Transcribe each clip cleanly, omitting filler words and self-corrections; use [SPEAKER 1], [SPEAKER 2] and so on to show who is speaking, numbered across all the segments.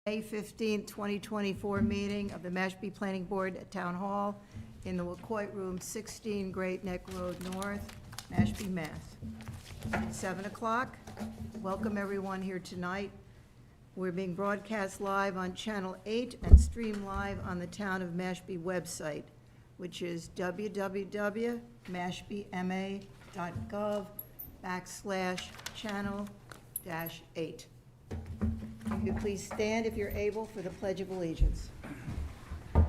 [SPEAKER 1] May 15th, 2024 meeting of the Mashpee Planning Board at Town Hall in the Wacoit Room, 16 Great Neck Road North, Mashpee, Mass. At 7 o'clock. Welcome everyone here tonight. We're being broadcast live on Channel 8 and streamed live on the Town of Mashpee website, which is www.mashpeema.gov/channel-8. If you please stand if you're able for the Pledge of Allegiance. I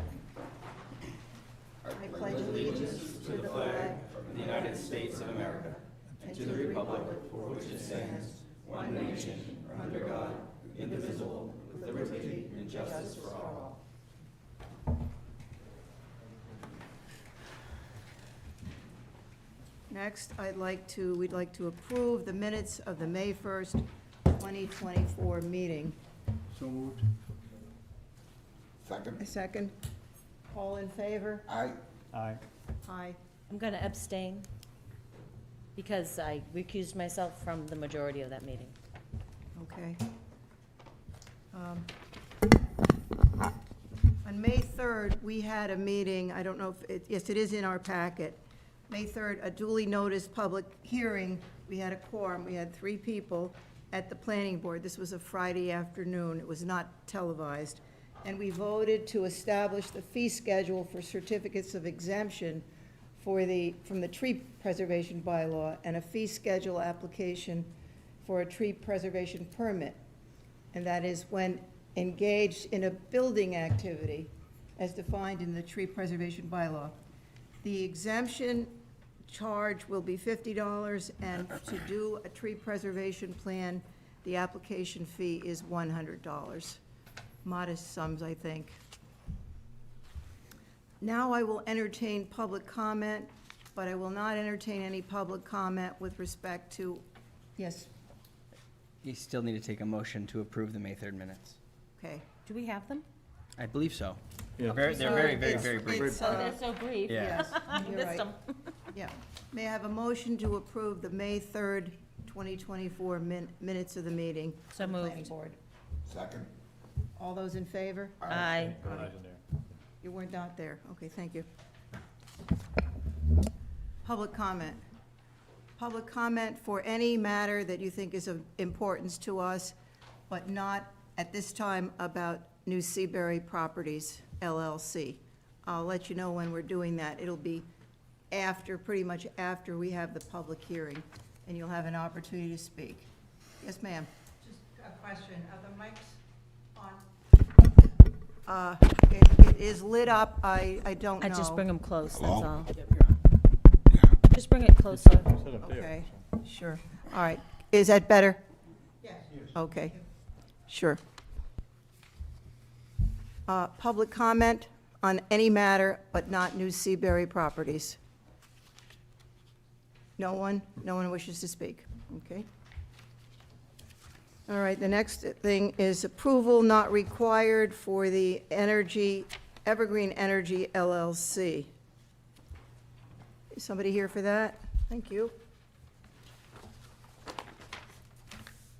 [SPEAKER 1] pledge allegiance to the flag
[SPEAKER 2] of the United States of America and to the republic for which it stands, one nation, under God, indivisible, with liberty and justice for all.
[SPEAKER 1] Next, we'd like to approve the minutes of the May 1st, 2024 meeting.
[SPEAKER 3] So moved.
[SPEAKER 1] A second. All in favor?
[SPEAKER 3] Aye.
[SPEAKER 4] Aye.
[SPEAKER 1] Aye.
[SPEAKER 5] I'm going to abstain because I recused myself from the majority of that meeting.
[SPEAKER 1] Okay. On May 3rd, we had a meeting, I don't know if, yes, it is in our packet. May 3rd, a duly noticed public hearing. We had a quorum. We had 3 people at the planning board. This was a Friday afternoon. It was not televised. And we voted to establish the fee schedule for certificates of exemption from the tree preservation bylaw and a fee schedule application for a tree preservation permit. And that is when engaged in a building activity as defined in the tree preservation bylaw. The exemption charge will be $50, and to do a tree preservation plan, the application fee is $100. Modest sums, I think. Now I will entertain public comment, but I will not entertain any public comment with respect to, yes,
[SPEAKER 4] You still need to take a motion to approve the May 3rd minutes.
[SPEAKER 1] okay.
[SPEAKER 5] Do we have them?
[SPEAKER 4] I believe so.
[SPEAKER 3] Yeah.
[SPEAKER 4] They're very, very,
[SPEAKER 1] It's-
[SPEAKER 4] very brief.
[SPEAKER 1] it's,
[SPEAKER 5] Oh, they're so brief.
[SPEAKER 4] Yeah.
[SPEAKER 1] Yes,
[SPEAKER 5] I
[SPEAKER 1] you're
[SPEAKER 5] missed
[SPEAKER 1] right.
[SPEAKER 5] them.
[SPEAKER 1] Yeah. May I have a motion to approve the May 3rd, 2024 minutes of the meeting?
[SPEAKER 5] So
[SPEAKER 1] of the Planning
[SPEAKER 5] moved.
[SPEAKER 1] Board.
[SPEAKER 3] Second.
[SPEAKER 1] All those in favor?
[SPEAKER 5] Aye.
[SPEAKER 1] You weren't out there. Okay, thank you. Public comment. Public comment for any matter that you think is of importance to us, but not at this time about New Seabury Properties LLC. I'll let you know when we're doing that. It'll be after, pretty much after we have the public hearing, and you'll have an opportunity to speak. Yes, ma'am.
[SPEAKER 6] Just a question, are the mics on?
[SPEAKER 1] It is lit up. I don't know.
[SPEAKER 5] I just bring them close, that's
[SPEAKER 3] Hello?
[SPEAKER 5] all. Just bring it closer.
[SPEAKER 1] Okay, sure. All right. Is that better?
[SPEAKER 6] Yes.
[SPEAKER 1] Okay, sure. Public comment on any matter but not New Seabury Properties? No one? No one wishes to speak? Okay. All right, the next thing is approval not required for the Evergreen Energy LLC. Is somebody here for that? Thank you.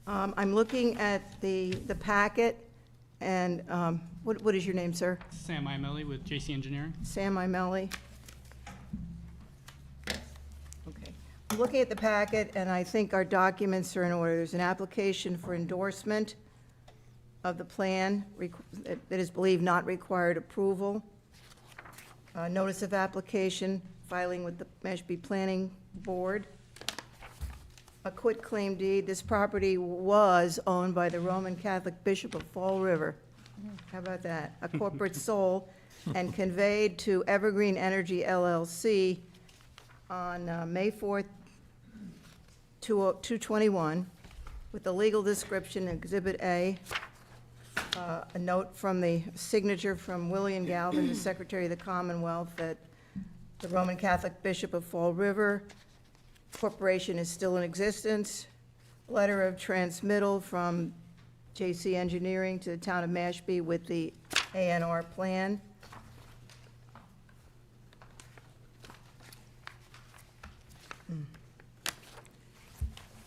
[SPEAKER 1] I'm looking at the packet, and what is your name, sir?
[SPEAKER 7] Sam Imelli with JC Engineering.
[SPEAKER 1] Sam Imelli. Okay. I'm looking at the packet, and I think our documents are in order. There's an application for endorsement of the plan that is believed not required approval. Notice of application, filing with the Mashpee Planning Board. A quitclaim deed. This property was owned by the Roman Catholic Bishop of Fall River. How about that? A corporate sole, and conveyed to Evergreen Energy LLC on May 4th, 2/21, with the legal description, Exhibit A, a note from the signature from William Galvin, the Secretary of the Commonwealth, that the Roman Catholic Bishop of Fall River Corporation is still in existence. Letter of transmittal from JC Engineering to the town of Mashpee with the A&R plan.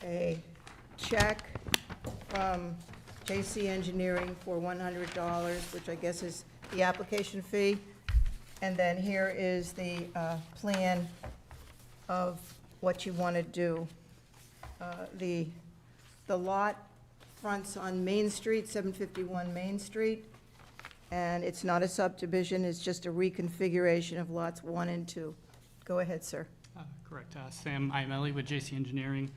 [SPEAKER 1] A check from J.C. Engineering for $100, which I guess is the application fee. And then here is the plan of what you want to do. The lot fronts on Main Street, 751 Main Street, and it's not a subdivision, it's just a reconfiguration of lots 1 and 2. Go ahead, sir.
[SPEAKER 7] Correct. Sam Imelli with JC Engineering.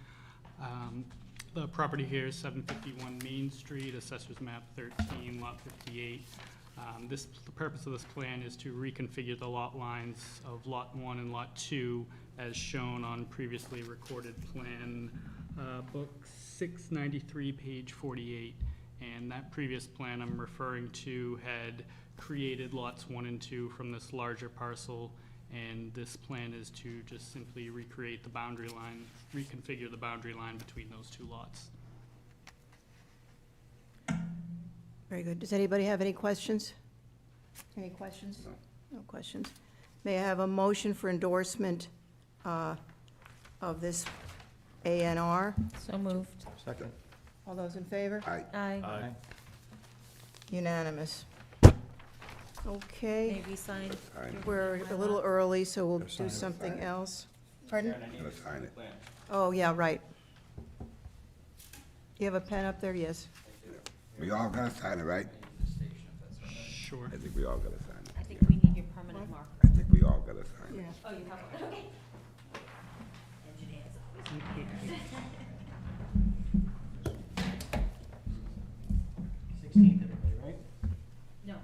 [SPEAKER 7] The property here is 751 Main Street, Assessors Map 13, Lot 58. The purpose of this plan is to reconfigure the lot lines of Lot 1 and Lot 2 as shown on previously recorded plan, book 693, page 48. And that previous plan I'm referring to had created lots 1 and 2 from this larger parcel, and this plan is to just simply recreate the boundary line, reconfigure the boundary line between those two lots.
[SPEAKER 1] Very good. Does anybody have any questions? Any questions? No questions. May I have a motion for endorsement of this ANR?
[SPEAKER 5] So moved.
[SPEAKER 3] Second.
[SPEAKER 1] All those in favor?
[SPEAKER 3] Aye.
[SPEAKER 5] Aye.
[SPEAKER 1] Unanimous. Okay,
[SPEAKER 5] Maybe sign.
[SPEAKER 1] we're a little early, so we'll
[SPEAKER 3] Gotta sign
[SPEAKER 1] do
[SPEAKER 3] it.
[SPEAKER 1] something else. Pardon?
[SPEAKER 2] Karen, I need
[SPEAKER 3] Gotta
[SPEAKER 2] to
[SPEAKER 3] sign
[SPEAKER 2] the
[SPEAKER 3] it.
[SPEAKER 2] plan.
[SPEAKER 1] Oh, yeah, right. You have a pen up there? Yes.
[SPEAKER 3] We all gotta sign it, right?
[SPEAKER 7] Sure.
[SPEAKER 3] I think we all gotta sign it.
[SPEAKER 5] I think we need your permanent marker.
[SPEAKER 3] I think we all gotta sign it.
[SPEAKER 1] Yeah.
[SPEAKER 5] Oh, you have one, okay. Engineers always.
[SPEAKER 4] 16th, everybody, right?
[SPEAKER 5] No.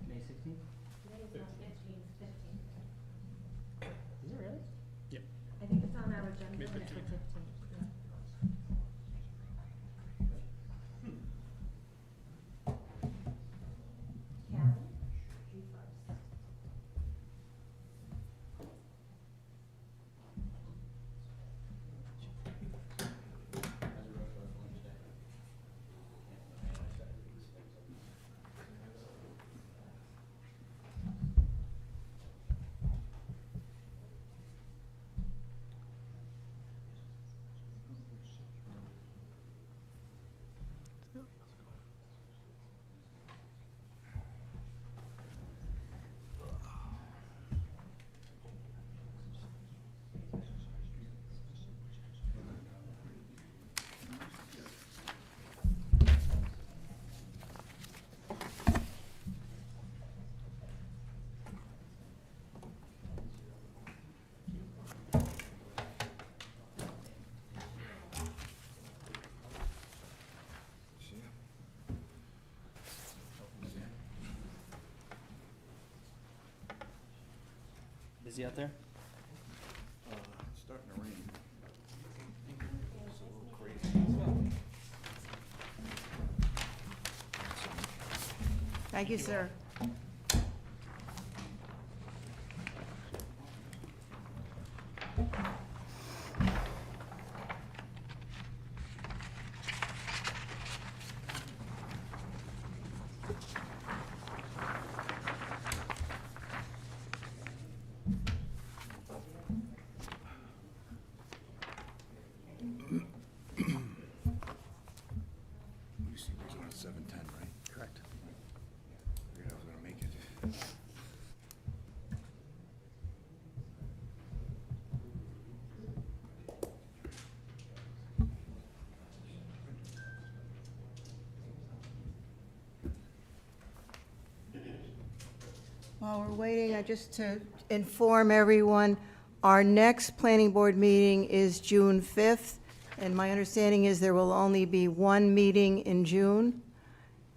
[SPEAKER 4] May 16th? Is it really?
[SPEAKER 5] I think it's on our agenda.
[SPEAKER 7] May 15th.
[SPEAKER 4] Busy out there?
[SPEAKER 3] It's starting to rain.
[SPEAKER 1] Thank you, sir.
[SPEAKER 3] You see, we're on 7:10, right?
[SPEAKER 4] Correct.
[SPEAKER 3] Figured I was gonna make it.
[SPEAKER 1] While we're waiting, just to inform everyone, our next planning board meeting is June 5th, and my understanding is there will only be one meeting in June,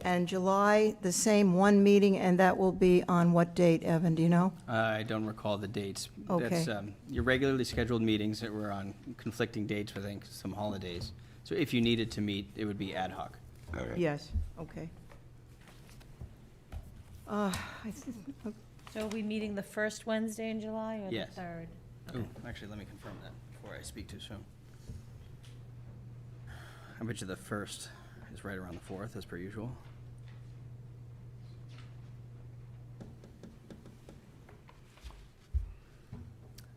[SPEAKER 1] and July, the same one meeting, and that will be on what date, Evan, do you know?
[SPEAKER 4] I don't recall the dates.
[SPEAKER 1] Okay.
[SPEAKER 4] That's your regularly scheduled meetings that were on conflicting dates, I think, some holidays. So if you needed to meet, it would be ad hoc.
[SPEAKER 3] All right.
[SPEAKER 1] Yes, okay. I think-
[SPEAKER 5] So are we meeting the first Wednesday in July or the
[SPEAKER 4] Yes.
[SPEAKER 5] third?
[SPEAKER 4] Ooh, actually, let me confirm that before I speak too soon. I bet you the first is right around the 4th, as per usual.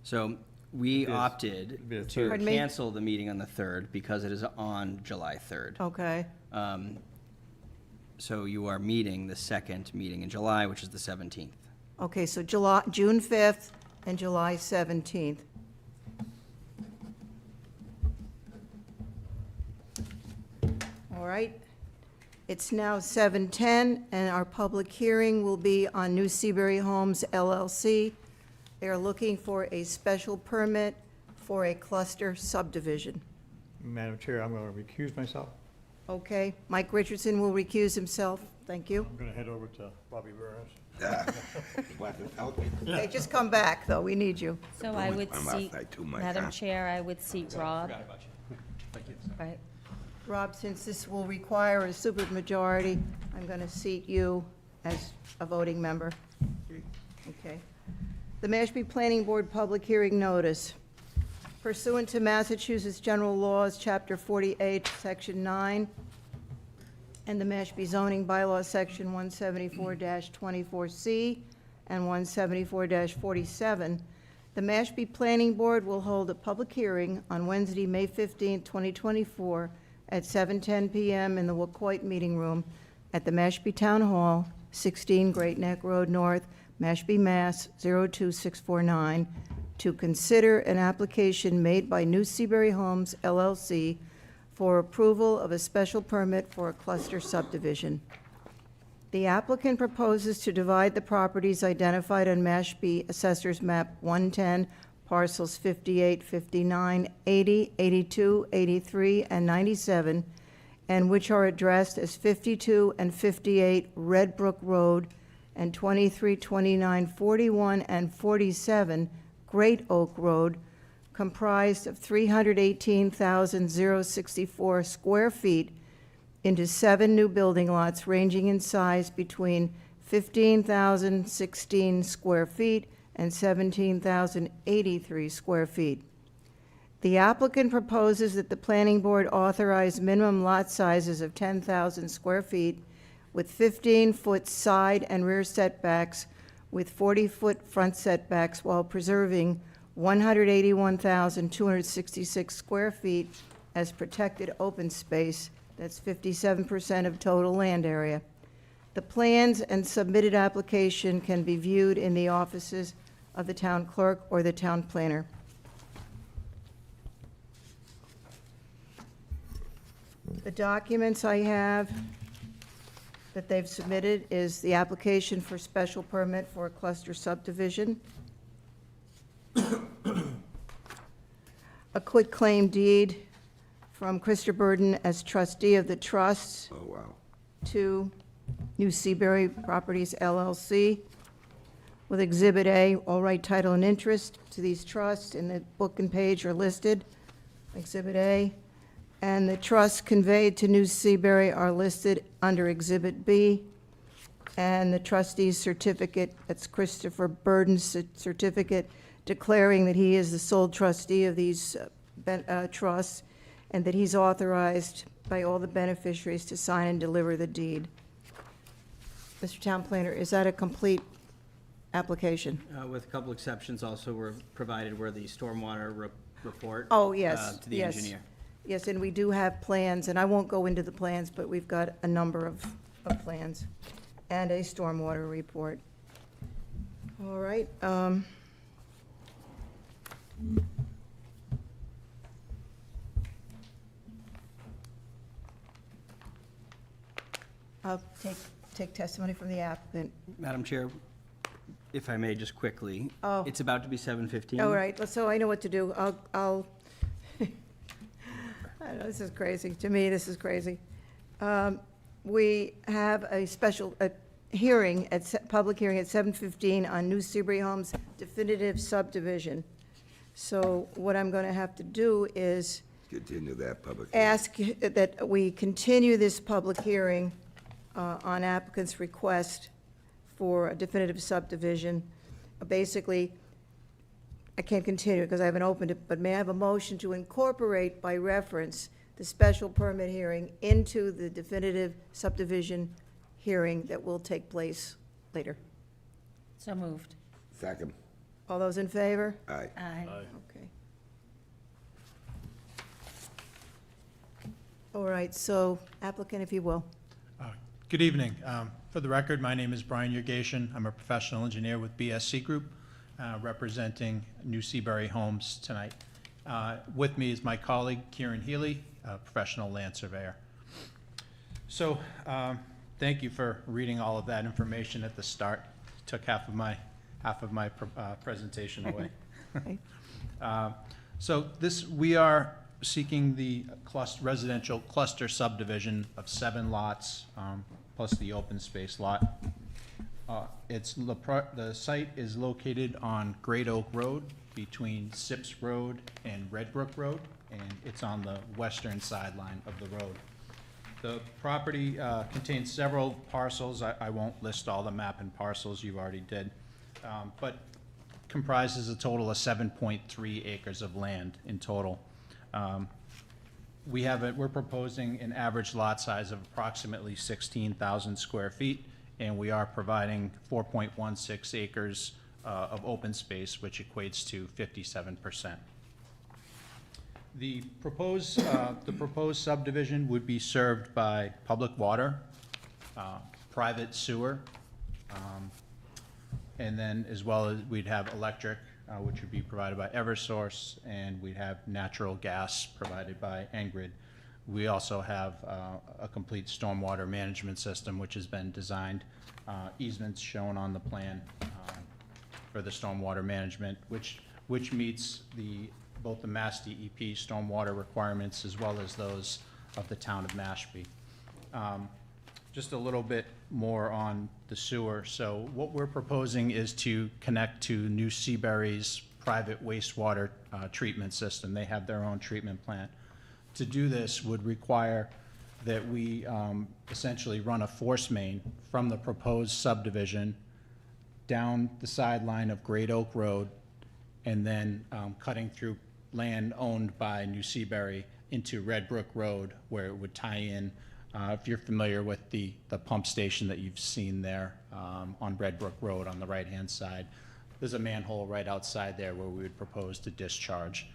[SPEAKER 4] So we
[SPEAKER 3] It is.
[SPEAKER 4] opted
[SPEAKER 3] Be the
[SPEAKER 4] to
[SPEAKER 1] Pardon me?
[SPEAKER 4] cancel the meeting on the 3rd because it is on July 3rd.
[SPEAKER 1] Okay,
[SPEAKER 4] So you are meeting the second meeting in July, which is the 17th.
[SPEAKER 1] Okay, so June 5th and July 17th. All right. It's now 7:10, and our public hearing will be on New Seabury Homes LLC. They are looking for a special permit for a cluster subdivision.
[SPEAKER 8] Madam Chair, I'm going to recuse myself.
[SPEAKER 1] Okay, Mike Richardson will recuse himself. Thank you.
[SPEAKER 8] I'm going to head over to Bobby Burns.
[SPEAKER 1] Okay, just come back, though. We need you.
[SPEAKER 5] So I would
[SPEAKER 3] I'm
[SPEAKER 5] seat,
[SPEAKER 3] outside too, Mike,
[SPEAKER 5] Madam
[SPEAKER 3] huh?
[SPEAKER 5] Chair, I would seat Rob. Right.
[SPEAKER 1] Rob, since this will require a supermajority, I'm going to seat you as a voting member. Okay. The Mashpee Planning Board Public Hearing Notice. Pursuant to Massachusetts General Laws, Chapter 48, Section 9, and the Mashpee zoning bylaws, Section 174-24C and 174-47, the Mashpee Planning Board will hold a public hearing on Wednesday, May 15, 2024, at 7:10 PM in the Wacoit Meeting Room at the Mashpee Town Hall, 16 Great Neck Road North, Mashpee, Mass. 02649, to consider an application made by New Seabury Homes LLC for approval of a special permit for a cluster subdivision. The applicant proposes to divide the properties identified on Mashpee Assessor's Map 110, parcels 58, 59, 80, 82, 83, and 97, and which are addressed as 52 and 58 Red Brook Road and 23, 29, 41, and 47 Great Oak Road, comprised of 318,064 square feet, into 7 new building lots ranging in size between 15,016 square feet and 17,083 square feet. The applicant proposes that the planning board authorize minimum lot sizes of 10,000 square feet with 15-foot side and rear setbacks with 40-foot front setbacks while preserving 181,266 square feet as protected open space. That's 57% of total land area. The plans and submitted application can be viewed in the offices of the town clerk or the town planner. The documents I have that they've submitted is the application for special permit for a cluster subdivision, a quitclaim deed from Christopher Burden as trustee of the trust
[SPEAKER 3] Oh, wow.
[SPEAKER 1] to New Seabury Properties LLC, with Exhibit A, all right title and interest to these trusts, and the book and page are listed, Exhibit A. And the trusts conveyed to New Seabury are listed under Exhibit B. And the trustee's certificate, that's Christopher Burden's certificate, declaring that he is the sole trustee of these trusts, and that he's authorized by all the beneficiaries to sign and deliver the deed. Mr. Town Planner, is that a complete application?
[SPEAKER 4] With a couple exceptions also were provided were the stormwater report.
[SPEAKER 1] Oh, yes,
[SPEAKER 4] To the
[SPEAKER 1] yes.
[SPEAKER 4] engineer.
[SPEAKER 1] Yes, and we do have plans, and I won't go into the plans, but we've got a number of plans and a stormwater report. All right. I'll take testimony from the applicant.
[SPEAKER 4] Madam Chair, if I may, just quickly.
[SPEAKER 1] Oh.
[SPEAKER 4] It's about to be 7:15.
[SPEAKER 1] All right, so I know what to do. I'll, I know, this is crazy. To me, this is crazy. We have a hearing, public hearing at 7:15 on New Seabury Homes definitive subdivision. So what I'm going to have to do is
[SPEAKER 3] Continue that public. hearing.
[SPEAKER 1] ask that we continue this public hearing on applicant's request for a definitive subdivision. Basically, I can't continue because I haven't opened it, but may I have a motion to incorporate by reference the special permit hearing into the definitive subdivision hearing that will take place later?
[SPEAKER 5] So moved.
[SPEAKER 3] Second.
[SPEAKER 1] All those in favor?
[SPEAKER 3] Aye.
[SPEAKER 5] Aye.
[SPEAKER 1] Okay. All right, so applicant, if you will.
[SPEAKER 9] Good evening. For the record, my name is Brian Yurgation. I'm a professional engineer with BSC Group, representing New Seabury Homes tonight. With me is my colleague, Kieran Healy, a professional land surveyor. So, thank you for reading all of that information at the start. Took half of my presentation away.
[SPEAKER 1] Okay.
[SPEAKER 9] So we are seeking the residential cluster subdivision of 7 lots, plus the open space lot. The site is located on Great Oak Road between Sips Road and Red Brook Road, and it's on the western sideline of the road. The property contains several parcels. I won't list all the map and parcels, you already did, but comprises a total of 7.3 acres of land in total. We're proposing an average lot size of approximately 16,000 square feet, and we are providing 4.16 acres of open space, which equates to 57%. The proposed subdivision would be served by public water, private sewer, and then as well as we'd have electric, which would be provided by Eversource, and we'd have natural gas provided by Engrid. We also have a complete stormwater management system, which has been designed, easements shown on the plan for the stormwater management, which meets both the Mass DEP stormwater requirements as well as those of the town of Mashpee. Just a little bit more on the sewer. So what we're proposing is to connect to New Seabury's private wastewater treatment system. They have their own treatment plant. To do this would require that we essentially run a force main from the proposed subdivision down the sideline of Great Oak Road, and then cutting through land owned by New Seabury into Red Brook Road, where it would tie in. If you're familiar with the pump station that you've seen there on Red Brook Road on the right-hand side, there's a manhole right outside there where we would propose to discharge.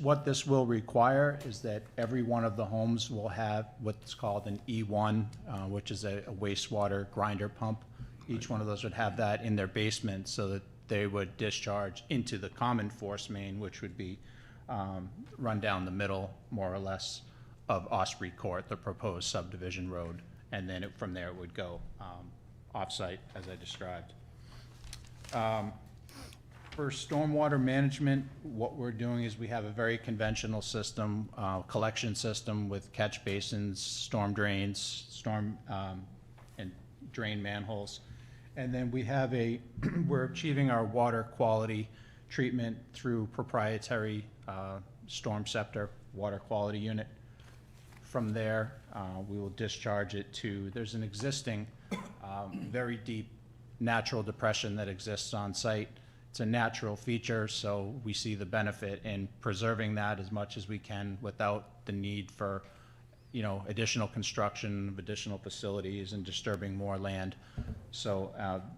[SPEAKER 9] What this will require is that every one of the homes will have what's called an E1, which is a wastewater grinder pump. Each one of those would have that in their basement so that they would discharge into the common force main, which would be run down the middle, more or less, of Osprey Court, the proposed subdivision road, and then from there it would go off-site, as I described. For stormwater management, what we're doing is we have a very conventional system, collection system with catch basins, storm drains, and drain manholes. And then we have we're achieving our water quality treatment through proprietary storm scepter water quality unit. From there, we will discharge it there's an existing very deep natural depression that exists on site. It's a natural feature, so we see the benefit in preserving that as much as we can without the need for, additional construction of additional facilities and disturbing more land. So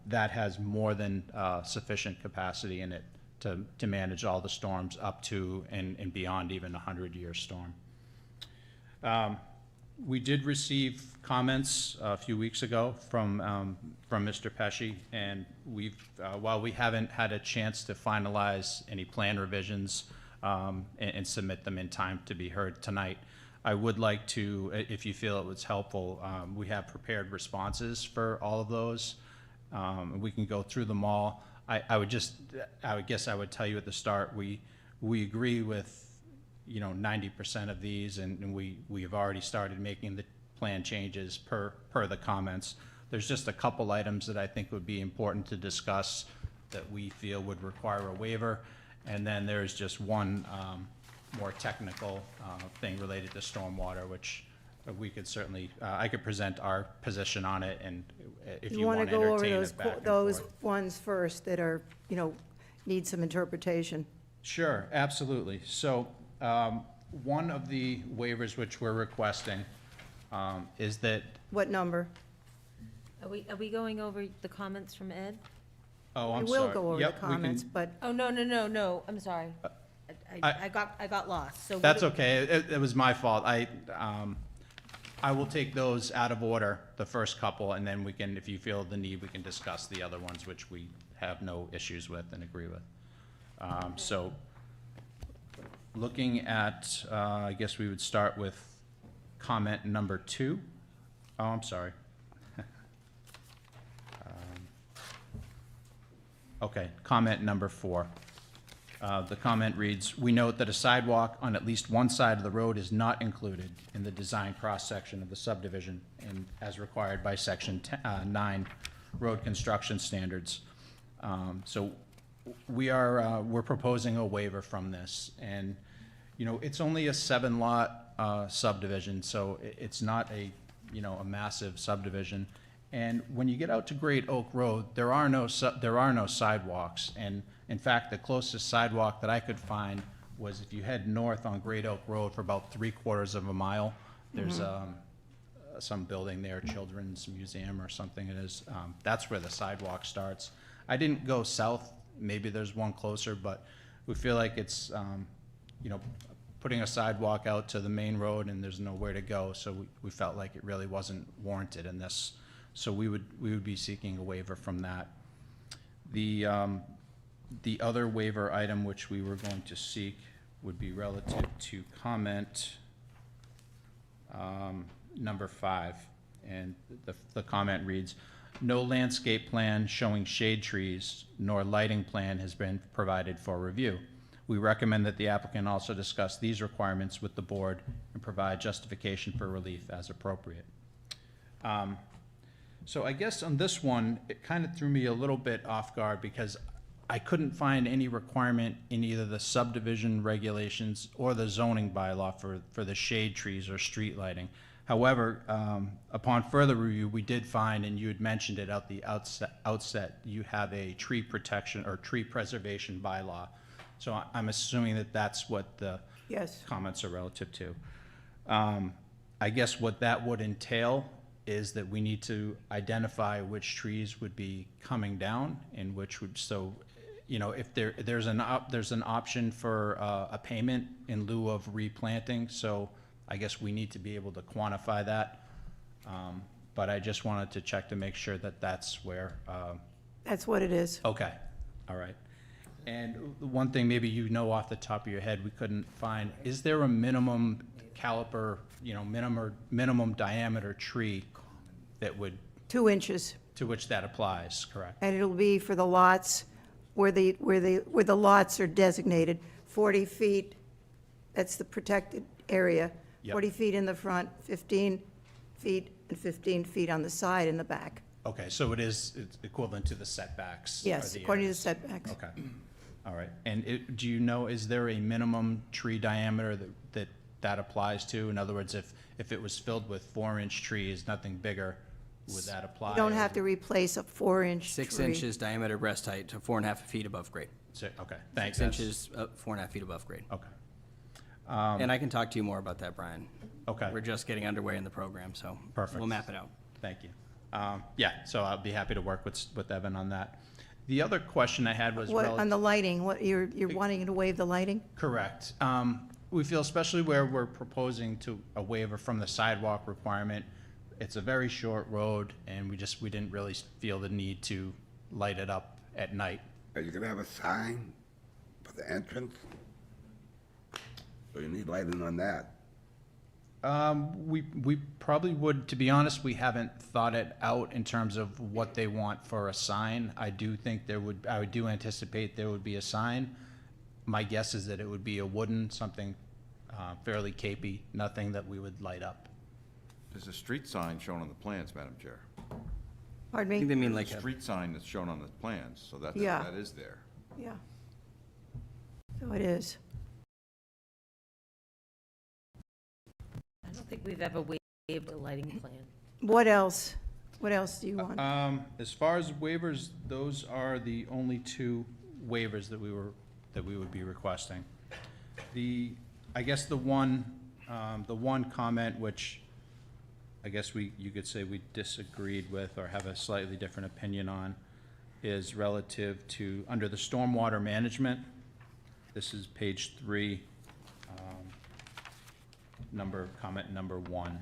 [SPEAKER 9] that has more than sufficient capacity in it to manage all the storms up to and beyond even a 100-year storm. We did receive comments a few weeks ago from Mr. Pesci, and while we haven't had a chance to finalize any plan revisions and submit them in time to be heard tonight, I would like to, if you feel it was helpful, we have prepared responses for all of those. We can go through them all. I guess I would tell you at the start, we agree with 90% of these, and we have already started making the plan changes per the comments. There's just a couple items that I think would be important to discuss that we feel would require a waiver, and then there's just one more technical thing related to stormwater, which we could certainly, I could present our position on it, and if you want to entertain it back and forth.
[SPEAKER 1] Those ones first that are, need some interpretation.
[SPEAKER 9] Sure, absolutely. So one of the waivers which we're requesting is that,
[SPEAKER 1] What number?
[SPEAKER 5] Are we going over the comments from Ed?
[SPEAKER 9] oh, I'm
[SPEAKER 1] We
[SPEAKER 9] sorry.
[SPEAKER 1] will go over the
[SPEAKER 9] Yep, we can-
[SPEAKER 1] comments, but
[SPEAKER 5] Oh, no, I'm sorry. I got lost, so. what
[SPEAKER 9] That's
[SPEAKER 5] do-
[SPEAKER 9] okay. It was my fault. I will take those out of order, the first couple, and then we can, if you feel the need, we can discuss the other ones, which we have no issues with and agree with. So, looking at, I guess we would start with comment number 2. Oh, I'm sorry. Okay, comment number 4. The comment reads, "We note that a sidewalk on at least one side of the road is not included in the design cross-section of the subdivision and as required by section 9 road construction standards." So we're proposing a waiver from this, and, you know, it's only a 7-lot subdivision, so it's not a, you know, a massive subdivision. And when you get out to Great Oak Road, there are no sidewalks. And in fact, the closest sidewalk that I could find was if you head north on Great Oak Road for about 3/4 of a mile. There's some building there, Children's Museum or something it is. That's where the sidewalk starts. I didn't go south. Maybe there's one closer, but we feel like it's, you know, putting a sidewalk out to the main road and there's nowhere to go. So we felt like it really wasn't warranted in this. So we would be seeking a waiver from that. The other waiver item which we were going to seek would be relative to comment number 5. And the comment reads, "No landscape plan showing shade trees nor lighting plan has been provided for review. We recommend that the applicant also discuss these requirements with the board and provide justification for relief as appropriate." So I guess on this one, it kind of threw me a little bit off guard because I couldn't find any requirement in either the subdivision regulations or the zoning bylaw for the shade trees or street lighting. However, upon further review, we did find, and you had mentioned it at the outset, you have a tree protection or tree preservation bylaw. So I'm assuming that that's what the
[SPEAKER 1] Yes.
[SPEAKER 9] comments are relative to. I guess what that would entail is that we need to identify which trees would be coming down and which would, so, you know, if there's an option for a payment in lieu of replanting, so I guess we need to be able to quantify that. But I just wanted to check to make sure that that's where,
[SPEAKER 1] That's what it is.
[SPEAKER 9] okay, all right. And one thing maybe you know off the top of your head we couldn't find, is there a minimum caliper, you know, minimum diameter tree that would,
[SPEAKER 1] 2 inches.
[SPEAKER 9] to which that applies, correct?
[SPEAKER 1] And it'll be for the lots where the lots are designated, 40 feet, that's the protected area.
[SPEAKER 9] Yep.
[SPEAKER 1] 40 feet in the front, 15 feet, and 15 feet on the side and the back.
[SPEAKER 9] Okay, so it's equivalent to the setbacks? or
[SPEAKER 1] Yes,
[SPEAKER 9] the
[SPEAKER 1] according to the
[SPEAKER 9] areas.
[SPEAKER 1] setbacks.
[SPEAKER 9] Okay, all right. And do you know, is there a minimum tree diameter that applies to? In other words, if it was filled with 4-inch trees, nothing bigger, would that apply?
[SPEAKER 1] You don't have to replace a 4-inch tree.
[SPEAKER 4] 6 inches diameter breast height to 4.5 feet above grade.
[SPEAKER 9] Okay, thanks.
[SPEAKER 4] 6 inches, 4.5 feet above grade.
[SPEAKER 9] Okay,
[SPEAKER 4] And I can talk to you more about that, Brian.
[SPEAKER 9] okay.
[SPEAKER 4] We're just getting underway in the program, so.
[SPEAKER 9] Perfect.
[SPEAKER 4] We'll map it out.
[SPEAKER 9] Thank you. Yeah, so I'll be happy to work with Evan on that. The other question I had was
[SPEAKER 1] What,
[SPEAKER 9] relative.
[SPEAKER 1] on the lighting, what, you're wanting to waive the lighting?
[SPEAKER 9] Correct. We feel, especially where we're proposing to a waiver from the sidewalk requirement, it's a very short road, and we didn't really feel the need to light it up at night.
[SPEAKER 3] Are you gonna have a sign for the entrance? So you need lighting on that.
[SPEAKER 9] We probably would, to be honest, we haven't thought it out in terms of what they want for a sign. I do anticipate there would be a sign. My guess is that it would be a wooden, something fairly capey, nothing that we would light up.
[SPEAKER 10] There's a street sign shown on the plans, Madam Chair.
[SPEAKER 1] Pardon
[SPEAKER 4] I think
[SPEAKER 1] me?
[SPEAKER 4] they mean
[SPEAKER 10] There's
[SPEAKER 4] like
[SPEAKER 10] a
[SPEAKER 4] a,
[SPEAKER 10] street sign that's shown on the plans, so that
[SPEAKER 1] Yeah.
[SPEAKER 10] is there.
[SPEAKER 1] Yeah. So it is.
[SPEAKER 5] I don't think we've ever waived a lighting plan.
[SPEAKER 1] What else? What else do you want?
[SPEAKER 9] As far as waivers, those are the only 2 waivers that we would be requesting. I guess the one comment which I guess you could say we disagreed with or have a slightly different opinion on is relative to, under the stormwater management, This is page 3, comment number 1.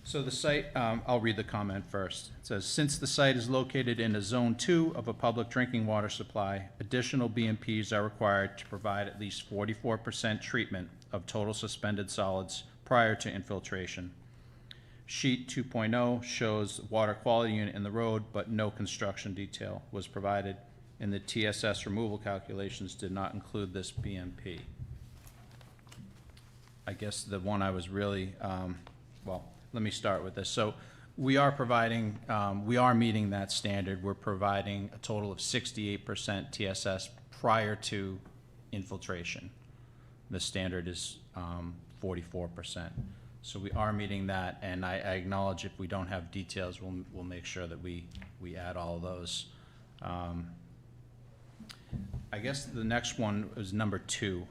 [SPEAKER 9] So the site, I'll read the comment first. It says, since the site is located in a Zone 2 of a public drinking water supply, additional BMPs are required to provide at least 44% treatment of total suspended solids prior to infiltration. Sheet 2.0 shows water quality unit in the road, but no construction detail was provided, and the TSS removal calculations did not include this BMP. I guess the one I was really, well, let me start with this. So we are providing, we are meeting that standard. We're providing a total of 68% TSS prior to infiltration. The standard is 44%. So we are meeting that, and I acknowledge if we don't have details, we'll make sure that we add all of those. I guess the next one is number 2.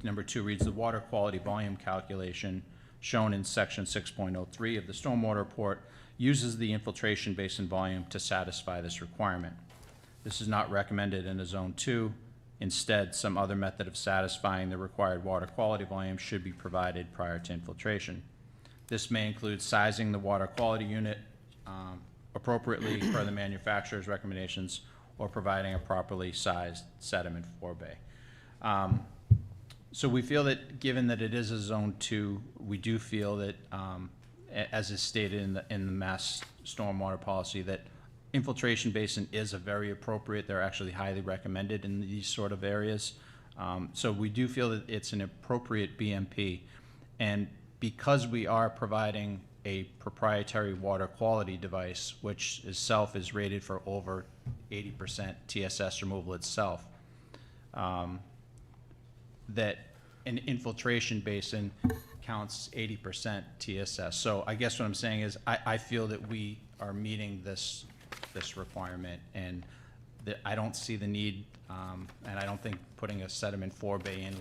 [SPEAKER 9] Number 2 reads, the water quality volume calculation shown in section 6.03 of the stormwater report uses the infiltration basin volume to satisfy this requirement. This is not recommended in a Zone 2. Instead, some other method of satisfying the required water quality volume should be provided prior to infiltration. This may include sizing the water quality unit appropriately per the manufacturer's recommendations, or providing a properly sized sediment forebay. So we feel that, given that it is a Zone 2, we do feel that, as is stated in the Mass Stormwater Policy, that infiltration basin is a very appropriate, they're actually highly recommended in these sort of areas. So we do feel that it's an appropriate BMP. And because we are providing a proprietary water quality device, which itself is rated for over 80% TSS removal itself, that an infiltration basin counts 80% TSS. So I guess what I'm saying is I feel that we are meeting this requirement, and that I don't see the need, and I don't think putting a sediment forebay in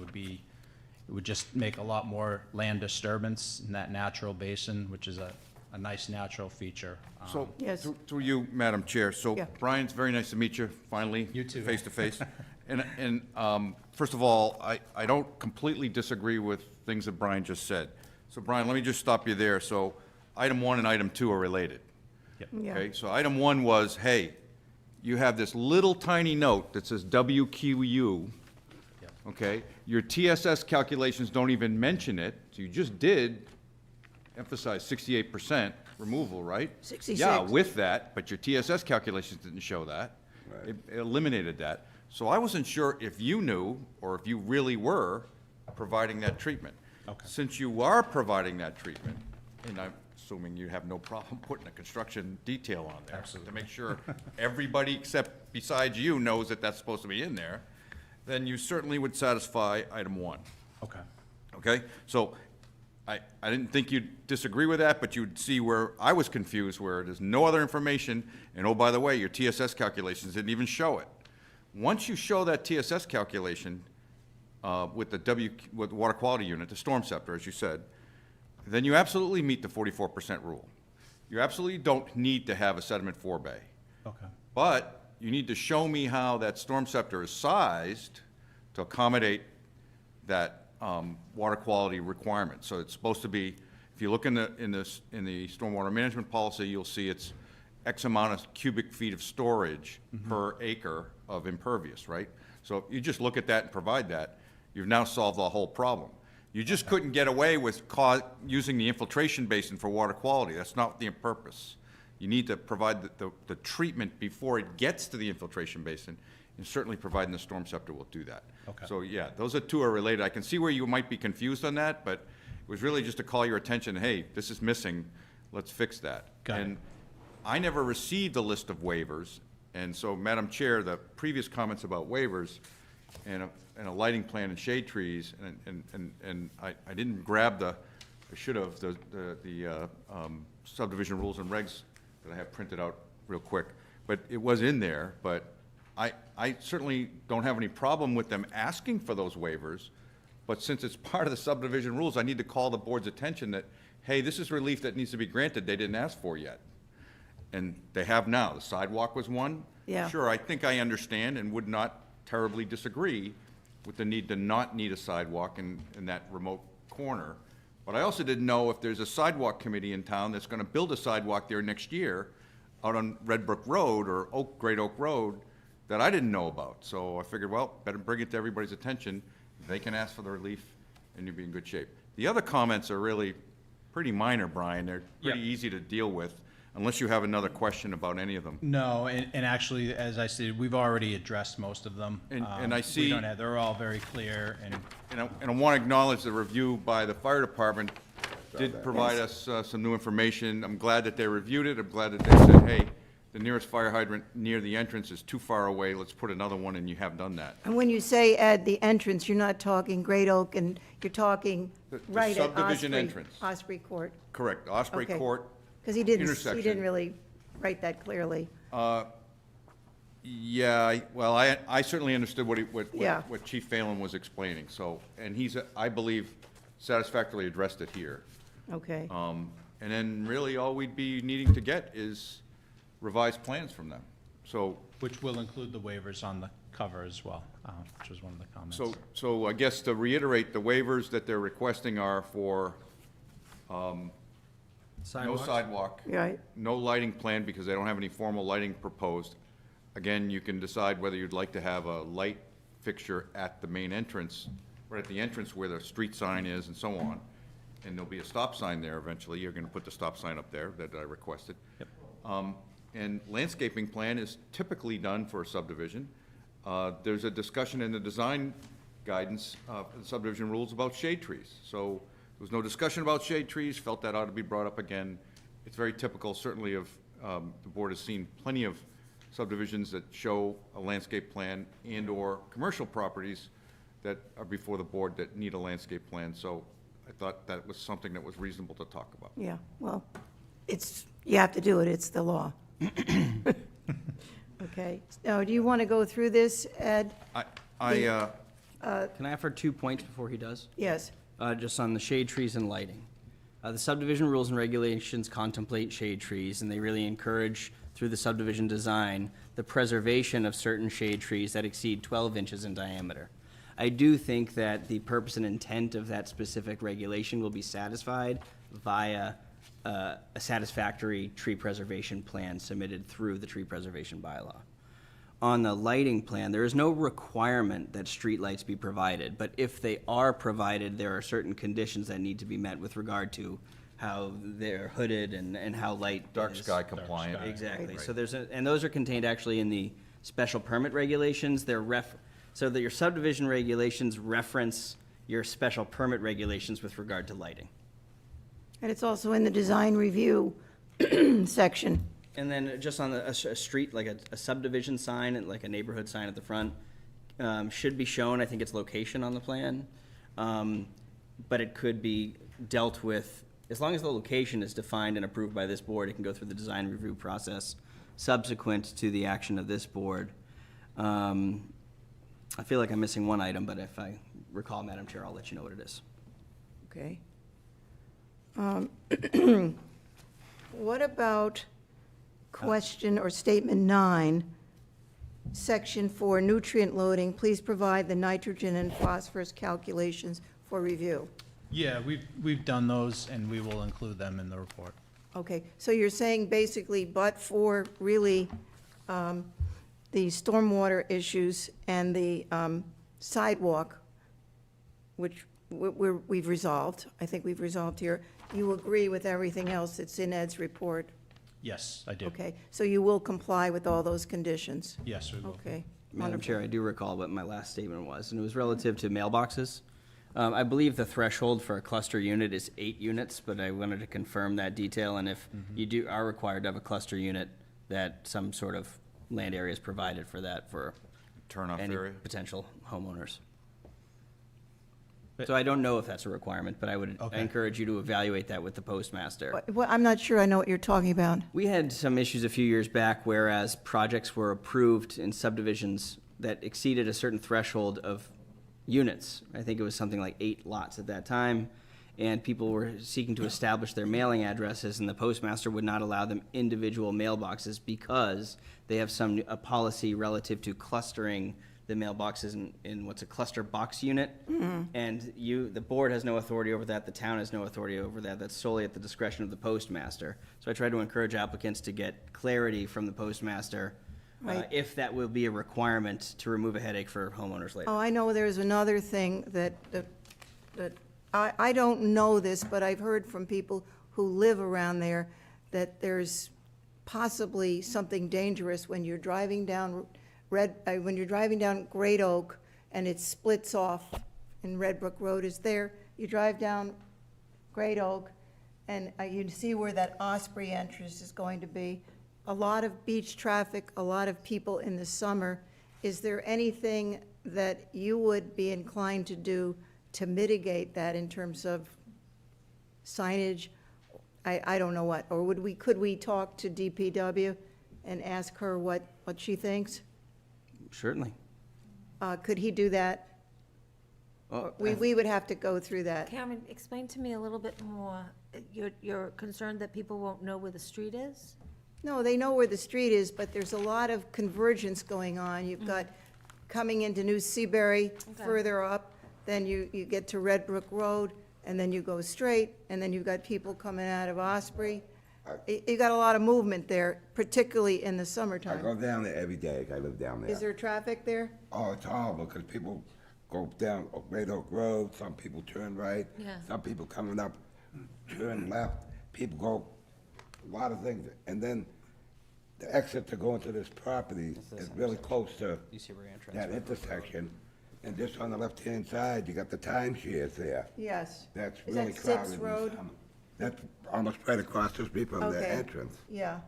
[SPEAKER 9] would just make a lot more land disturbance in that natural basin, which is a nice natural feature.
[SPEAKER 10] So,
[SPEAKER 1] Yes.
[SPEAKER 10] through you, Madam Chair, so
[SPEAKER 1] Yeah.
[SPEAKER 10] Brian, it's very nice to meet you, finally.
[SPEAKER 9] You too.
[SPEAKER 10] Face to face. And first of all, I don't completely disagree with things that Brian just said. So Brian, let me just stop you there. So item 1 and item 2 are related.
[SPEAKER 1] Yeah.
[SPEAKER 10] Okay, so item 1 was, hey, you have this little tiny note that says WQU, okay? Your TSS calculations don't even mention it, so you just did emphasize 68% removal, right?
[SPEAKER 1] 66.
[SPEAKER 10] Yeah, with that, but your TSS calculations didn't show that. It eliminated that. So I wasn't sure if you knew, or if you really were providing that treatment.
[SPEAKER 9] Okay.
[SPEAKER 10] Since you are providing that treatment, and I'm assuming you have no problem putting a construction detail on there.
[SPEAKER 9] Absolutely.
[SPEAKER 10] To make sure everybody except besides you knows that that's supposed to be in there, then you certainly would satisfy item 1.
[SPEAKER 9] Okay.
[SPEAKER 10] Okay? So I didn't think you'd disagree with that, but you'd see where I was confused, where there's no other information, and oh, by the way, your TSS calculations didn't even show it. Once you show that TSS calculation with the with the water quality unit, the storm scepter, as you said, then you absolutely meet the 44% rule. You absolutely don't need to have a sediment forebay.
[SPEAKER 9] Okay.
[SPEAKER 10] But you need to show me how that storm scepter is sized to accommodate that water quality requirement. So it's supposed to be, if you look in the stormwater management policy, you'll see it's X amount of cubic feet of storage per acre of impervious, right? So if you just look at that and provide that, you've now solved the whole problem. You just couldn't get away with using the infiltration basin for water quality. That's not the purpose. You need to provide the treatment before it gets to the infiltration basin, and certainly providing the storm scepter will do that.
[SPEAKER 9] Okay.
[SPEAKER 10] So yeah, those two are related. I can see where you might be confused on that, but it was really just to call your attention, hey, this is missing, let's fix that.
[SPEAKER 9] Got it.
[SPEAKER 10] And I never received a list of waivers, and so, Madam Chair, the previous comments about waivers and a lighting plan and shade trees, and I didn't grab I should have, the subdivision rules and regs that I have printed out real quick, but it was in there, but I certainly don't have any problem with them asking for those waivers, but since it's part of the subdivision rules, I need to call the board's attention that, hey, this is relief that needs to be granted they didn't ask for yet. And they have now. The sidewalk was one.
[SPEAKER 1] Yeah.
[SPEAKER 10] Sure, I think I understand and would not terribly disagree with the need to not need a sidewalk in that remote corner. But I also didn't know if there's a sidewalk committee in town that's gonna build a sidewalk there next year out on Red Brook Road or Great Oak Road that I didn't know about. So I figured, well, better bring it to everybody's attention. They can ask for the relief and you'll be in good shape. The other comments are really pretty minor, Brian. They're pretty easy to deal with, unless you have another question about any of them.
[SPEAKER 9] No, and actually, as I said, we've already addressed most of them.
[SPEAKER 10] And I
[SPEAKER 9] We
[SPEAKER 10] see-
[SPEAKER 9] don't have, they're all very clear, and
[SPEAKER 10] And I want to acknowledge the review by the fire department did provide us some new information. I'm glad that they reviewed it. I'm glad that they said, hey, the nearest fire hydrant near the entrance is too far away. Let's put another one, and you have done that.
[SPEAKER 1] And when you say at the entrance, you're not talking Great Oak, and you're talking
[SPEAKER 10] The
[SPEAKER 1] right at
[SPEAKER 10] subdivision
[SPEAKER 1] Osprey,
[SPEAKER 10] entrance.
[SPEAKER 1] Osprey Court.
[SPEAKER 10] Correct. Osprey
[SPEAKER 1] Okay.
[SPEAKER 10] Court
[SPEAKER 1] Because he didn't
[SPEAKER 10] intersection.
[SPEAKER 1] really write that clearly.
[SPEAKER 10] Yeah, well, I certainly understood
[SPEAKER 1] Yeah.
[SPEAKER 10] what Chief Phelan was explaining, so, and he's, I believe, satisfactorily addressed it here.
[SPEAKER 1] Okay.
[SPEAKER 10] And then really all we'd be needing to get is revised plans from them. So,
[SPEAKER 9] which will include the waivers on the cover as well, which was one of the comments.
[SPEAKER 10] so I guess to reiterate, the waivers that they're requesting are for, no sidewalk.
[SPEAKER 1] Right.
[SPEAKER 10] No lighting plan because they don't have any formal lighting proposed. Again, you can decide whether you'd like to have a light fixture at the main entrance, right at the entrance where the street sign is and so on. And there'll be a stop sign there eventually. You're gonna put the stop sign up there that I requested.
[SPEAKER 9] Yep.
[SPEAKER 10] And landscaping plan is typically done for a subdivision. There's a discussion in the design guidance, subdivision rules about shade trees. So there was no discussion about shade trees, felt that ought to be brought up again. It's very typical, certainly of, the board has seen plenty of subdivisions that show a landscape plan and/or commercial properties that are before the board that need a landscape plan. So I thought that was something that was reasonable to talk about.
[SPEAKER 1] Yeah, well, you have to do it, it's the law. Okay. Now, do you want to go through this, Ed?
[SPEAKER 10] I
[SPEAKER 4] Can I offer 2 points before he does?
[SPEAKER 1] Yes.
[SPEAKER 4] Just on the shade trees and lighting. The subdivision rules and regulations contemplate shade trees, and they really encourage, through the subdivision design, the preservation of certain shade trees that exceed 12 inches in diameter. I do think that the purpose and intent of that specific regulation will be satisfied via a satisfactory tree preservation plan submitted through the tree preservation bylaw. On the lighting plan, there is no requirement that streetlights be provided, but if they are provided, there are certain conditions that need to be met with regard to how they're hooded and how light
[SPEAKER 10] dark
[SPEAKER 4] is.
[SPEAKER 10] sky compliant.
[SPEAKER 4] Exactly. So and those are contained actually in the special permit regulations. So that your subdivision regulations reference your special permit regulations with regard to lighting.
[SPEAKER 1] And it's also in the design review section.
[SPEAKER 4] And then just on a street, like a subdivision sign, and like a neighborhood sign at the front, should be shown, I think its location on the plan. But it could be dealt with, as long as the location is defined and approved by this board, it can go through the design review process subsequent to the action of this board. I feel like I'm missing one item, but if I recall, Madam Chair, I'll let you know what it is.
[SPEAKER 1] Okay. What about question or statement 9, section 4, nutrient loading? Please provide the nitrogen and phosphorus calculations for review.
[SPEAKER 9] Yeah, we've done those, and we will include them in the report.
[SPEAKER 1] Okay, so you're saying basically, but for really the stormwater issues and the sidewalk, which we've resolved, I think we've resolved here, you agree with everything else that's in Ed's report?
[SPEAKER 9] Yes, I do.
[SPEAKER 1] Okay, so you will comply with all those conditions?
[SPEAKER 9] Yes, we will.
[SPEAKER 1] Okay.
[SPEAKER 4] Madam
[SPEAKER 1] wonderful.
[SPEAKER 4] Chair, I do recall what my last statement was, and it was relative to mailboxes. I believe the threshold for a cluster unit is 8 units, but I wanted to confirm that detail, and if you are required to have a cluster unit, that some sort of land area is provided for that for
[SPEAKER 10] Turn-off
[SPEAKER 4] any
[SPEAKER 10] area.
[SPEAKER 4] potential homeowners. So I don't know if that's a requirement, but I would
[SPEAKER 9] Okay.
[SPEAKER 4] encourage you to evaluate that with the postmaster.
[SPEAKER 1] Well, I'm not sure I know what you're talking about.
[SPEAKER 4] We had some issues a few years back, whereas projects were approved in subdivisions that exceeded a certain threshold of units. I think it was something like 8 lots at that time, and people were seeking to establish their mailing addresses, and the postmaster would not allow them individual mailboxes because they have a policy relative to clustering the mailbox is in what's a cluster box unit. And the board has no authority over that, the town has no authority over that, that's solely at the discretion of the postmaster. So I try to encourage applicants to get clarity from the postmaster,
[SPEAKER 1] Right.
[SPEAKER 4] if that will be a requirement to remove a headache for homeowners later.
[SPEAKER 1] Oh, I know there's another thing that I don't know this, but I've heard from people who live around there that there's possibly something dangerous when you're driving down Great Oak and it splits off and Red Brook Road is there. You drive down Great Oak and you see where that Osprey entrance is going to be. A lot of beach traffic, a lot of people in the summer. Is there anything that you would be inclined to do to mitigate that in terms of signage? I don't know what, or could we talk to DPW and ask her what she thinks?
[SPEAKER 4] Certainly.
[SPEAKER 1] Could he do that?
[SPEAKER 4] Well,
[SPEAKER 1] We would have to go through that.
[SPEAKER 11] Cameron, explain to me a little bit more. You're concerned that people won't know where the street is?
[SPEAKER 1] No, they know where the street is, but there's a lot of convergence going on. You've got coming into New Seabury
[SPEAKER 11] Okay.
[SPEAKER 1] further up, then you get to Red Brook Road, and then you go straight, and then you've got people coming out of Osprey. You got a lot of movement there, particularly in the
[SPEAKER 3] I
[SPEAKER 1] summertime.
[SPEAKER 3] go down there every day, I live down there.
[SPEAKER 1] Is there traffic there?
[SPEAKER 3] Oh, it's horrible, because people go down Great Oak Road, some people turn right.
[SPEAKER 11] Yeah.
[SPEAKER 3] Some people coming up, turn left, people go, a lot of things. And then the exit to go into this property is really close to
[SPEAKER 4] You see where your entrance
[SPEAKER 3] that
[SPEAKER 4] is.
[SPEAKER 3] intersection. And just on the left-hand side, you got the timeshares there.
[SPEAKER 1] Yes.
[SPEAKER 3] That's
[SPEAKER 1] Is
[SPEAKER 3] really
[SPEAKER 1] that
[SPEAKER 3] crowded.
[SPEAKER 1] Sips
[SPEAKER 3] in the
[SPEAKER 1] Road?
[SPEAKER 3] summer. That's almost right across the street from the
[SPEAKER 1] Okay.
[SPEAKER 3] entrance.
[SPEAKER 1] Yeah.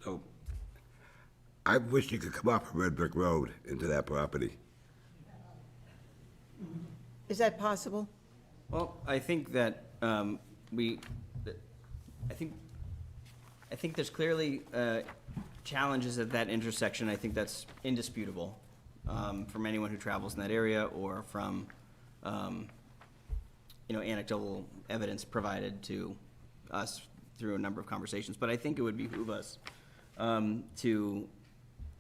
[SPEAKER 3] So I wish you could come off of Red Brick Road into that property.
[SPEAKER 1] Is that possible?
[SPEAKER 4] Well, I think that I think there's clearly challenges at that intersection. I think that's indisputable from anyone who travels in that area or from anecdotal evidence provided to us through a number of conversations. But I think it would behoove us to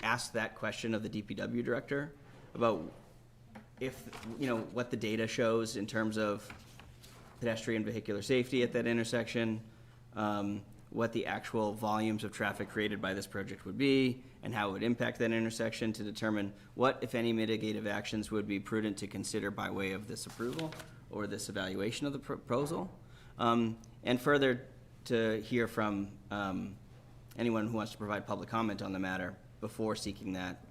[SPEAKER 4] ask that question of the DPW director about what the data shows in terms of pedestrian vehicular safety at that intersection, what the actual volumes of traffic created by this project would be, and how it would impact that intersection to determine what, if any, mitigative actions would be prudent to consider by way of this approval or this evaluation of the proposal. And further, to hear from anyone who wants to provide public comment on the matter before seeking that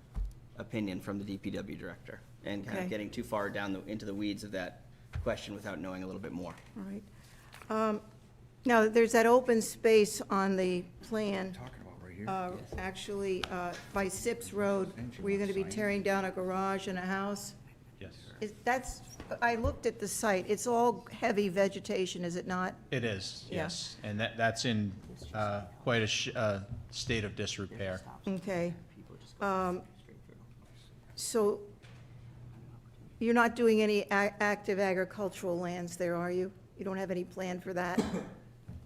[SPEAKER 4] opinion from the DPW director, and kind
[SPEAKER 1] Okay.
[SPEAKER 4] of getting too far down into the weeds of that question without knowing a little bit more.
[SPEAKER 1] All right. Now, there's that open space on the plan. Actually, by Sips Road, where you're going to be tearing down a garage and a house.
[SPEAKER 9] Yes.
[SPEAKER 1] I looked at the site. It's all heavy vegetation, is it not?
[SPEAKER 9] It is,
[SPEAKER 1] Yeah.
[SPEAKER 9] yes. And that's in quite a state of disrepair.
[SPEAKER 1] Okay. So you're not doing any active agricultural lands there, are you? You don't have any plan for that?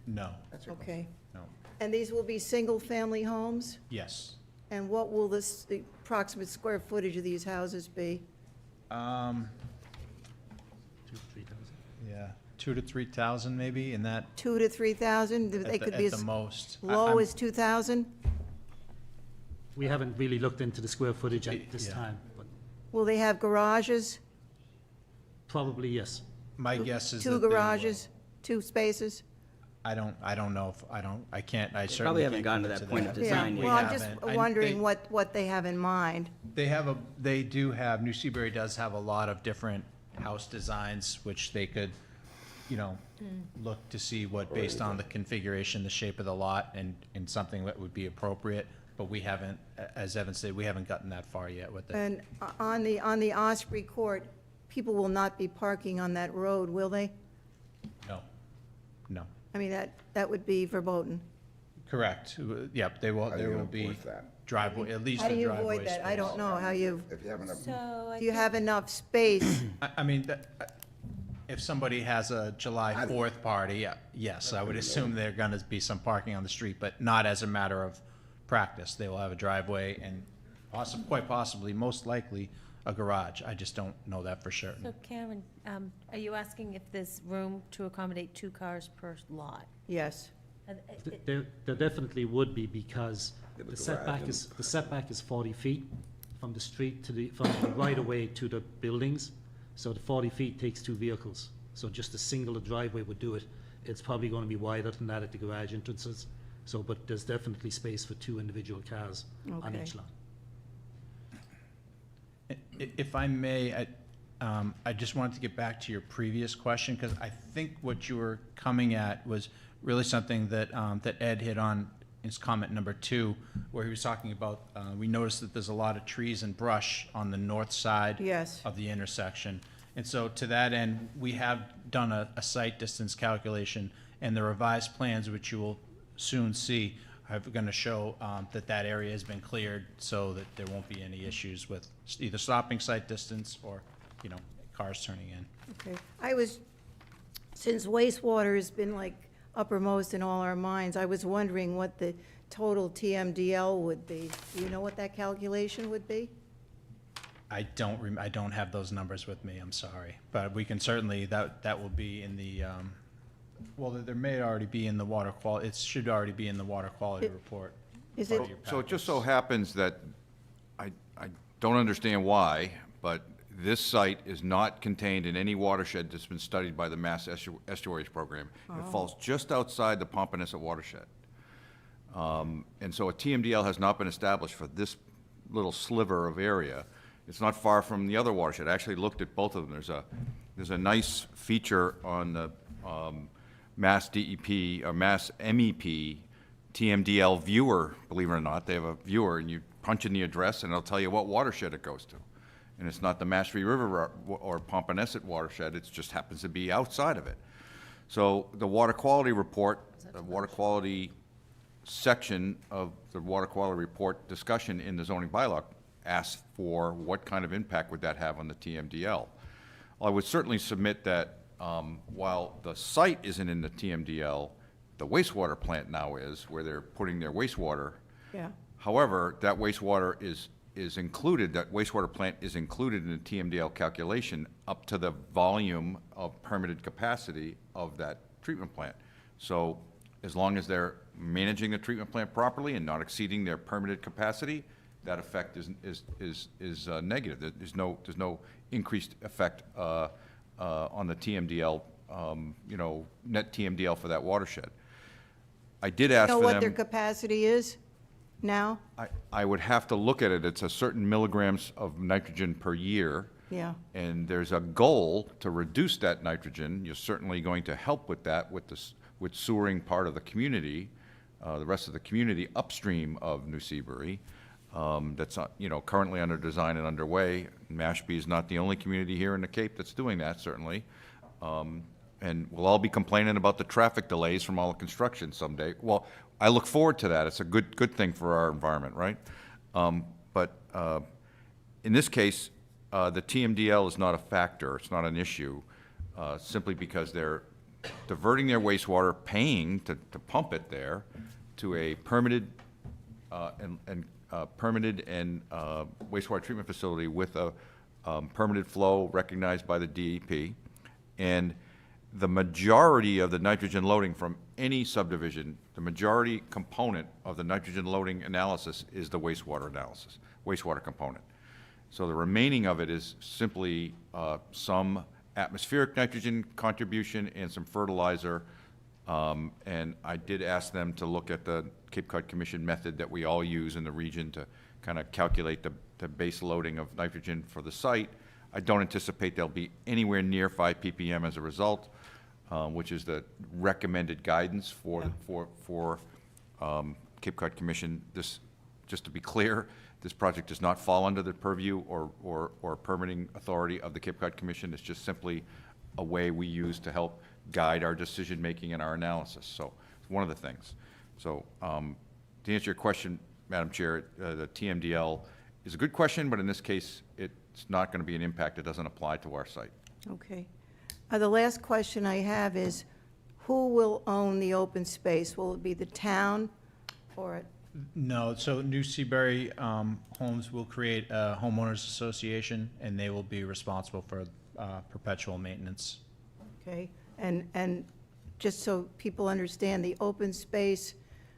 [SPEAKER 9] No,
[SPEAKER 1] Okay.
[SPEAKER 9] no.
[SPEAKER 1] And these will be single-family homes?
[SPEAKER 9] Yes.
[SPEAKER 1] And what will the approximate square footage of these houses be?
[SPEAKER 9] Yeah, 2,000 to 3,000 maybe in that,
[SPEAKER 1] 2,000 to 3,000? They could be
[SPEAKER 9] at the
[SPEAKER 1] as
[SPEAKER 9] most.
[SPEAKER 1] low
[SPEAKER 9] I'm-
[SPEAKER 1] as 2,000?
[SPEAKER 12] We haven't really looked into the square footage at this
[SPEAKER 9] Yeah.
[SPEAKER 12] time, but
[SPEAKER 1] Will they have garages?
[SPEAKER 12] probably yes.
[SPEAKER 9] My guess is that
[SPEAKER 1] Two
[SPEAKER 9] they will.
[SPEAKER 1] garages, 2 spaces?
[SPEAKER 9] I don't know if, I can't, I
[SPEAKER 4] They
[SPEAKER 9] certainly
[SPEAKER 4] probably haven't
[SPEAKER 9] can't
[SPEAKER 4] gotten to
[SPEAKER 9] commit
[SPEAKER 4] that point of
[SPEAKER 9] that.
[SPEAKER 4] design
[SPEAKER 1] Yeah,
[SPEAKER 4] yet.
[SPEAKER 1] well, I'm just
[SPEAKER 9] haven't.
[SPEAKER 1] wondering
[SPEAKER 9] They-
[SPEAKER 1] what they have in mind.
[SPEAKER 9] They do have, New Seabury does have a lot of different house designs, which they could, look to see what, based on the configuration, the shape of the lot, and something that would be appropriate. But we haven't, as Evan said, we haven't gotten that far yet with it.
[SPEAKER 1] And on the Osprey Court, people will not be parking on that road, will they?
[SPEAKER 9] No.
[SPEAKER 1] I mean, that would be verboten.
[SPEAKER 9] Correct. Yep, there
[SPEAKER 3] How do you
[SPEAKER 9] will be
[SPEAKER 3] enforce that?
[SPEAKER 9] driveway, at least
[SPEAKER 1] How
[SPEAKER 9] a
[SPEAKER 1] do
[SPEAKER 9] driveway
[SPEAKER 1] you avoid that? I don't
[SPEAKER 9] space.
[SPEAKER 1] know how you,
[SPEAKER 3] If you have enough,
[SPEAKER 11] So I
[SPEAKER 1] do you
[SPEAKER 11] think-
[SPEAKER 1] have enough space?
[SPEAKER 9] I mean, if somebody has a July 4th party, yes, I would assume there are gonna be some parking on the street, but not as a matter of practice. They will have a driveway and quite possibly, most likely, a garage. I just don't know that for certain.
[SPEAKER 11] So Karen, are you asking if there's room to accommodate 2 cars per lot?
[SPEAKER 1] Yes.
[SPEAKER 12] There definitely would be, because
[SPEAKER 3] Yeah,
[SPEAKER 12] the
[SPEAKER 3] the
[SPEAKER 12] setback
[SPEAKER 3] garage
[SPEAKER 12] is, the setback is 40 feet from the street to from the right of way to the buildings. So the 40 feet takes 2 vehicles. So just a single driveway would do it. It's probably going to be wider than that at the garage entrances. So, but there's definitely space for 2 individual cars on
[SPEAKER 1] Okay.
[SPEAKER 12] each lot.
[SPEAKER 9] If I may, I just wanted to get back to your previous question, because I think what you were coming at was really something that, that Ed hit on in his comment number 2, where he was talking about, we noticed that there's a lot of trees and brush on the north side
[SPEAKER 1] Yes.
[SPEAKER 9] of the intersection. And so to that end, we have done a site distance calculation, and the revised plans, which you will soon see, are going to show that that area has been cleared so that there won't be any issues with either stopping site distance or, you know, cars turning in.
[SPEAKER 1] Okay. Since wastewater has been like uppermost in all our minds, I was wondering what the total TMDL would be. Do you know what that calculation would be?
[SPEAKER 9] I don't have those numbers with me, I'm sorry. But we can certainly, that will be in the, well, there may already be in the water quality, it should already be in the water quality report.
[SPEAKER 1] Is
[SPEAKER 9] part
[SPEAKER 1] it-
[SPEAKER 9] of your
[SPEAKER 10] So it just so
[SPEAKER 9] packets.
[SPEAKER 10] happens that, I don't understand why, but this site is not contained in any watershed that's been studied by the Mass Estuaries Program. It falls just outside the Pompanesett watershed. And so a TMDL has not been established for this little sliver of area. It's not far from the other watershed. I actually looked at both of them. There's a nice feature on the Mass DEP, or Mass MEP TMDL viewer, believe it or not. They have a viewer, and you punch in the address, and it'll tell you what watershed it goes to. And it's not the Mashpee River or Pompanesett watershed, it just happens to be outside of it. So the water quality report, the water quality section of the water quality report discussion in the zoning bylaw asks for what kind of impact would that have on the TMDL. I would certainly submit that while the site isn't in the TMDL, the wastewater plant now is, where they're putting their wastewater.
[SPEAKER 1] Yeah.
[SPEAKER 10] However, that wastewater is included, that wastewater plant is included in the TMDL calculation up to the volume of permitted capacity of that treatment plant. So as long as they're managing the treatment plant properly and not exceeding their permitted capacity, that effect is negative. There's no increased effect on the TMDL, net TMDL for that watershed. I did ask
[SPEAKER 1] Know
[SPEAKER 10] for
[SPEAKER 1] what their
[SPEAKER 10] them,
[SPEAKER 1] capacity is now?
[SPEAKER 10] I would have to look at it. It's a certain milligrams of nitrogen per year.
[SPEAKER 1] Yeah.
[SPEAKER 10] And there's a goal to reduce that nitrogen. You're certainly going to help with that, with sewering part of the community, the rest of the community upstream of New Seabury. That's, currently under design and underway. Mashpee is not the only community here in the Cape that's doing that, certainly. And we'll all be complaining about the traffic delays from all the construction someday. Well, I look forward to that. It's a good thing for our environment, right? But in this case, the TMDL is not a factor. It's not an issue, simply because they're diverting their wastewater, paying to pump it there to a permitted wastewater treatment facility with a permitted flow recognized by the DEP. And the majority of the nitrogen loading from any subdivision, the majority component of the nitrogen loading analysis is the wastewater component. So the remaining of it is simply some atmospheric nitrogen contribution and some fertilizer. And I did ask them to look at the Cape Cod Commission method that we all use in the region to kind of calculate the base loading of nitrogen for the site. I don't anticipate they'll be anywhere near 5 ppm as a result, which is the recommended guidance for Cape Cod Commission. This, just to be clear, this project does not fall under the purview or permitting authority of the Cape Cod Commission. It's just simply a way we use to help guide our decision-making and our analysis. So it's one of the things. So to answer your question, Madam Chair, the TMDL is a good question, but in this case, it's not going to be an impact. It doesn't apply to our site.
[SPEAKER 1] Okay. The last question I have is, who will own the open space? Will it be the town or
[SPEAKER 9] No, so New Seabury Homes will create a homeowners association, and they will be responsible for perpetual maintenance.
[SPEAKER 1] Okay, and just so people understand, the open space,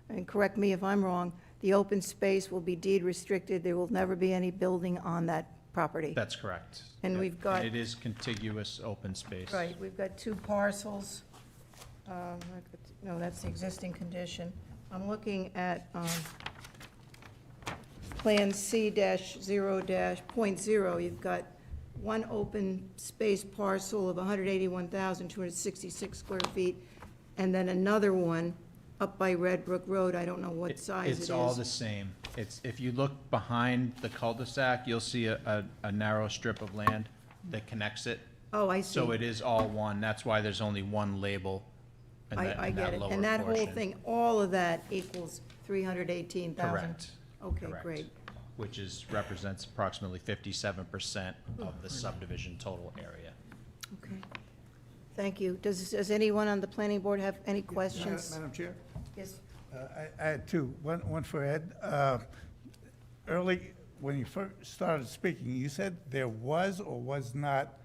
[SPEAKER 1] and correct me if I'm wrong, the open space will be deed restricted, there will never be any building on that property.
[SPEAKER 9] That's correct.
[SPEAKER 1] And
[SPEAKER 9] Yeah,
[SPEAKER 1] we've got-
[SPEAKER 9] It is contiguous open space.
[SPEAKER 1] Right, we've got 2 parcels. No, that's the existing condition. I'm looking at Plan C-0-.0. You've got one open space parcel of 181,266 square feet, and then another one up by Red Brook Road. I don't know what size it is.
[SPEAKER 9] It's all the same. It's, if you look behind the cul-de-sac, you'll see a narrow strip of land that connects it.
[SPEAKER 1] Oh, I see.
[SPEAKER 9] So it is all one. That's why there's only one label in that,
[SPEAKER 1] I
[SPEAKER 9] in
[SPEAKER 1] get
[SPEAKER 9] that
[SPEAKER 1] it.
[SPEAKER 9] lower
[SPEAKER 1] And that whole
[SPEAKER 9] portion.
[SPEAKER 1] thing, all of that equals 318,000?
[SPEAKER 9] Correct.
[SPEAKER 1] Okay,
[SPEAKER 9] Correct.
[SPEAKER 1] great.
[SPEAKER 9] Which is, represents approximately 57% of the subdivision total area.
[SPEAKER 1] Okay. Thank you. Does anyone on the planning board have any questions?
[SPEAKER 8] Madam Chair?
[SPEAKER 1] Yes.
[SPEAKER 8] I had two, one for Ed. Early, when you first started speaking, you said there was or was not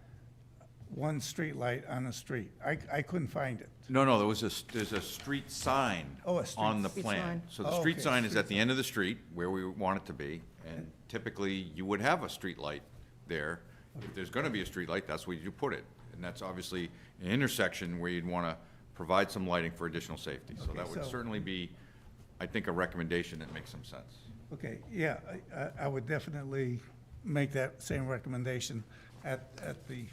[SPEAKER 8] one street light on the street. I couldn't find it.
[SPEAKER 10] No, there's a street sign
[SPEAKER 8] Oh, a street-
[SPEAKER 10] on the
[SPEAKER 1] Street
[SPEAKER 10] plan.
[SPEAKER 1] sign.
[SPEAKER 10] So the
[SPEAKER 8] Oh,
[SPEAKER 10] street
[SPEAKER 8] okay,
[SPEAKER 10] sign is
[SPEAKER 8] street
[SPEAKER 10] at the end of the street where we want it to be, and typically you would have a street light there. If there's gonna be a street light, that's where you put it. And that's obviously an intersection where you'd wanna provide some lighting for additional safety. So
[SPEAKER 8] Okay,
[SPEAKER 10] that would
[SPEAKER 8] so-
[SPEAKER 10] certainly be, I think, a recommendation that makes some sense.
[SPEAKER 8] Okay, yeah, I would definitely make that same recommendation at the,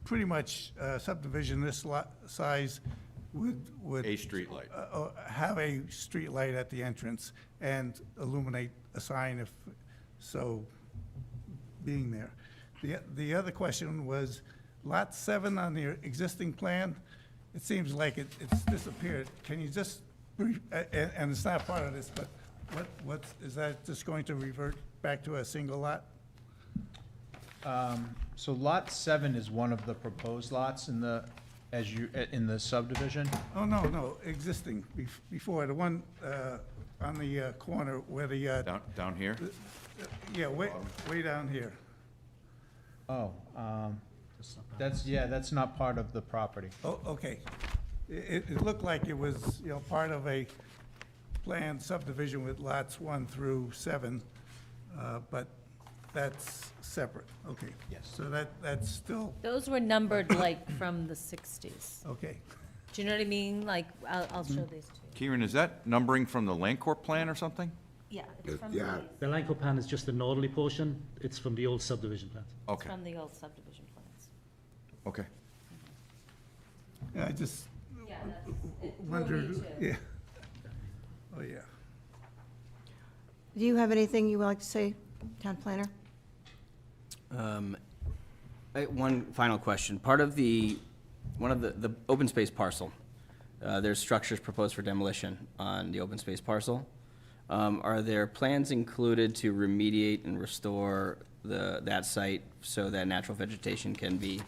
[SPEAKER 8] pretty much subdivision this lot size would.
[SPEAKER 10] A street light.
[SPEAKER 8] Have a street light at the entrance and illuminate a sign if, so, being there. The other question was, Lot 7 on the existing plan, it seems like it's disappeared. Can you just, and it's not part of this, but is that just going to revert back to a single lot?
[SPEAKER 9] So lot 7 is one of the proposed lots in the, in the subdivision.
[SPEAKER 8] Oh, no, existing, before, the one on the corner where the,
[SPEAKER 10] Down here?
[SPEAKER 8] yeah, way down here.
[SPEAKER 9] Oh, that's not part of the property.
[SPEAKER 8] Oh, okay. It looked like it was, part of a planned subdivision with lots 1 through 7, but that's separate, okay.
[SPEAKER 9] Yes.
[SPEAKER 8] So that's still,
[SPEAKER 5] Those were numbered like from the 60s.
[SPEAKER 8] okay.
[SPEAKER 5] Do you know what I mean? Like, I'll show these to you.
[SPEAKER 10] Kieran, is that numbering from the Land Corp plan or something?
[SPEAKER 5] Yeah, it's from
[SPEAKER 3] Yeah.
[SPEAKER 5] the,
[SPEAKER 12] The Lanco plan is just the northerly portion. It's from the old subdivision plans.
[SPEAKER 10] Okay,
[SPEAKER 5] from the old subdivision plans.
[SPEAKER 10] okay.
[SPEAKER 8] Yeah, I just
[SPEAKER 5] Yeah, that's, it threw me
[SPEAKER 8] wondered,
[SPEAKER 5] too.
[SPEAKER 8] yeah. Oh, yeah.
[SPEAKER 1] Do you have anything you would like to say, town planner?
[SPEAKER 4] One final question. One of the open space parcel, there's structures proposed for demolition on the open space parcel. Are there plans included to remediate and restore that site so that natural vegetation can be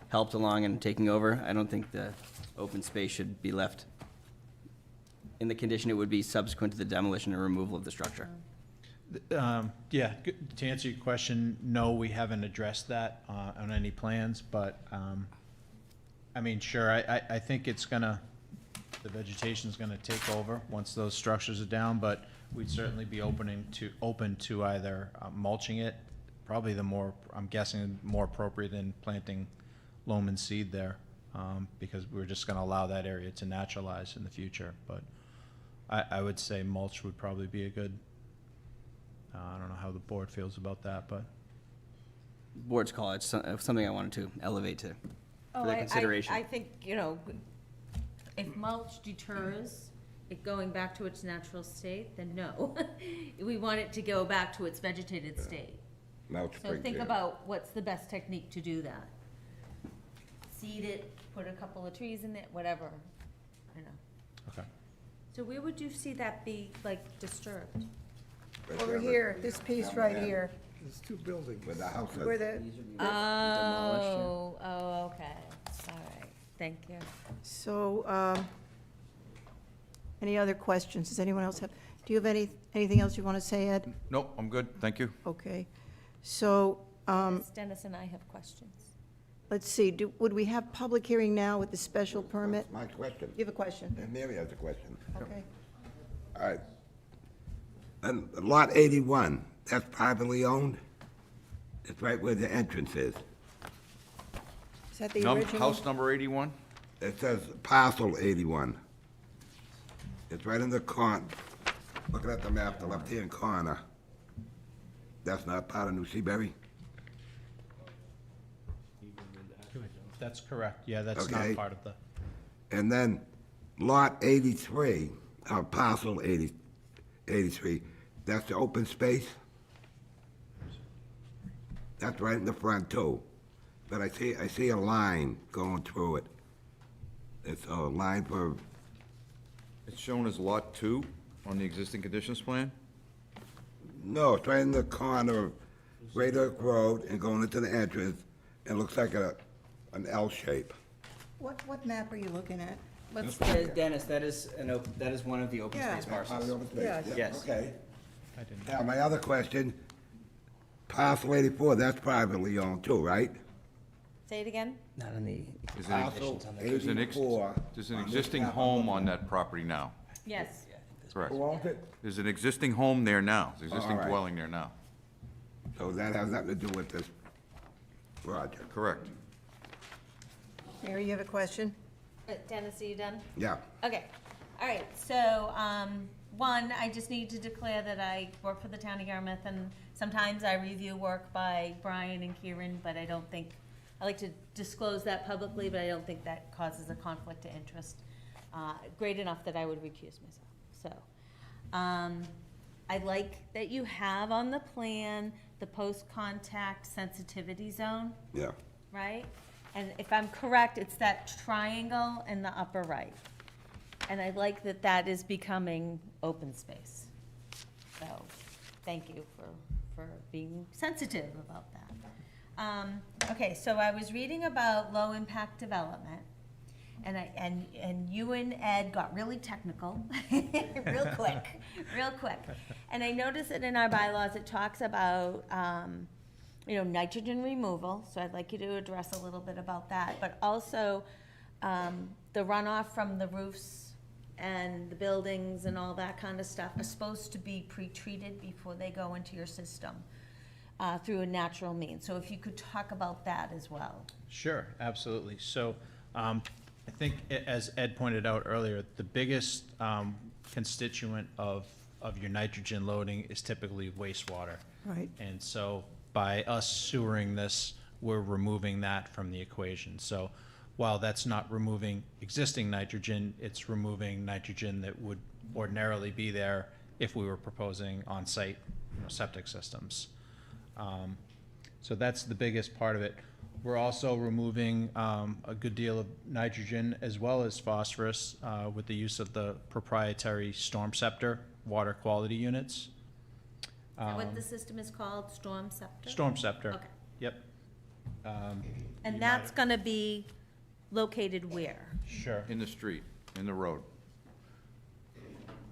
[SPEAKER 4] helped along and taking over? I don't think the open space should be left in the condition it would be subsequent to the demolition and removal of the structure.
[SPEAKER 9] Yeah, to answer your question, no, we haven't addressed that on any plans, but, I mean, sure, I think it's gonna, the vegetation's gonna take over once those structures are down, but we'd certainly be open to either mulching it, probably I'm guessing, more appropriate than planting loam and seed there, because we're just gonna allow that area to naturalize in the future, but I would say mulch would probably be a good, I don't know how the board feels about that, but.
[SPEAKER 4] Board's call, it's something I wanted to elevate to,
[SPEAKER 5] Oh,
[SPEAKER 4] for their consideration.
[SPEAKER 5] I think, if mulch deters it going back to its natural state, then no. We want it to go back to its vegetated state.
[SPEAKER 3] Now it's
[SPEAKER 5] So
[SPEAKER 3] spring
[SPEAKER 5] think
[SPEAKER 3] jam.
[SPEAKER 5] about what's the best technique to do that. Seed it, put a couple of trees in it, whatever,
[SPEAKER 9] Okay.
[SPEAKER 5] So where would you see that be, like, disturbed?
[SPEAKER 3] Right
[SPEAKER 1] Over
[SPEAKER 3] down the-
[SPEAKER 1] here, this piece right
[SPEAKER 3] Yeah.
[SPEAKER 1] here,
[SPEAKER 8] There's 2 buildings.
[SPEAKER 3] Where the house
[SPEAKER 1] where
[SPEAKER 3] is.
[SPEAKER 1] the,
[SPEAKER 5] Oh, okay, all right, thank you.
[SPEAKER 1] so, Any other questions? Does anyone else have, do you have anything else you want to say, Ed?
[SPEAKER 10] Nope, I'm good, thank you.
[SPEAKER 1] Okay. So,
[SPEAKER 5] Dennis and I have questions.
[SPEAKER 1] let's see, would we have public hearing now with the special permit?
[SPEAKER 3] My question.
[SPEAKER 1] You have a question?
[SPEAKER 3] And Mary has a question.
[SPEAKER 1] Okay.
[SPEAKER 3] All right. And lot 81, that's privately owned? It's right where the entrance is.
[SPEAKER 1] Is that the
[SPEAKER 10] Num-
[SPEAKER 1] original?
[SPEAKER 10] House number 81?
[SPEAKER 3] It says parcel 81. It's right in the looking at the map, the left-hand corner. That's not part of New Seabury?
[SPEAKER 9] That's correct, yeah, that's
[SPEAKER 3] Okay.
[SPEAKER 9] not part of the,
[SPEAKER 3] And then lot 83, parcel 83, that's the open space? That's right in the front too. But I see a line going through it. It's a line for,
[SPEAKER 10] It's shown as Lot 2 on the existing conditions plan?
[SPEAKER 3] no, it's right in the corner of Great Oak Road and going into the entrance. It looks like an L shape.
[SPEAKER 1] What map are you looking at?
[SPEAKER 5] What's
[SPEAKER 4] Dennis, that is one of the open
[SPEAKER 1] Yeah.
[SPEAKER 4] space
[SPEAKER 3] Part of
[SPEAKER 4] parcels.
[SPEAKER 3] the open space?
[SPEAKER 1] Yeah.
[SPEAKER 3] Yeah,
[SPEAKER 4] Yes.
[SPEAKER 3] Okay.
[SPEAKER 9] I didn't.
[SPEAKER 3] Now, my other question, parcel 84, that's privately owned too, right?
[SPEAKER 5] Say it again?
[SPEAKER 4] Not on the,
[SPEAKER 10] Is there-
[SPEAKER 3] Parcel
[SPEAKER 10] There's an
[SPEAKER 3] 84.
[SPEAKER 10] There's an
[SPEAKER 3] on this
[SPEAKER 10] existing
[SPEAKER 3] map.
[SPEAKER 10] home on that property now,
[SPEAKER 5] Yes.
[SPEAKER 10] correct?
[SPEAKER 3] Who owns it?
[SPEAKER 10] There's an existing home there now, there's an existing
[SPEAKER 3] All right.
[SPEAKER 10] dwelling there now,
[SPEAKER 3] So that has nothing to do with this project?
[SPEAKER 10] correct?
[SPEAKER 1] Mary, you have a question?
[SPEAKER 5] Dennis, are you done?
[SPEAKER 3] Yeah.
[SPEAKER 5] Okay, all right, so, one, I just need to declare that I work for the town of Yarmouth, and sometimes I review work by Brian and Kieran, but I don't think, I like to disclose that publicly, but I don't think that causes a conflict of interest, great enough that I would recuse myself, so. I like that you have on the plan the post-contact sensitivity zone,
[SPEAKER 3] Yeah.
[SPEAKER 5] right? And if I'm correct, it's that triangle in the upper right. And I like that that is becoming open space. So, thank you for being sensitive about that. Okay, so I was reading about low-impact development, and you and Ed got really technical, real quick. And I noticed that in our bylaws, it talks about, nitrogen removal, so I'd like you to address a little bit about that, but also, the runoff from the roofs and the buildings and all that kind of stuff are supposed to be pre-treated before they go into your system, through a natural means. So if you could talk about that as well.
[SPEAKER 9] Sure, absolutely. So, I think, as Ed pointed out earlier, the biggest constituent of your nitrogen loading is typically wastewater.
[SPEAKER 1] Right.
[SPEAKER 9] And so, by us sewering this, we're removing that from the equation. So, while that's not removing existing nitrogen, it's removing nitrogen that would ordinarily be there if we were proposing on-site, septic systems. So that's the biggest part of it. We're also removing a good deal of nitrogen as well as phosphorus with the use of the proprietary Storm Scepter water quality units.
[SPEAKER 5] Is that what the system is called, Storm Scepter?
[SPEAKER 9] Storm Scepter.
[SPEAKER 5] Okay.
[SPEAKER 9] Yep.
[SPEAKER 5] And that's gonna be located where?
[SPEAKER 9] Sure.
[SPEAKER 10] In the street, in the road.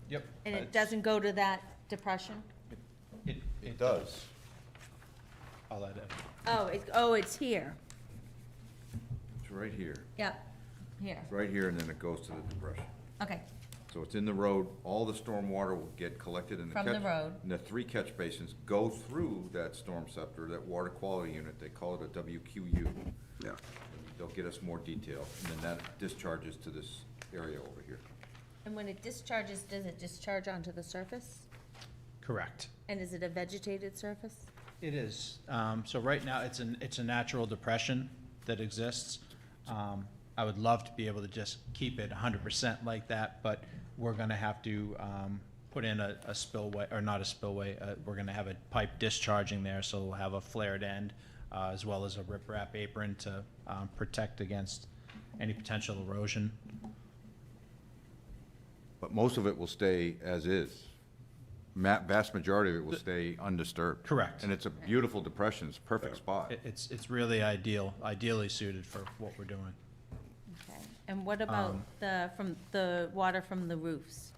[SPEAKER 9] Yep.
[SPEAKER 5] And it doesn't go to that depression?
[SPEAKER 9] It
[SPEAKER 10] does.
[SPEAKER 9] I'll let Ed.
[SPEAKER 5] It's here.
[SPEAKER 10] It's right here,
[SPEAKER 5] Yep, here.
[SPEAKER 10] it's right here, and then it goes to the depression.
[SPEAKER 5] Okay,
[SPEAKER 10] So it's in the road, all the storm water will get collected in the
[SPEAKER 5] From the road.
[SPEAKER 10] And the 3 catch basins go through that storm scepter, that water quality unit, they call it a WQU.
[SPEAKER 3] Yeah.
[SPEAKER 10] They'll get us more detail, and then that discharges to this area over here.
[SPEAKER 5] and when it discharges, does it discharge onto the surface?
[SPEAKER 9] Correct.
[SPEAKER 5] And is it a vegetated surface?
[SPEAKER 9] It is. So right now, it's a natural depression that exists. I would love to be able to just keep it 100% like that, but we're gonna have to put in a spillway, or not a spillway, we're gonna have a pipe discharging there, so we'll have a flared end, as well as a riprap apron to protect against any potential erosion.
[SPEAKER 10] But most of it will stay as is. Vast majority of it will stay undisturbed.
[SPEAKER 9] Correct.
[SPEAKER 10] And it's a beautiful depression, it's a perfect spot.
[SPEAKER 9] It's really ideally suited for what we're doing.
[SPEAKER 5] Okay, and what about the water from the roofs?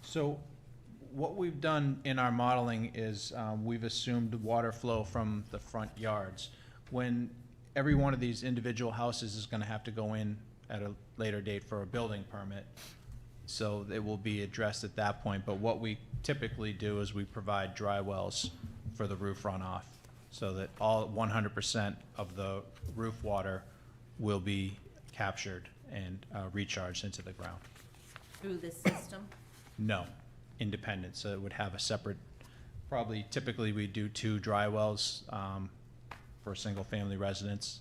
[SPEAKER 9] So what we've done in our modeling is we've assumed water flow from the front yards. When every one of these individual houses is gonna have to go in at a later date for a building permit, so it will be addressed at that point. But what we typically do is we provide dry wells for the roof runoff, so that all 100% of the roof water will be captured and recharged into the ground.
[SPEAKER 5] Through this system?
[SPEAKER 9] No, independent, so it would have a separate, probably typically we do 2 dry wells for a single-family residence,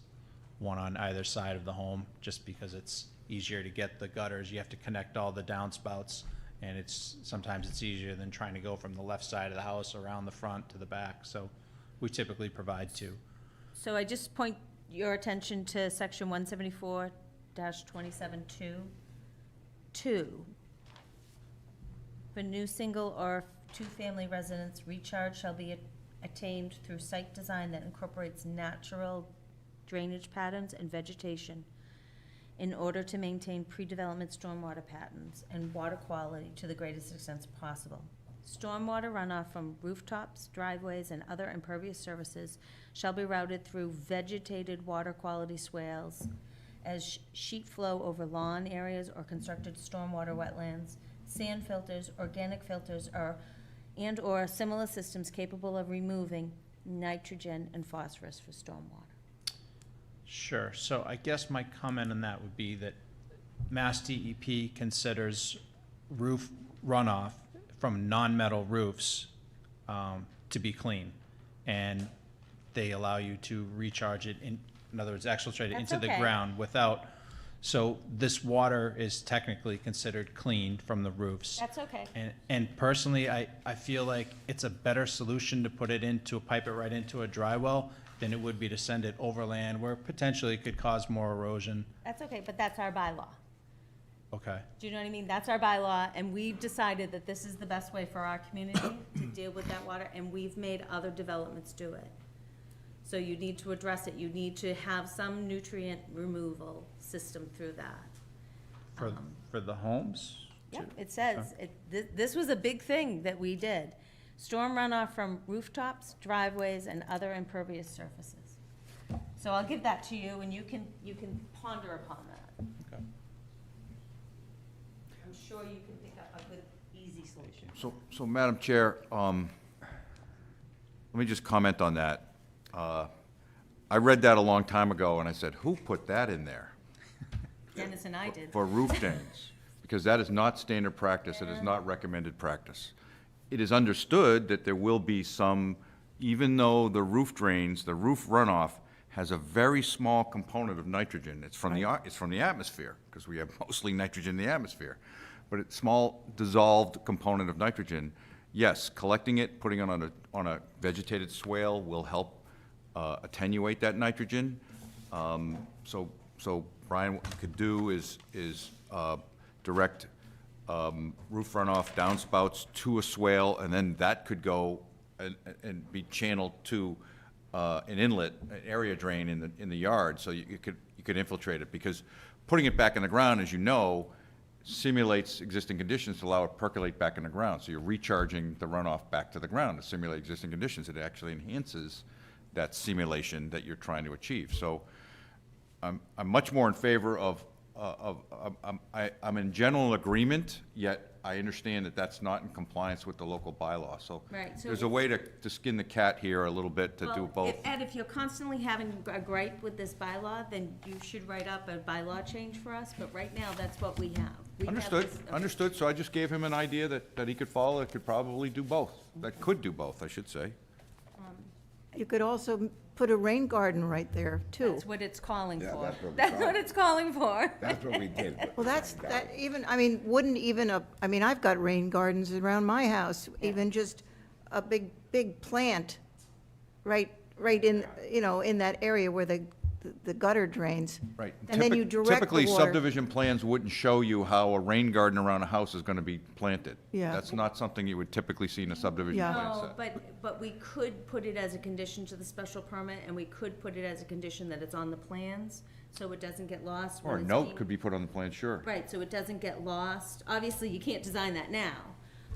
[SPEAKER 9] one on either side of the home, just because it's easier to get the gutters. You have to connect all the downspouts, and sometimes it's easier than trying to go from the left side of the house around the front to the back, so we typically provide 2.
[SPEAKER 5] So I just point your attention to section 174-27-2. 2. For new single or two-family residents, recharge shall be attained through site design that incorporates natural drainage patterns and vegetation in order to maintain pre-development stormwater patterns and water quality to the greatest extent possible. Stormwater runoff from rooftops, driveways, and other impervious surfaces shall be routed through vegetated water quality swales as sheet flow over lawn areas or constructed stormwater wetlands, sand filters, organic filters, or similar systems capable of removing nitrogen and phosphorus for stormwater.
[SPEAKER 9] Sure, so I guess my comment on that would be that Mass DEP considers roof runoff from non-metal roofs to be clean, and they allow you to recharge it, in other words, exfiltrate it
[SPEAKER 5] That's
[SPEAKER 9] into the
[SPEAKER 5] okay.
[SPEAKER 9] ground without, so this water is technically considered clean from the roofs.
[SPEAKER 5] That's okay.
[SPEAKER 9] And personally, I feel like it's a better solution to put it pipe it right into a dry well than it would be to send it overland, where potentially it could cause more erosion.
[SPEAKER 5] That's okay, but that's our bylaw.
[SPEAKER 9] Okay.
[SPEAKER 5] Do you know what I mean? That's our bylaw, and we've decided that this is the best way for our community to deal with that water, and we've made other developments do it. So you need to address it. You need to have some nutrient removal system through that.
[SPEAKER 9] For the homes?
[SPEAKER 5] Yep, it says, this was a big thing that we did. Storm runoff from rooftops, driveways, and other impervious surfaces. So I'll give that to you, and you can ponder upon that.
[SPEAKER 9] Okay.
[SPEAKER 5] I'm sure you can think up a good, easy solution.
[SPEAKER 10] So Madam Chair, let me just comment on that. I read that a long time ago, and I said, who put that in there?
[SPEAKER 5] Dennis and I did.
[SPEAKER 10] For roof drains, because that is not standard practice, it is not recommended practice. It is understood that there will be some, even though the roof drains, the roof runoff has a very small component of nitrogen. It's from the atmosphere, because we have mostly nitrogen in the atmosphere. But it's small dissolved component of nitrogen. Yes, collecting it, putting it on a vegetated swale will help attenuate that nitrogen. So Brian, what you could do is direct roof runoff downspouts to a swale, and then that could go and be channeled to an inlet, an area drain in the yard, so you could infiltrate it, because putting it back in the ground, as you know, simulates existing conditions to allow it to percolate back in the ground. So you're recharging the runoff back to the ground to simulate existing conditions. It actually enhances that simulation that you're trying to achieve. So I'm much more in favor of I'm in general agreement, yet I understand that that's not in compliance with the local bylaw. So
[SPEAKER 5] Right, so
[SPEAKER 10] there's a way to skin the cat here a little bit to do
[SPEAKER 5] Well,
[SPEAKER 10] both.
[SPEAKER 5] Ed, if you're constantly having a gripe with this bylaw, then you should write up a bylaw change for us, but right now, that's what we have. We have
[SPEAKER 10] Understood,
[SPEAKER 5] this-
[SPEAKER 10] understood. So I just gave him an idea that he could follow, that could probably do both, that could do both, I should say.
[SPEAKER 1] You could also put a rain garden right there, too.
[SPEAKER 5] That's what it's calling
[SPEAKER 3] Yeah,
[SPEAKER 5] for.
[SPEAKER 3] that's what we
[SPEAKER 5] That's
[SPEAKER 3] call
[SPEAKER 5] what
[SPEAKER 3] it.
[SPEAKER 5] it's calling for.
[SPEAKER 3] That's what we did.
[SPEAKER 1] Well, wouldn't even I mean, I've got rain gardens around my house, even just a big plant right in, in that area where the gutter drains.
[SPEAKER 10] Right.
[SPEAKER 1] And then you direct the
[SPEAKER 10] Typically,
[SPEAKER 1] water.
[SPEAKER 10] subdivision plans wouldn't show you how a rain garden around a house is gonna be planted.
[SPEAKER 1] Yeah.
[SPEAKER 10] That's not something you would typically see in a subdivision
[SPEAKER 1] Yeah.
[SPEAKER 10] plan
[SPEAKER 5] No,
[SPEAKER 10] set.
[SPEAKER 5] but we could put it as a condition to the special permit, and we could put it as a condition that it's on the plans, so it doesn't get lost. when
[SPEAKER 10] Or a
[SPEAKER 5] it's
[SPEAKER 10] note
[SPEAKER 5] being-
[SPEAKER 10] could be put on the plan, sure.
[SPEAKER 5] Right, so it doesn't get lost. Obviously, you can't design that now,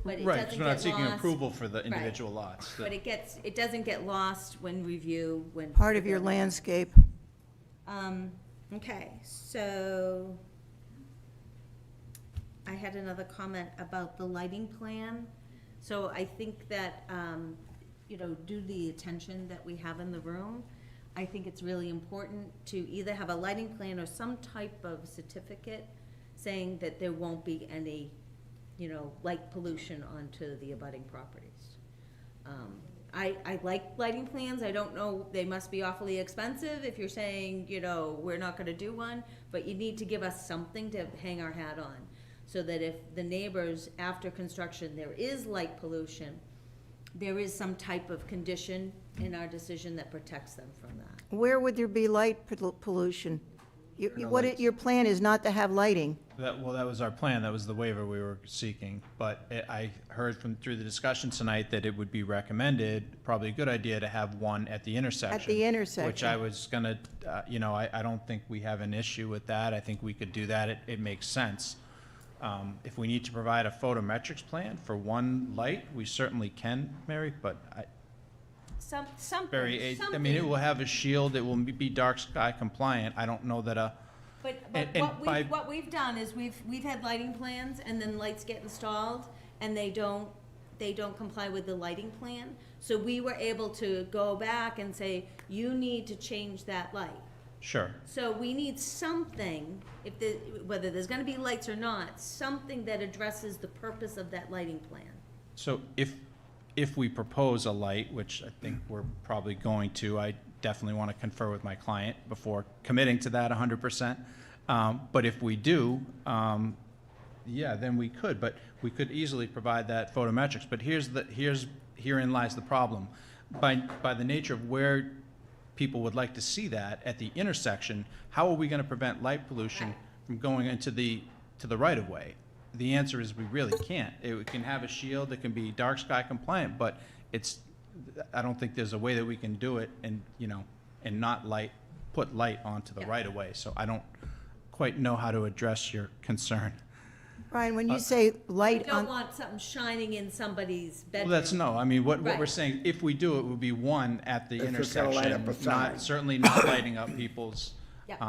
[SPEAKER 5] but it
[SPEAKER 9] Right,
[SPEAKER 5] doesn't
[SPEAKER 9] because we're not
[SPEAKER 5] get
[SPEAKER 9] seeking
[SPEAKER 5] lost.
[SPEAKER 9] approval for the individual lots.
[SPEAKER 5] But it doesn't get lost when review, when.
[SPEAKER 1] Part of your landscape.
[SPEAKER 5] Okay, so I had another comment about the lighting plan. So I think that, due to the attention that we have in the room, I think it's really important to either have a lighting plan or some type of certificate saying that there won't be any, light pollution onto the abutting properties. I like lighting plans, I don't know, they must be awfully expensive if you're saying, we're not gonna do one, but you need to give us something to hang our hat on, so that if the neighbors, after construction, there is light pollution, there is some type of condition in our decision that protects them from that.
[SPEAKER 1] Where would there be light pollution? Your plan is not to have lighting.
[SPEAKER 9] That was our plan, that was the waiver we were seeking, but I heard through the discussion tonight that it would be recommended, probably a good idea, to have one at the intersection.
[SPEAKER 1] At the intersection.
[SPEAKER 9] Which I was gonna, I don't think we have an issue with that, I think we could do that, it makes sense. If we need to provide a photometrics plan for one light, we certainly can, Mary, but
[SPEAKER 5] Something.
[SPEAKER 9] I mean, it will have a shield, it will be dark sky compliant, I don't know that
[SPEAKER 5] But
[SPEAKER 9] And
[SPEAKER 5] what we've done is we've had lighting plans, and then lights get installed, and they don't comply with the lighting plan. So we were able to go back and say, you need to change that light.
[SPEAKER 9] Sure.
[SPEAKER 5] So we need something, whether there's gonna be lights or not, something that addresses the purpose of that lighting plan.
[SPEAKER 9] So if we propose a light, which I think we're probably going to, I definitely want to confer with my client before committing to that 100%. But if we do, then we could, but we could easily provide that photometrics. But herein lies the problem. By the nature of where people would like to see that at the intersection, how are we going to prevent light pollution from going into the right-of-way? The answer is we really can't. It can have a shield, it can be dark sky compliant, but I don't think there's a way that we can do it and not put light onto the right of way. So I don't quite know how to address your concern.
[SPEAKER 1] Brian, when you say
[SPEAKER 5] We
[SPEAKER 1] light
[SPEAKER 5] don't
[SPEAKER 1] on,
[SPEAKER 5] want something shining in somebody's
[SPEAKER 9] Well,
[SPEAKER 5] bedroom.
[SPEAKER 9] I mean, what
[SPEAKER 5] Right.
[SPEAKER 9] we're saying, if we do it, would be one at the
[SPEAKER 3] It's just gonna light up a
[SPEAKER 9] intersection,
[SPEAKER 3] sign.
[SPEAKER 9] certainly not lighting up people's.
[SPEAKER 5] Yep.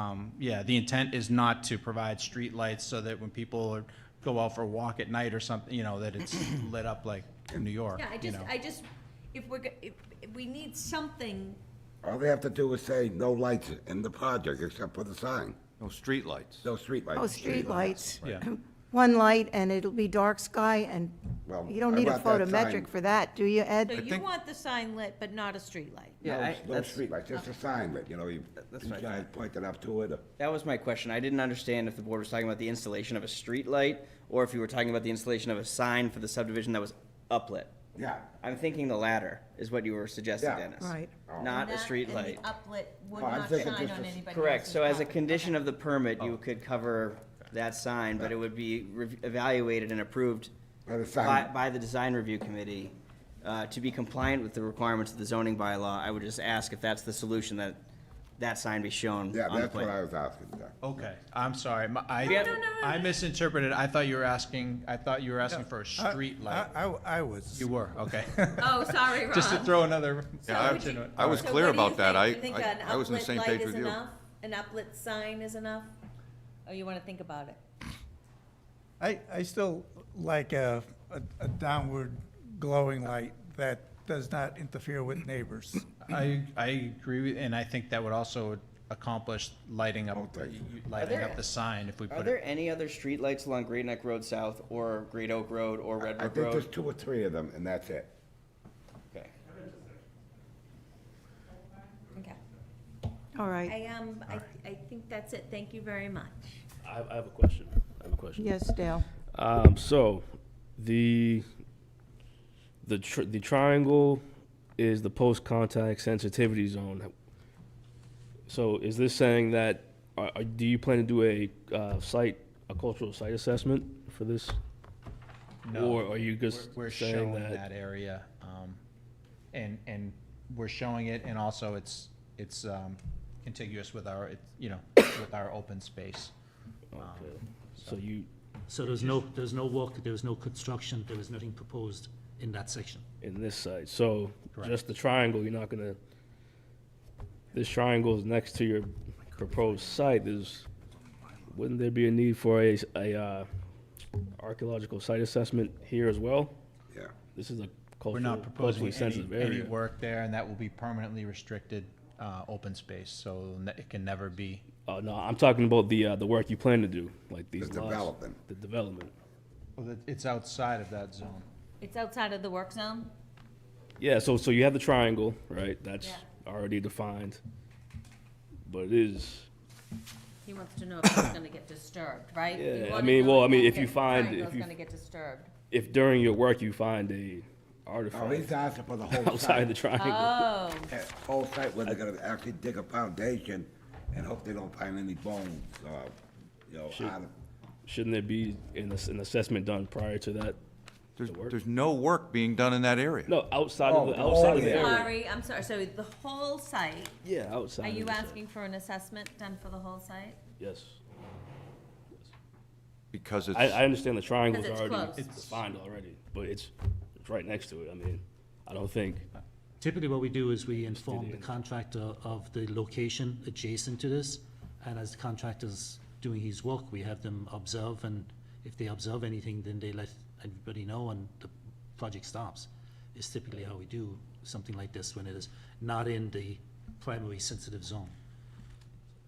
[SPEAKER 9] The intent is not to provide street lights so that when people go out for a walk at night or something, that it's lit up like in New York,
[SPEAKER 5] Yeah, I just, if we need something,
[SPEAKER 3] All they have to do is say no lights in the project except for the sign.
[SPEAKER 10] No streetlights.
[SPEAKER 3] No street lights.
[SPEAKER 1] oh, street lights.
[SPEAKER 9] Yeah.
[SPEAKER 1] One light, and it'll be dark sky, and
[SPEAKER 3] Well,
[SPEAKER 1] you don't
[SPEAKER 3] I
[SPEAKER 1] need a
[SPEAKER 3] want that sign.
[SPEAKER 1] photometric for that, do you,
[SPEAKER 5] so
[SPEAKER 1] Ed?
[SPEAKER 5] you
[SPEAKER 10] think-
[SPEAKER 5] want the sign lit, but not a street light.
[SPEAKER 4] Yeah,
[SPEAKER 3] No street lights, just a sign that,
[SPEAKER 4] That's
[SPEAKER 3] you
[SPEAKER 4] what I
[SPEAKER 3] guys pointed up to it.
[SPEAKER 4] that was my question. I didn't understand if the board was talking about the installation of a street light, or if you were talking about the installation of a sign for the subdivision that was uplit.
[SPEAKER 3] Yeah,
[SPEAKER 4] I'm thinking the latter is what you were suggesting,
[SPEAKER 3] Yeah.
[SPEAKER 4] Dennis.
[SPEAKER 1] Right.
[SPEAKER 4] Not
[SPEAKER 5] And
[SPEAKER 4] a
[SPEAKER 5] that-
[SPEAKER 4] street light.
[SPEAKER 5] And the uplit would
[SPEAKER 3] Oh, I'm
[SPEAKER 5] not
[SPEAKER 3] thinking
[SPEAKER 5] shine
[SPEAKER 3] just
[SPEAKER 5] on
[SPEAKER 3] a-
[SPEAKER 5] anybody
[SPEAKER 4] Correct,
[SPEAKER 5] else's
[SPEAKER 4] so as a
[SPEAKER 5] property.
[SPEAKER 4] condition
[SPEAKER 5] Okay.
[SPEAKER 4] of the permit, you could cover that sign, but it would be evaluated and approved
[SPEAKER 3] by the sign.
[SPEAKER 4] by the design review committee. To be compliant with the requirements of the zoning bylaw, I would just ask if that's the solution, that sign be shown
[SPEAKER 3] Yeah,
[SPEAKER 4] on the
[SPEAKER 3] that's what I
[SPEAKER 4] plan.
[SPEAKER 3] was asking, yeah.
[SPEAKER 9] Okay, I'm sorry.
[SPEAKER 4] Yeah.
[SPEAKER 9] I misinterpreted. I thought you were asking for a street light.
[SPEAKER 8] I was.
[SPEAKER 9] You were, okay.
[SPEAKER 5] Oh, sorry, Ron.
[SPEAKER 9] Just to throw another.
[SPEAKER 10] Yeah,
[SPEAKER 5] would you-
[SPEAKER 10] I was
[SPEAKER 5] So
[SPEAKER 10] clear
[SPEAKER 5] what do you
[SPEAKER 10] about that.
[SPEAKER 5] think? You think an
[SPEAKER 10] I was on the
[SPEAKER 5] uplit
[SPEAKER 10] same
[SPEAKER 5] light
[SPEAKER 10] page
[SPEAKER 5] is
[SPEAKER 10] with you.
[SPEAKER 5] enough? An uplit sign is enough? Or you wanna think about it?
[SPEAKER 8] I still like a downward glowing light that does not interfere with neighbors.
[SPEAKER 9] I agree, and I think that would also accomplish lighting up the sign if we
[SPEAKER 4] Are
[SPEAKER 9] put
[SPEAKER 4] there
[SPEAKER 9] it.
[SPEAKER 4] any other streetlights along Great Neck Road South, or Great Oak Road, or Red
[SPEAKER 3] I
[SPEAKER 4] Brook
[SPEAKER 3] think there's
[SPEAKER 4] Road?
[SPEAKER 3] 2 or 3 of them, and that's it.
[SPEAKER 4] Okay.
[SPEAKER 5] Okay.
[SPEAKER 1] All right,
[SPEAKER 5] I think that's it. Thank you very much.
[SPEAKER 13] I have a question.
[SPEAKER 1] yes, Dale.
[SPEAKER 13] So, the triangle is the post-contact sensitivity zone. So, is this saying that do you plan to do a cultural site assessment for this?
[SPEAKER 9] No,
[SPEAKER 13] Or are you just
[SPEAKER 9] we're
[SPEAKER 13] saying
[SPEAKER 9] showing
[SPEAKER 13] that?
[SPEAKER 9] that area, and we're showing it, and also it's contiguous with our, with our open space.
[SPEAKER 13] Okay. So
[SPEAKER 12] So there's no work, there was no construction, there was nothing proposed in that section.
[SPEAKER 13] in this site. So
[SPEAKER 12] Correct.
[SPEAKER 13] just the triangle, you're not gonna, this triangle is next to your proposed site. Wouldn't there be a need for a archaeological site assessment here as well?
[SPEAKER 3] Yeah.
[SPEAKER 13] This is a
[SPEAKER 9] We're not
[SPEAKER 13] culturally
[SPEAKER 9] proposing
[SPEAKER 13] sensitive
[SPEAKER 9] any
[SPEAKER 13] area.
[SPEAKER 9] work there, and that will be permanently restricted, open space, so it can never be.
[SPEAKER 13] Oh, no, I'm talking about the work you plan to do, like these
[SPEAKER 3] The
[SPEAKER 13] lots.
[SPEAKER 3] development.
[SPEAKER 13] The development.
[SPEAKER 9] Well, it's outside of that zone.
[SPEAKER 5] It's outside of the work zone?
[SPEAKER 13] Yeah, so you have the triangle, right? That's
[SPEAKER 5] Yeah.
[SPEAKER 13] already defined. But it is,
[SPEAKER 5] He wants to know if it's gonna get disturbed, right? You
[SPEAKER 13] Yeah, I
[SPEAKER 5] wanna
[SPEAKER 13] mean,
[SPEAKER 5] know
[SPEAKER 13] well, I
[SPEAKER 5] if
[SPEAKER 13] mean,
[SPEAKER 5] that
[SPEAKER 13] if you find-
[SPEAKER 5] triangle's
[SPEAKER 13] if you-
[SPEAKER 5] gonna get disturbed.
[SPEAKER 13] if during your work you find a
[SPEAKER 3] Oh,
[SPEAKER 13] artifact
[SPEAKER 3] he's asking for the whole
[SPEAKER 13] outside the
[SPEAKER 3] site.
[SPEAKER 13] triangle.
[SPEAKER 5] Oh,
[SPEAKER 3] That whole site where they're gonna actually dig a foundation and hope they don't find any bones, out of,
[SPEAKER 13] Shouldn't there be an assessment done prior to that?
[SPEAKER 10] There's no work being done in that area.
[SPEAKER 13] No, outside
[SPEAKER 3] Oh,
[SPEAKER 13] of the,
[SPEAKER 3] oh,
[SPEAKER 13] outside of the
[SPEAKER 3] yeah.
[SPEAKER 13] area.
[SPEAKER 5] sorry, I'm sorry, so the whole site,
[SPEAKER 13] Yeah, outside.
[SPEAKER 5] are
[SPEAKER 13] of
[SPEAKER 5] you
[SPEAKER 13] the site.
[SPEAKER 5] asking for an assessment done for the whole site?
[SPEAKER 13] Yes.
[SPEAKER 10] Because it's.
[SPEAKER 13] I understand the triangle's
[SPEAKER 5] 'Cause it's
[SPEAKER 13] already
[SPEAKER 5] close.
[SPEAKER 13] defined already, but it's right next to it. I mean, I don't think,
[SPEAKER 12] Typically, what we do is we inform the contractor of the location adjacent to this, and as the contractor's doing his work, we have them observe, and if they observe anything, then they let everybody know, and the project stops. It's typically how we do something like this when it is not in the primary sensitive zone.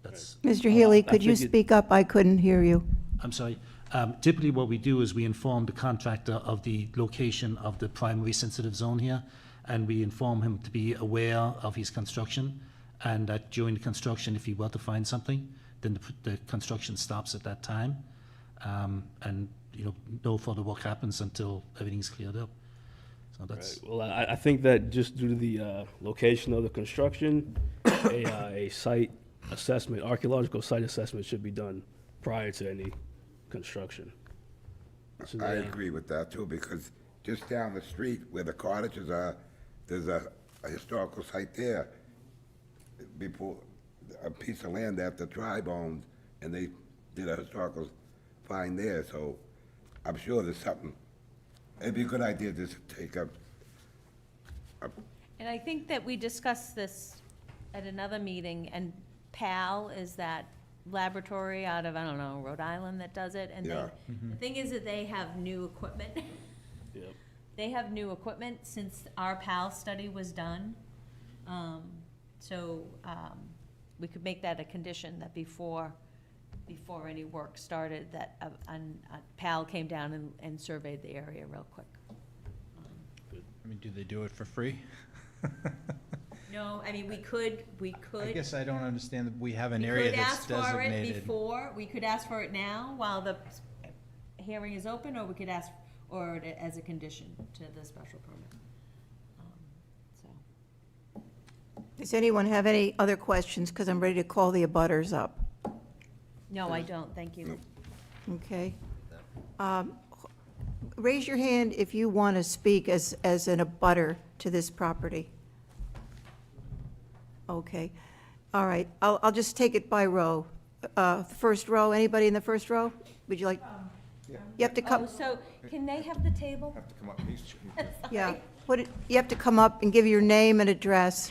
[SPEAKER 12] That's,
[SPEAKER 1] Mr. Healy,
[SPEAKER 13] I
[SPEAKER 1] could you
[SPEAKER 13] figured-
[SPEAKER 1] speak up? I couldn't hear you.
[SPEAKER 12] I'm sorry. Typically, what we do is we inform the contractor of the location of the primary sensitive zone here, and we inform him to be aware of his construction, and that during the construction, if he were to find something, then the construction stops at that time, and, no further work happens until everything's cleared up. So that's,
[SPEAKER 13] right. Well, I think that just due to the location of the construction, a site assessment, archaeological site assessment should be done prior to any construction. So
[SPEAKER 3] I
[SPEAKER 13] that-
[SPEAKER 3] agree with that too, because just down the street where the cottages are, there's a historical site there. Before, a piece of land after tribe owned, and they did a historical find there, so I'm sure there's something. It'd be a good idea just to take up,
[SPEAKER 5] And I think that we discussed this at another meeting, and PAL is that laboratory out of, I don't know, Rhode Island that does it, and
[SPEAKER 3] Yeah.
[SPEAKER 5] the thing is that they have new equipment.
[SPEAKER 13] Yep.
[SPEAKER 5] They have new equipment since our PAL study was done. So we could make that a condition that before any work started, that a PAL came down and surveyed the area real quick.
[SPEAKER 9] I mean, do they do it for free?
[SPEAKER 5] No, I mean, we could.
[SPEAKER 9] I guess I don't understand that we have an
[SPEAKER 5] We
[SPEAKER 9] area
[SPEAKER 5] could
[SPEAKER 9] that's
[SPEAKER 5] ask for it
[SPEAKER 9] designated.
[SPEAKER 5] before, we could ask for it now while the hearing is open, or we could ask, or as a condition to the special permit. So,
[SPEAKER 1] Does anyone have any other questions? Because I'm ready to call the abutters up.
[SPEAKER 5] no, I don't, thank you.
[SPEAKER 1] Okay. Raise your hand if you want to speak as an abutter to this property. Okay. All right. I'll just take it by row. First row, anybody in the first row? Would you like? You have to
[SPEAKER 5] Oh,
[SPEAKER 1] come,
[SPEAKER 5] so can they have the table?
[SPEAKER 10] Have to come up,
[SPEAKER 1] yeah. You have to come up and give your name and address.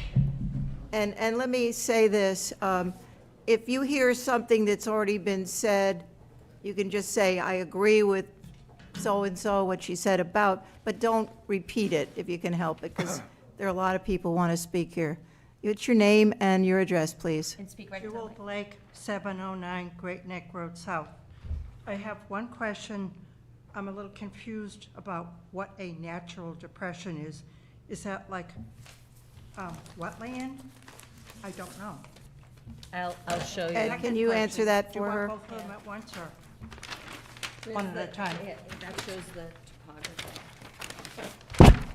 [SPEAKER 1] And let me say this, if you hear something that's already been said, you can just say, I agree with so-and-so, what she said about, but don't repeat it if you can help it, because there are a lot of people want to speak here. What's your name and your address, please?
[SPEAKER 5] And speak right to
[SPEAKER 6] Jewel
[SPEAKER 5] the mic.
[SPEAKER 6] Blake, 709 Great Neck Road South. I have one question. I'm a little confused about what a natural depression is. Is that like wetland? I don't know.
[SPEAKER 5] I'll show you.
[SPEAKER 1] Ed, can you answer that
[SPEAKER 6] Do you
[SPEAKER 1] for her?
[SPEAKER 6] want both of them at once, or? One at a time.
[SPEAKER 5] Yeah, that shows the topography.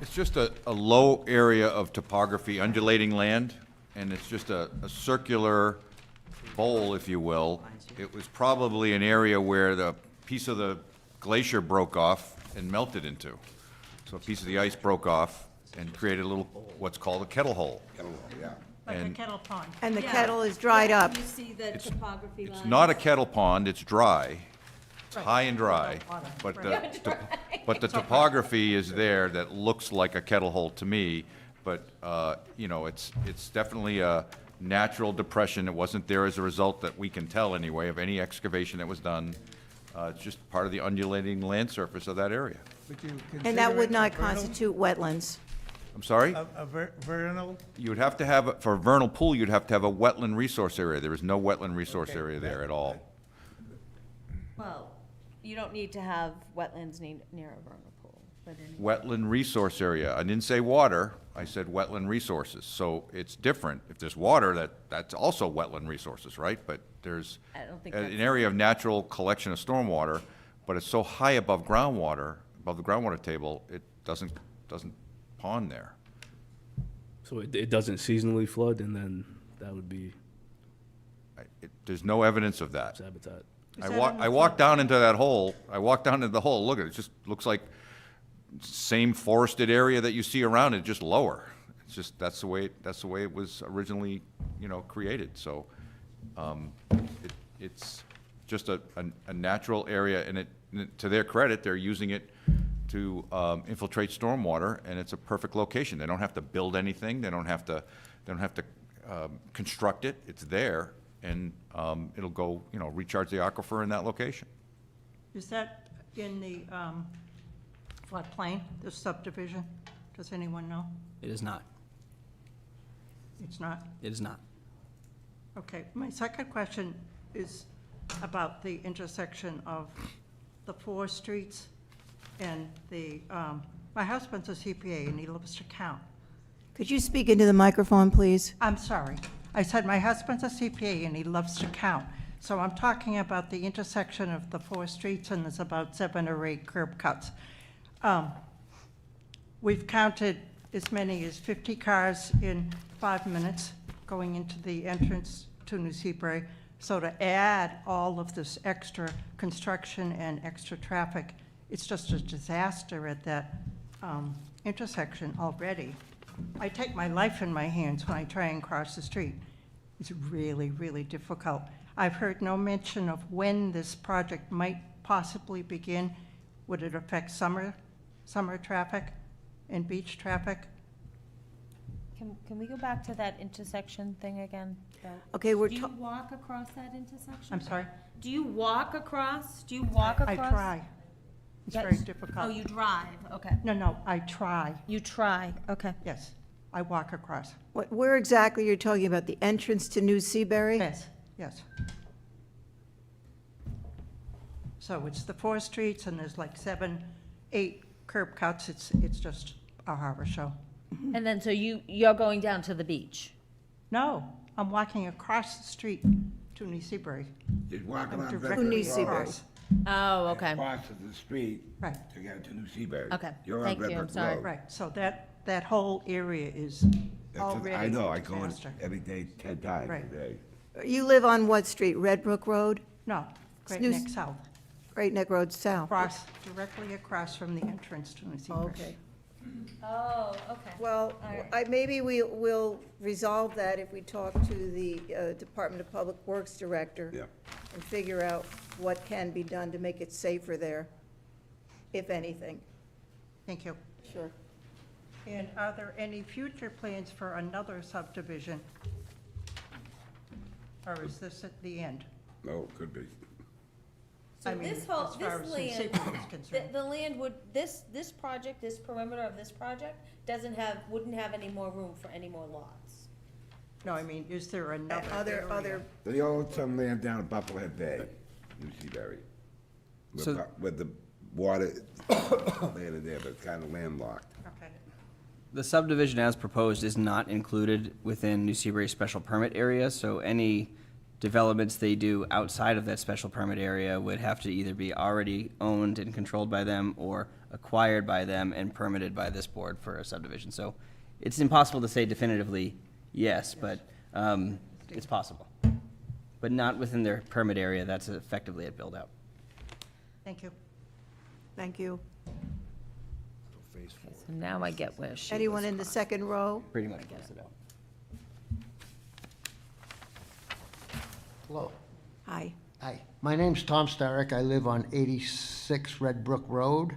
[SPEAKER 10] It's just a low area of topography, undulating land, and it's just a circular bowl, if you will. It was probably an area where the piece of the glacier broke off and melted into. So a piece of the ice broke off and created a little, what's called a kettle hole.
[SPEAKER 3] yeah.
[SPEAKER 6] Like a
[SPEAKER 10] And-
[SPEAKER 6] kettle pond?
[SPEAKER 1] And the
[SPEAKER 5] Yeah.
[SPEAKER 1] kettle is dried up.
[SPEAKER 5] You see the topography line?
[SPEAKER 10] It's not a kettle pond, it's dry, It's high and dry,
[SPEAKER 6] Water,
[SPEAKER 10] but
[SPEAKER 6] right.
[SPEAKER 10] but the topography is there that looks like a kettle hole to me. But, you know, it's definitely a natural depression. It wasn't there as a result that we can tell anyway of any excavation that was done. It's just part of the undulating land surface of that area.
[SPEAKER 8] Would you
[SPEAKER 1] And that
[SPEAKER 8] consider
[SPEAKER 1] would
[SPEAKER 8] it
[SPEAKER 1] not
[SPEAKER 8] a vernal-
[SPEAKER 1] constitute wetlands.
[SPEAKER 10] I'm sorry?
[SPEAKER 8] Vernal,
[SPEAKER 10] You would have to have, for a vernal pool, you'd have to have a wetland resource area. There is no wetland resource
[SPEAKER 8] Okay,
[SPEAKER 10] area there
[SPEAKER 8] that-
[SPEAKER 10] at all.
[SPEAKER 5] Well, you don't need to have wetlands near a vernal pool, but anyway.
[SPEAKER 10] Wetland resource area. I didn't say water, I said wetland resources. So it's different. If there's water, that's also wetland resources, right? But there's
[SPEAKER 5] I don't think
[SPEAKER 10] an
[SPEAKER 5] that's-
[SPEAKER 10] area of natural collection of stormwater, but it's so high above groundwater, above the groundwater table, it doesn't pond there.
[SPEAKER 13] So it doesn't seasonally flood, and then that would be
[SPEAKER 10] There's no evidence of that.
[SPEAKER 13] habitat.
[SPEAKER 10] I walked down into that hole, look at it, just looks like same forested area that you see around it, just lower. It's just, that's the way it was originally, you know, created, so, it's just a natural area, and to their credit, they're using it to, infiltrate stormwater, and it's a perfect location. They don't have to build anything, they don't have to, construct it, it's there, and, it'll go, you know, recharge the aquifer in that location.
[SPEAKER 6] Is that in the floodplain, the subdivision? Does anyone know?
[SPEAKER 4] It is not.
[SPEAKER 6] It's not?
[SPEAKER 4] It is not.
[SPEAKER 6] Okay, my second question is about the intersection of the 4 streets and the, my husband's a CPA and he loves to count.
[SPEAKER 1] Could you speak into the microphone, please?
[SPEAKER 6] I'm sorry. I said my husband's a CPA and he loves to count. So I'm talking about the intersection of the 4 streets, and there's about 7 or 8 curb cuts. We've counted as many as 50 cars in 5 minutes going into the entrance to New Seabury. So to add all of this extra construction and extra traffic, it's just a disaster at that intersection already. I take my life in my hands when I try and cross the street. It's really, really difficult. I've heard no mention of when this project might possibly begin. Would it affect summer traffic and beach traffic?
[SPEAKER 5] Can we go back to that intersection thing again?
[SPEAKER 1] Okay,
[SPEAKER 5] Do you walk across that intersection?
[SPEAKER 6] I'm sorry?
[SPEAKER 5] Do you walk across? Do you walk
[SPEAKER 6] I
[SPEAKER 5] across?
[SPEAKER 6] try. It's very
[SPEAKER 5] That's-
[SPEAKER 6] difficult.
[SPEAKER 5] Oh, you drive, okay.
[SPEAKER 6] No, I try,
[SPEAKER 5] You try, okay.
[SPEAKER 6] yes. I walk across.
[SPEAKER 1] Where exactly you're talking about, the entrance to New Seabury?
[SPEAKER 6] Yes, yes. So it's the 4 streets, and there's like 7, 8 curb cuts. It's just a horror show.
[SPEAKER 5] And then, so you're going down to the beach?
[SPEAKER 6] No, I'm walking across the street to New Seabury.
[SPEAKER 3] Just walking
[SPEAKER 6] I'm
[SPEAKER 3] on
[SPEAKER 6] directly
[SPEAKER 3] Veterans
[SPEAKER 1] New Seabury.
[SPEAKER 6] across.
[SPEAKER 5] Oh, okay.
[SPEAKER 3] Crosses the street
[SPEAKER 6] Right.
[SPEAKER 3] to get to New Seabury.
[SPEAKER 5] Okay,
[SPEAKER 3] You're on
[SPEAKER 5] thank you,
[SPEAKER 3] Red
[SPEAKER 5] I'm
[SPEAKER 3] Brick
[SPEAKER 5] sorry.
[SPEAKER 3] Road.
[SPEAKER 6] Right, so that whole area is already
[SPEAKER 3] I know, I go in
[SPEAKER 6] disaster.
[SPEAKER 3] every day 10 times
[SPEAKER 6] Right.
[SPEAKER 3] a day.
[SPEAKER 1] You live on what street? Red Brook Road?
[SPEAKER 6] No, Great
[SPEAKER 1] Snooze-
[SPEAKER 6] Neck South,
[SPEAKER 1] Great Neck Road South?
[SPEAKER 6] directly across from the entrance to New Seabury.
[SPEAKER 1] Okay.
[SPEAKER 5] Oh, okay.
[SPEAKER 1] Well, maybe we'll resolve that if we talk to the Department of Public Works Director.
[SPEAKER 3] Yeah.
[SPEAKER 1] And figure out what can be done to make it safer there, if anything.
[SPEAKER 6] Thank you.
[SPEAKER 1] Sure.
[SPEAKER 6] And are there any future plans for another subdivision? Or is this at the end?
[SPEAKER 3] No, it could be.
[SPEAKER 5] So
[SPEAKER 6] I mean,
[SPEAKER 5] this whole,
[SPEAKER 6] as far
[SPEAKER 5] this
[SPEAKER 6] as
[SPEAKER 5] land,
[SPEAKER 6] Seabury is concerned.
[SPEAKER 5] the land would, this project, this perimeter of this project wouldn't have any more room for any more lots.
[SPEAKER 6] No, I mean, is there another area?
[SPEAKER 1] Other,
[SPEAKER 3] They own some land down at Buffalohead Bay, New Seabury.
[SPEAKER 4] So-
[SPEAKER 3] With the water land in there, but it's kind of landlocked.
[SPEAKER 6] Okay.
[SPEAKER 4] The subdivision as proposed is not included within New Seabury special permit area, so any developments they do outside of that special permit area would have to either be already owned and controlled by them or acquired by them and permitted by this board for a subdivision. So it's impossible to say definitively yes, but it's possible. But not within their permit area, that's effectively a build-out.
[SPEAKER 6] Thank you.
[SPEAKER 1] thank you.
[SPEAKER 5] So now I get where she
[SPEAKER 1] Anyone
[SPEAKER 5] was
[SPEAKER 1] in the
[SPEAKER 5] going.
[SPEAKER 1] second row?
[SPEAKER 4] Pretty much gets it out.
[SPEAKER 14] Hello.
[SPEAKER 1] Hi.
[SPEAKER 14] Hi, my name's Tom Starrick. I live on 86 Red Brook Road,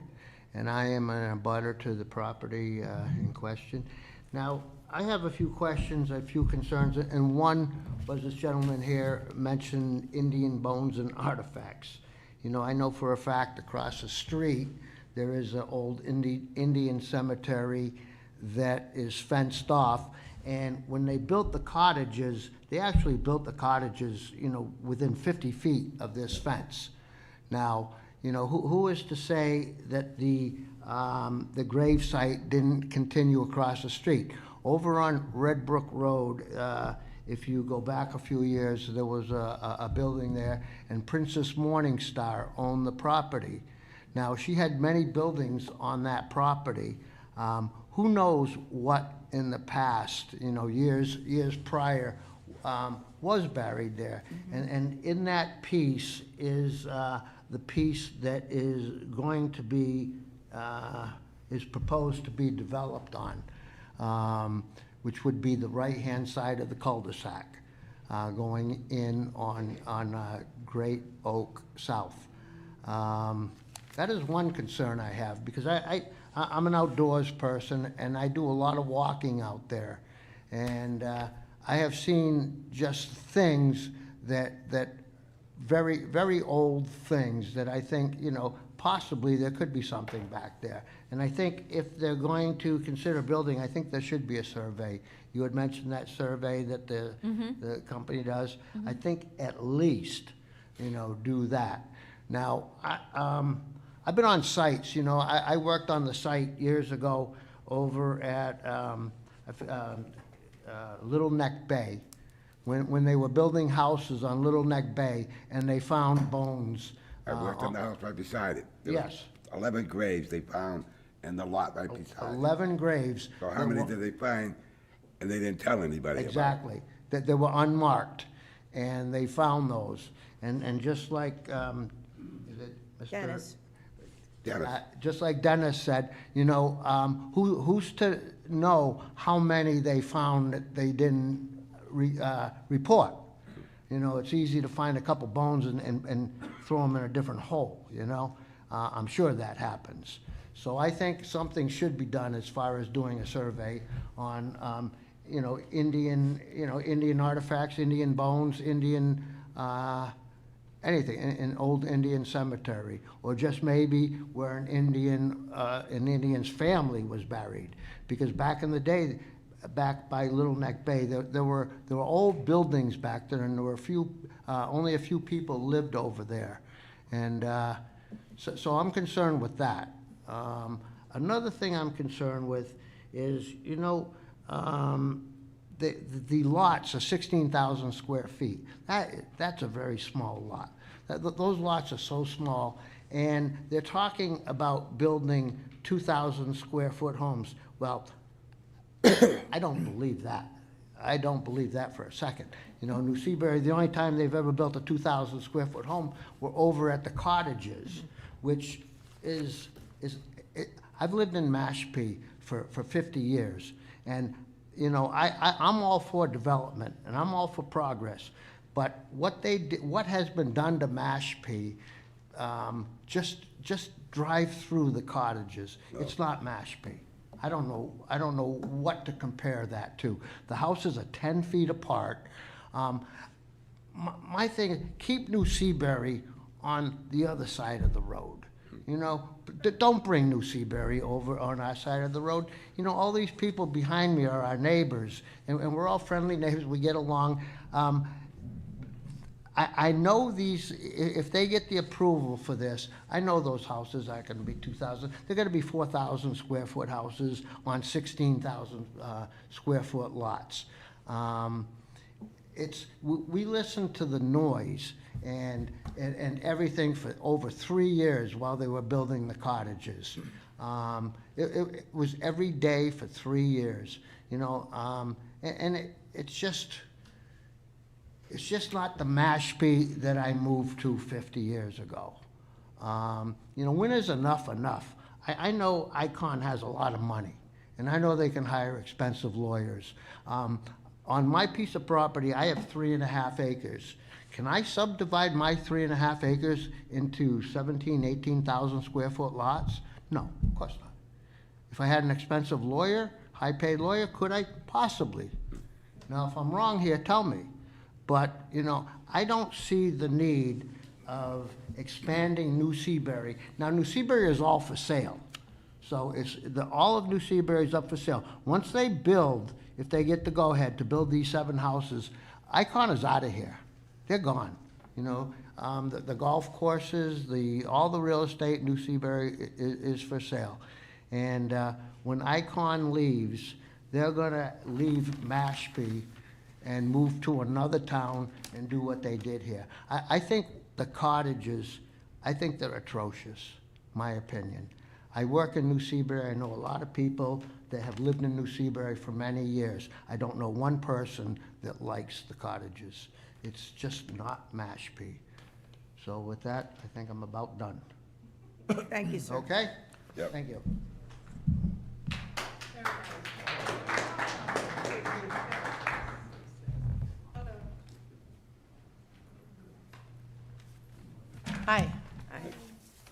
[SPEAKER 14] and I am an abutter to the property in question. Now, I have a few questions, a few concerns, and one was this gentleman here mentioned Indian bones and artifacts. You know, I know for a fact across the street, there is an old Indian cemetery that is fenced off, and when they built the cottages, they actually built the cottages, you know, within 50 feet of this fence. Now, you know, who is to say that the grave site didn't continue across the street? Over on Red Brook Road, if you go back a few years, there was a building there, and Princess Morningstar owned the property. Now, she had many buildings on that property. Who knows what in the past, you know, years prior, was buried there. And in that piece is the piece that is going to be, is proposed to be developed on, which would be the right-hand side of the cul-de-sac, going in on Great Oak South. That is one concern I have, because I'm an outdoors person, and I do a lot of walking out there. And I have seen just things that very, very old things that I think, you know, possibly there could be something back there. And I think if they're going to consider building, I think there should be a survey. You had mentioned that survey that the company does. I think at least, you know, do that. Now, I've been on sites, you know, I worked on the site years ago over at Little Neck Bay, when they were building houses on Little Neck Bay, and they found bones.
[SPEAKER 3] I worked on the house right beside it. There was
[SPEAKER 14] Yes.
[SPEAKER 3] 11 graves they found in the lot right beside it.
[SPEAKER 14] 11 graves.
[SPEAKER 3] So how many did they find, and they didn't tell anybody about?
[SPEAKER 14] Exactly, that they were unmarked, and they found those. And just like, is it Mr.?
[SPEAKER 1] Dennis.
[SPEAKER 3] Dennis.
[SPEAKER 14] Just like Dennis said, you know, who's to know how many they found that they didn't report? You know, it's easy to find a couple bones and throw them in a different hole, you know? I'm sure that happens. So I think something should be done as far as doing a survey on, you know, Indian artifacts, Indian bones, Indian, anything, an old Indian cemetery, or just maybe where an Indian's family was buried. Because back in the day, back by Little Neck Bay, there were old buildings back there, and there were only a few people lived over there. And so I'm concerned with that. Another thing I'm concerned with is, you know, the lots are 16,000 square feet. That's a very small lot. Those lots are so small, and they're talking about building 2,000 square foot homes. Well, I don't believe that. I don't believe that for a second. You know, New Seabury, the only time they've ever built a 2,000 square foot home were over at the cottages, which I've lived in Mashpee for 50 years, and you know, I'm all for development, and I'm all for progress, but what has been done to Mashpee, just drive through the cottages. No. It's not Mashpee. I don't know what to compare that to. The houses are 10 feet apart. My thing is, keep New Seabury on the other side of the road. You know, don't bring New Seabury over on our side of the road. You know, all these people behind me are our neighbors, and we're all friendly neighbors. We get along. I know these, if they get the approval for this, I know those houses aren't going to be 2,000. They're going to be 4,000 square foot houses on 16,000 square foot lots. We listen to the noise and everything for over 3 years while they were building the cottages. It was every day for 3 years, you know, and it's just not the Mashpee that I moved to 50 years ago. You know, when is enough enough? I know Icon has a lot of money, and I know they can hire expensive lawyers. On my piece of property, I have 3.5 acres. Can I subdivide my 3.5 acres into 18,000 square foot lots? No, of course not. If I had an expensive lawyer, high-paid lawyer, could I? Possibly. Now, if I'm wrong here, tell me. But, you know, I don't see the need of expanding New Seabury. Now, New Seabury is all for sale. So all of New Seabury is up for sale. Once they build, if they get the go-ahead to build these 7 houses, Icon is out of here. They're gone. You know, the golf courses, all the real estate, New Seabury is for sale. And when Icon leaves, they're gonna leave Mashpee and move to another town and do what they did here. I think the cottages, I think they're atrocious, my opinion. I work in New Seabury. I know a lot of people that have lived in New Seabury for many years. I don't know one person that likes the cottages. It's just not Mashpee. So with that, I think I'm about done.
[SPEAKER 1] Thank you, sir.
[SPEAKER 14] Okay?
[SPEAKER 3] Yep.
[SPEAKER 14] Thank you.
[SPEAKER 15] Hi.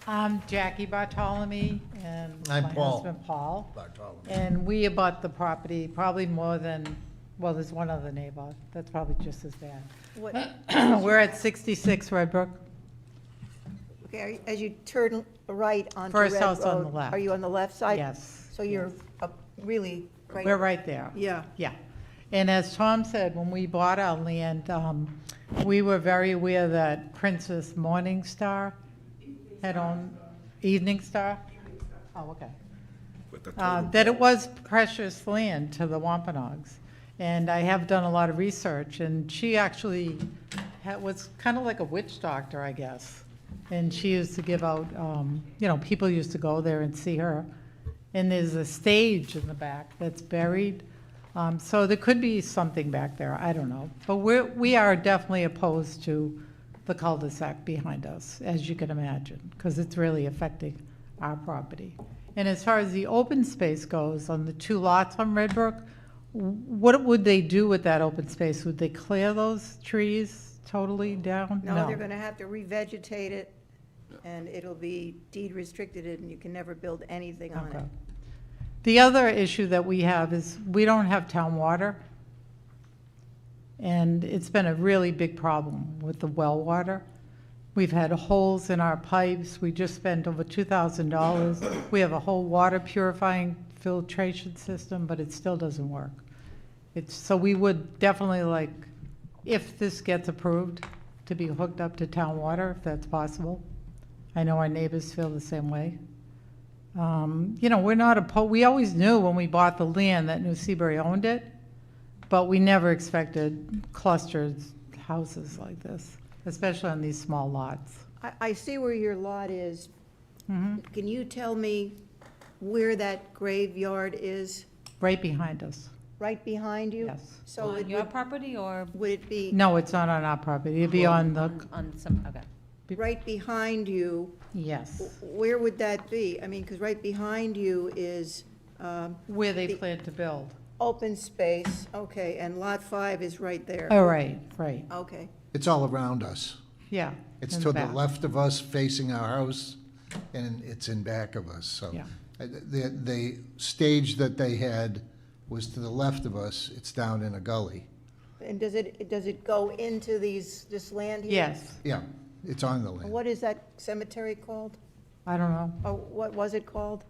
[SPEAKER 15] I'm Jackie Bartolome, and
[SPEAKER 14] I'm
[SPEAKER 15] my
[SPEAKER 14] Paul.
[SPEAKER 15] husband Paul.
[SPEAKER 14] Bartolome.
[SPEAKER 15] And we bought the property probably more than, well, there's one other neighbor, that's probably just as bad.
[SPEAKER 1] What,
[SPEAKER 15] We're at 66 Red Brook.
[SPEAKER 1] okay, as you turn right onto
[SPEAKER 15] First
[SPEAKER 1] Red
[SPEAKER 15] house on the
[SPEAKER 1] Road,
[SPEAKER 15] left.
[SPEAKER 1] Are you on the left side?
[SPEAKER 15] Yes,
[SPEAKER 1] So you're up really right?
[SPEAKER 15] We're right there.
[SPEAKER 1] Yeah.
[SPEAKER 15] Yeah. And as Tom said, when we bought our land, we were very aware that Princess Morningstar had owned, Evening Star? Oh, okay.
[SPEAKER 3] With the total
[SPEAKER 15] That it was precious land to the Wampanoags. And I have done a lot of research, and she actually was kind of like a witch doctor, I guess. And she used to give out, you know, people used to go there and see her. And there's a stage in the back that's buried. So there could be something back there, I don't know. But we are definitely opposed to the cul-de-sac behind us, as you can imagine, because it's really affecting our property. And as far as the open space goes, on the 2 lots on Red Brook, what would they do with that open space? Would they clear those trees totally down?
[SPEAKER 1] No, they're gonna have to revegetate it, and it'll be deed restricted, and you can never build anything on
[SPEAKER 15] Okay.
[SPEAKER 1] it.
[SPEAKER 15] The other issue that we have is we don't have town water. And it's been a really big problem with the well water. We've had holes in our pipes. We just spent over $2,000. We have a whole water purifying filtration system, but it still doesn't work. So we would definitely like, if this gets approved, to be hooked up to town water, if that's possible. I know our neighbors feel the same way. You know, we're not we always knew when we bought the land that New Seabury owned it, but we never expected clustered houses like this, especially on these small lots.
[SPEAKER 1] I see where your lot is.
[SPEAKER 15] Mhm.
[SPEAKER 1] Can you tell me where that graveyard is?
[SPEAKER 15] Right behind us,
[SPEAKER 1] Right behind you?
[SPEAKER 15] yes.
[SPEAKER 1] So it
[SPEAKER 5] On your
[SPEAKER 1] would,
[SPEAKER 5] property or
[SPEAKER 1] would it be
[SPEAKER 15] No, it's not on our property. It'd be on the,
[SPEAKER 5] on some, okay.
[SPEAKER 1] right behind you?
[SPEAKER 15] yes,
[SPEAKER 1] Where would that be? I mean, because right behind you is
[SPEAKER 15] where they plan to build.
[SPEAKER 1] open space, okay, and Lot 5 is right there.
[SPEAKER 15] Oh, right, right,
[SPEAKER 1] Okay.
[SPEAKER 16] It's all around us.
[SPEAKER 15] yeah.
[SPEAKER 16] It's
[SPEAKER 15] in
[SPEAKER 16] to the
[SPEAKER 15] back.
[SPEAKER 16] left of us, facing our house, and it's in back of us, so.
[SPEAKER 15] Yeah.
[SPEAKER 16] The stage that they had was to the left of us, it's down in a gully.
[SPEAKER 1] And does it go into this land here?
[SPEAKER 15] Yes,
[SPEAKER 16] Yeah, it's on the
[SPEAKER 1] And
[SPEAKER 16] land.
[SPEAKER 1] what is that cemetery called?
[SPEAKER 15] I don't know.
[SPEAKER 1] Oh, what was it called?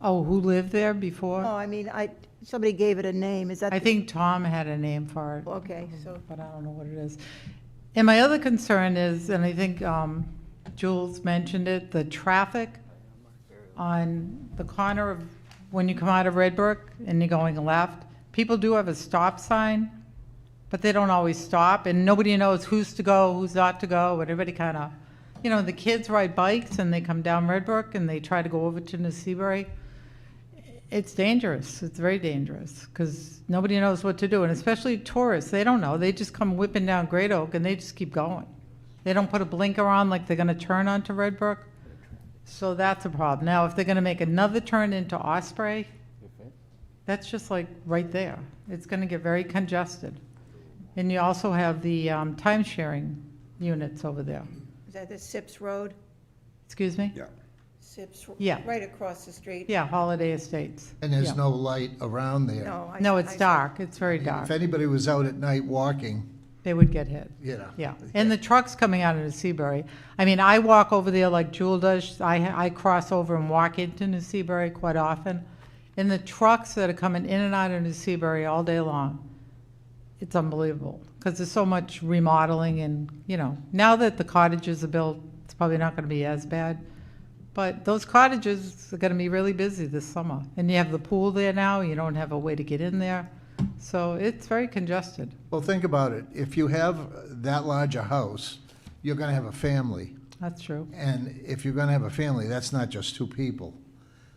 [SPEAKER 15] Oh, who lived there before?
[SPEAKER 1] Oh, I mean, somebody gave it a name, is that?
[SPEAKER 15] I think Tom had a name for it.
[SPEAKER 1] Okay, so,
[SPEAKER 15] But I don't know what it is. And my other concern is, and I think Jules mentioned it, the traffic on the corner of, when you come out of Red Brook and you're going left, people do have a stop sign, but they don't always stop, and nobody knows who's to go, who's not to go, but everybody kind of, you know, the kids ride bikes and they come down Red Brook and they try to go over to New Seabury. It's dangerous. It's very dangerous because nobody knows what to do, and especially tourists. They don't know. They just come whipping down Great Oak and they just keep going. They don't put a blinker on like they're going to turn onto Red Brook. So that's a problem. Now, if they're going to make another turn into Osprey, that's just like right there. It's going to get very congested. And you also have the time-sharing units over there.
[SPEAKER 1] Is that the Sips Road?
[SPEAKER 15] Excuse me?
[SPEAKER 3] Yeah.
[SPEAKER 1] Sips,
[SPEAKER 15] Yeah.
[SPEAKER 1] right across the street?
[SPEAKER 15] Yeah, Holiday Estates.
[SPEAKER 16] And there's
[SPEAKER 15] Yeah.
[SPEAKER 16] no light around there.
[SPEAKER 1] No.
[SPEAKER 15] No, it's
[SPEAKER 1] I-
[SPEAKER 15] dark. It's very dark.
[SPEAKER 16] If anybody was out at night walking,
[SPEAKER 15] They would get hit.
[SPEAKER 16] you know.
[SPEAKER 15] Yeah, and the trucks coming out of New Seabury. I mean, I walk over there like Jewel does. I cross over and walk into New Seabury quite often. And the trucks that are coming in and out of New Seabury all day long, it's unbelievable. Because there's so much remodeling and, you know, now that the cottages are built, it's probably not going to be as bad. But those cottages are going to be really busy this summer. And you have the pool there now. You don't have a way to get in there. So it's very congested.
[SPEAKER 16] Well, think about it. If you have that large a house, you're gonna have a family.
[SPEAKER 15] That's true.
[SPEAKER 16] And if you're gonna have a family, that's not just two people.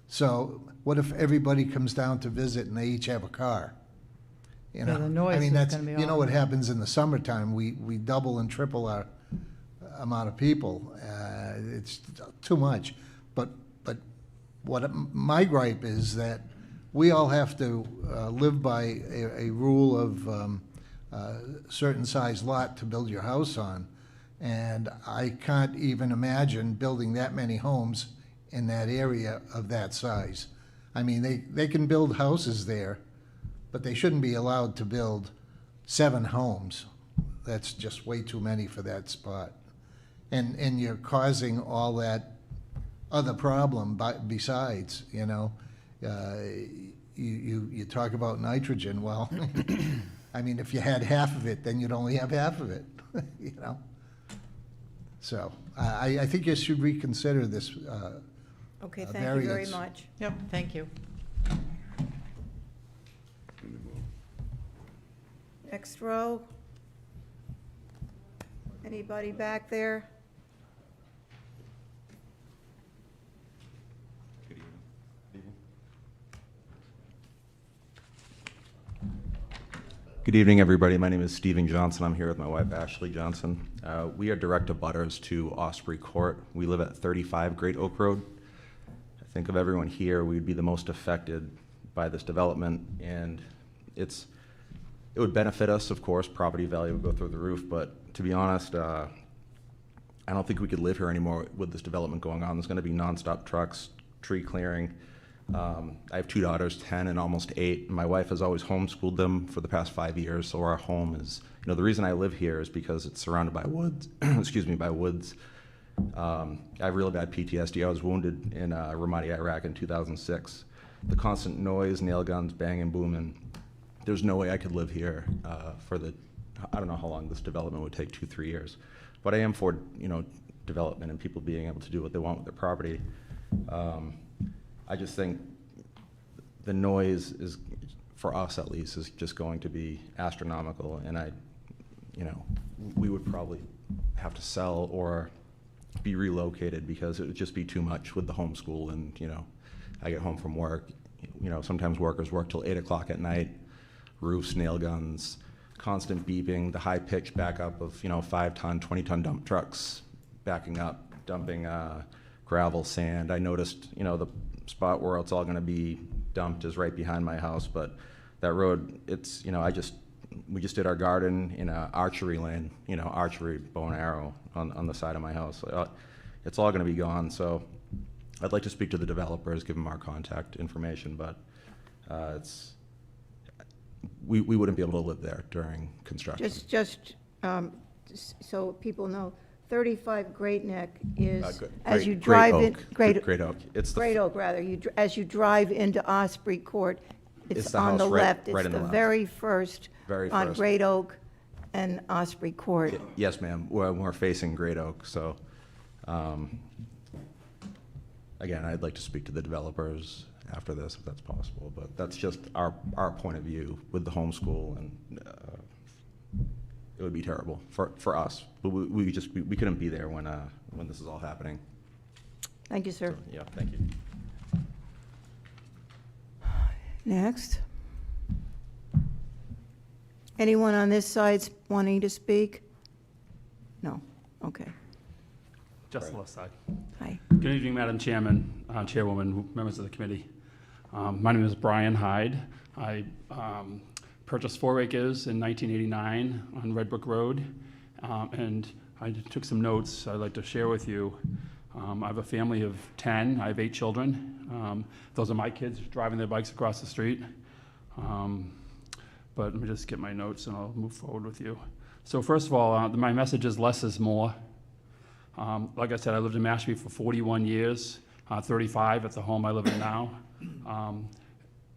[SPEAKER 16] So what if everybody comes down to visit and they each have a car? You
[SPEAKER 15] Yeah,
[SPEAKER 16] know,
[SPEAKER 15] the noise
[SPEAKER 16] I mean,
[SPEAKER 15] is
[SPEAKER 16] that's,
[SPEAKER 15] gonna be
[SPEAKER 16] you know
[SPEAKER 15] awful.
[SPEAKER 16] what happens in the summertime, we double and triple our amount of people. It's too much. But what my gripe is that we all have to live by a rule of certain size lot to build your house on. And I can't even imagine building that many homes in that area of that size. I mean, they can build houses there, but they shouldn't be allowed to build 7 homes. That's just way too many for that spot. And you're causing all that other problem besides, you know. You talk about nitrogen, well, I mean, if you had half of it, then you'd only have half of it, you know? So I think you should reconsider this
[SPEAKER 1] Okay, thank you very
[SPEAKER 16] variance.
[SPEAKER 1] much.
[SPEAKER 15] Yep, thank you.
[SPEAKER 1] Next row. Anybody back there?
[SPEAKER 2] Good evening, everybody. My name is Stephen Johnson. I'm here with my wife, Ashley Johnson. We are direct abutters to Osprey Court. We live at 35 Great Oak Road. I think of everyone here, we'd be the most affected by this development, and it would benefit us, of course. Property value would go through the roof, but to be honest, I don't think we could live here anymore with this development going on. There's going to be nonstop trucks, tree clearing. I have 2 daughters, 10 and almost 8. My wife has always homeschooled them for the past 5 years, so our home is, you know, the reason I live here is because it's surrounded by woods, excuse me, by woods. I have really bad PTSD. I was wounded in Ramadi, Iraq in 2006. The constant noise, nail guns, banging, booming. There's no way I could live here for I don't know how long this development would take, 2-3 years. But I am for, you know, development and people being able to do what they want with their property. I just think the noise is, for us at least, is just going to be astronomical, and we would probably have to sell or be relocated because it would just be too much with the homeschool. And, you know, I get home from work, you know, sometimes workers work till 8 o'clock at night, roofs, nail guns, constant beeping, the high pitch backup of, you know, 5-ton, 20-ton dump trucks backing up, dumping gravel, sand. I noticed, you know, the spot where it's all going to be dumped is right behind my house, but that road, it's, you know, we just did our garden in a archery lane, you know, archery, bow and arrow on the side of my house. It's all going to be gone, so I'd like to speak to the developers, give them our contact information, but we wouldn't be able to live there during construction.
[SPEAKER 1] Just so people know, 35 Great Neck is, as you
[SPEAKER 2] Great
[SPEAKER 1] drive in.
[SPEAKER 2] Oak. Great Oak. It's the
[SPEAKER 1] Great Oak, rather. As you drive into Osprey Court,
[SPEAKER 2] It's
[SPEAKER 1] it's
[SPEAKER 2] the
[SPEAKER 1] on the
[SPEAKER 2] house right-
[SPEAKER 1] left.
[SPEAKER 2] right
[SPEAKER 1] It's
[SPEAKER 2] in the
[SPEAKER 1] the
[SPEAKER 2] left.
[SPEAKER 1] very first
[SPEAKER 2] Very
[SPEAKER 1] on
[SPEAKER 2] first.
[SPEAKER 1] Great Oak and Osprey Court.
[SPEAKER 2] Yes, ma'am. We're facing Great Oak, so, again, I'd like to speak to the developers after this, if that's possible, but that's just our point of view with the homeschool, and it would be terrible for us. But we couldn't be there when this is all happening.
[SPEAKER 1] Thank you, sir.
[SPEAKER 2] So, yeah, thank you.
[SPEAKER 1] Next. Anyone on this side wanting to speak? No? Okay.
[SPEAKER 17] Just the left side.
[SPEAKER 1] Hi.
[SPEAKER 17] Good evening, Madam Chairman, Chairwoman, members of the committee. My name is Brian Hyde. I purchased 4 acres in 1989 on Red Brook Road, and I took some notes I'd like to share with you. I have a family of 10. I have 8 children. Those are my kids driving their bikes across the street. But let me just get my notes and I'll move forward with you. So first of all, my message is less is more. Like I said, I lived in Mashpee for 41 years, 35 at the home I live in now.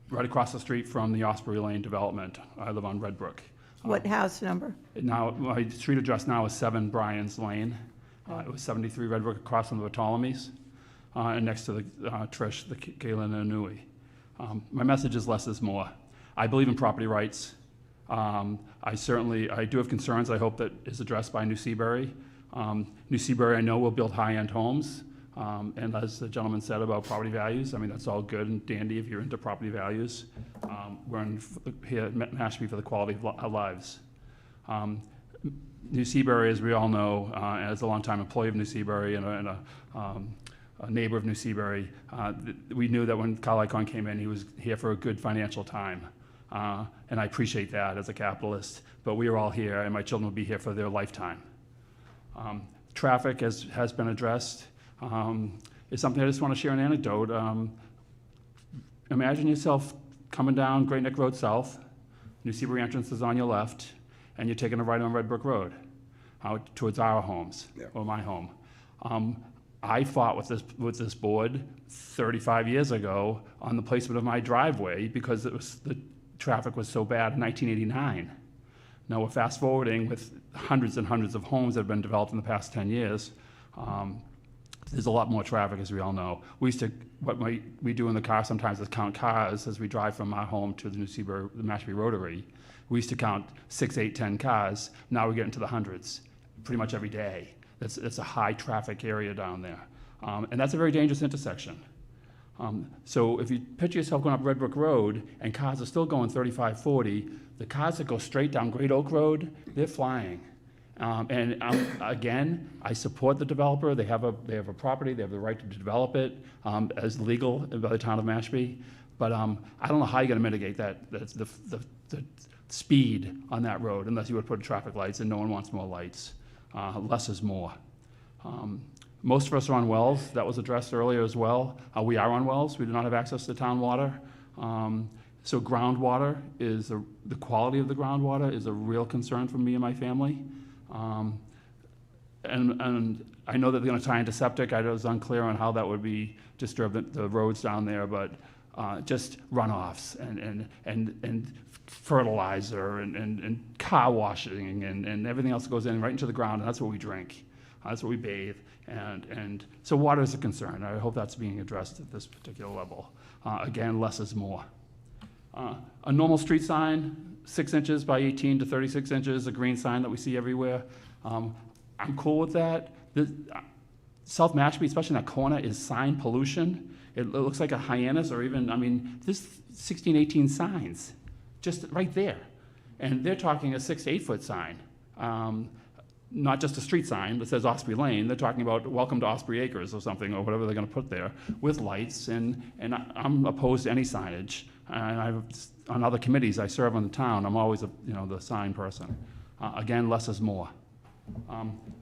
[SPEAKER 17] Right across the street from the Osprey Lane development. I live on Red Brook.
[SPEAKER 1] What house number?
[SPEAKER 17] Now, my street address now is 7 Bryans Lane. It was 73 Red Brook across from the Ptolemies, and next to the Trish, the Galen and Anui. My message is less is more. I believe in property rights. I do have concerns I hope that is addressed by New Seabury. New Seabury, I know, will build high-end homes. And as the gentleman said about property values, I mean, that's all good and dandy if you're into property values. We're here at Mashpee for the quality of our lives. New Seabury, as we all know, as a longtime employee of New Seabury and a neighbor of New Seabury, we knew that when Carl Icahn came in, he was here for a good financial time. And I appreciate that as a capitalist, but we are all here and my children will be here for their lifetime. Traffic has been addressed. Is something I just want to share an anecdote. Imagine yourself coming down Great Neck Road South, New Seabury entrance is on your left, and you're taking a right on Red Brook Road towards our homes, or my home. I fought with this board 35 years ago on the placement of my driveway because the traffic was so bad in 1989. Now we're fast forwarding with hundreds and hundreds of homes that have been developed in the past 10 years. There's a lot more traffic, as we all know. What we do in the car sometimes is count cars as we drive from our home to the Mashpee Rotary. We used to count 6, 8, 10 cars. Now we're getting to the hundreds pretty much every day. It's a high traffic area down there. And that's a very dangerous intersection. So if you picture yourself going up Red Brook Road and cars are still going 35, 40, the cars that go straight down Great Oak Road, they're flying. Again, I support the developer. They have a property. They have the right to develop it as legal by the town of Mashpee. But I don't know how you're going to mitigate the speed on that road unless you would put traffic lights, and no one wants more lights. Less is more. Most of us are on wells. That was addressed earlier as well. We are on wells. We do not have access to town water. So groundwater is the quality of the groundwater is a real concern for me and my family. And I know that they're going to tie into septic. I was unclear on how that would be disturb the roads down there, but just runoffs and fertilizer and car washing and everything else that goes in right into the ground, and that's what we drink. That's what we bathe. And so water is a concern. I hope that's being addressed at this particular level. Again, less is more. A normal street sign, 6 inches by 18 to 36 inches, a green sign that we see everywhere. I'm cool with that. South Mashpee, especially in that corner, is sign pollution. It looks like a hyannis, or even, there's 16, 18 signs just right there. And they're talking a 6 to 8 foot sign. Not just a street sign that says Osprey Lane. They're talking about welcome to Osprey Acres or something, or whatever they're going to put there with lights. And I'm opposed to any signage. And on other committees I serve on the town, I'm always the sign person. Again, less is more.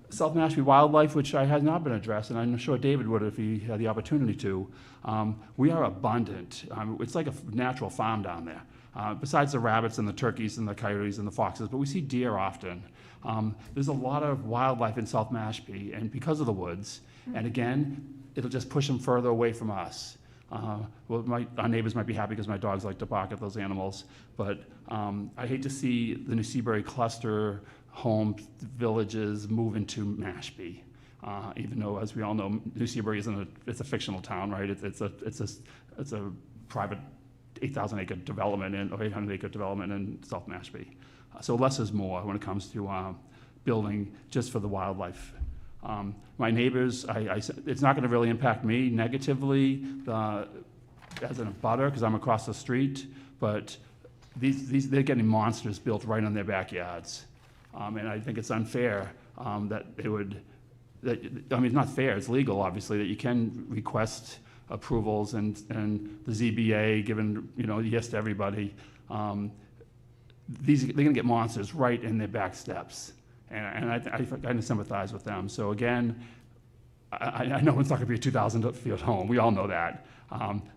[SPEAKER 17] South Mashpee wildlife, which has not been addressed, and I'm sure David would if he had the opportunity to. We are abundant. It's like a natural farm down there. Besides the rabbits and the turkeys and the coyotes and the foxes, but we see deer often. There's a lot of wildlife in South Mashpee, and because of the woods, and again, it'll just push them further away from us. Our neighbors might be happy because my dogs like to bark at those animals, but I hate to see the New Seabury cluster home villages move into Mashpee. Even though, as we all know, New Seabury it's a fictional town, right? It's a private 8,000 acre development or 800 acre development in South Mashpee. So less is more when it comes to building just for the wildlife. My neighbors, it's not going to really impact me negatively as an abutter because I'm across the street, but they're getting monsters built right on their backyards. And I think it's unfair that they would, it's not fair, it's legal obviously, that you can request approvals and the ZBA giving yes to everybody. they're gonna get monsters right in their back steps. And I kind of sympathize with them. So again, I know it's not gonna be a 2,000 field home, we all know that.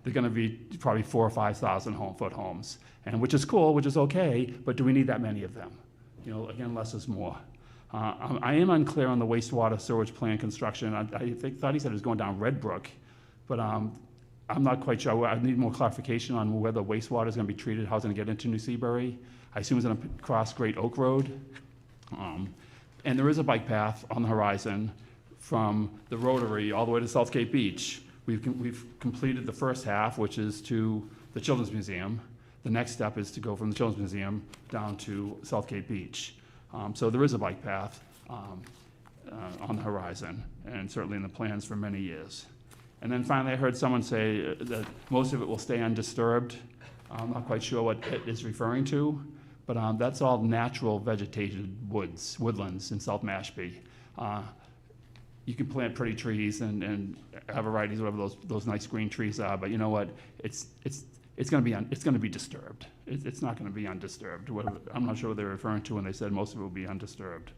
[SPEAKER 17] They're gonna be probably 4,000 or 5,000 foot homes, and which is cool, which is okay, but do we need that many of them? You know, again, less is more. I am unclear on the wastewater sewage plant construction. Thought he said it was going down Red Brook, but I'm not quite sure. I need more clarification on whether wastewater is gonna be treated, how it's gonna get into New Seabury. I assume it's gonna cross Great Oak Road. And there is a bike path on the horizon from the Rotary all the way to South Cape Beach. We've completed the first half, which is to the Children's Museum. The next step is to go from the Children's Museum down to South Cape Beach. So there is a bike path on the horizon, and certainly in the plans for many years. And then finally, I heard someone say that most of it will stay undisturbed. I'm not quite sure what it is referring to, but that's all natural vegetated woodlands in South Mashpee. You can plant pretty trees and have varieties, whatever those nice green trees are, but you know what? It's going to be disturbed. It's not going to be undisturbed. I'm not sure what they're referring to when they said most of it will be undisturbed.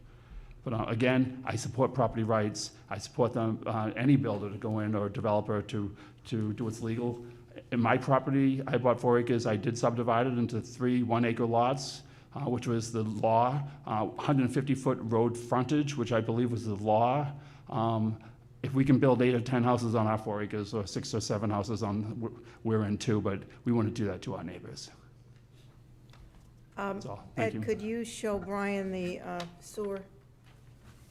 [SPEAKER 17] But again, I support property rights. I support them, any builder to go in or developer to do what's legal. In my property, I bought 4 acres. I did subdivide it into 3 1-acre lots, which was the law. 150-foot road frontage, which I believe was the law. If we can build 8 or 10 houses on our 4 acres, or 6 or 7 houses on, we're in too, but we want to do that to our neighbors. That's all. Thank you.
[SPEAKER 1] Ed, could you show Brian the sewer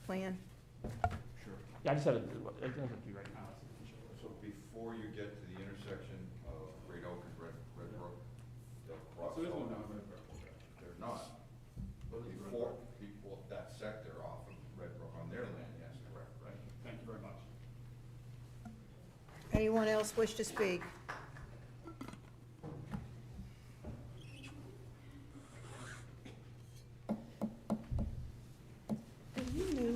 [SPEAKER 1] plan?
[SPEAKER 17] Sure. Yeah, I just had it doesn't have to be right now.
[SPEAKER 10] So before you get to the intersection of Great Oak and Red Brook, they'll cross.
[SPEAKER 17] So there's no down Red Brook.
[SPEAKER 10] There's not. Before that sector off of Red Brook on their land, yes, correct.
[SPEAKER 17] Right. Thank you very much.
[SPEAKER 1] Anyone else wish to speak?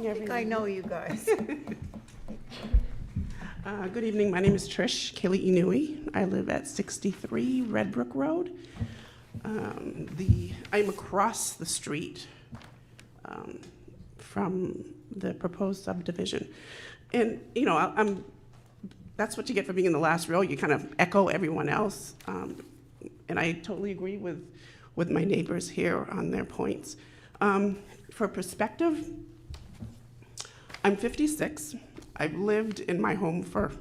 [SPEAKER 1] I think I know you guys.
[SPEAKER 18] Good evening. My name is Trish Kelly Inui. I live at 63 Red Brook Road. I'm across the street from the proposed subdivision. And, you know, that's what you get for being in the last row. You kind of echo everyone else. And I totally agree with my neighbors here on their points. For perspective, I'm 56. I've lived in my home for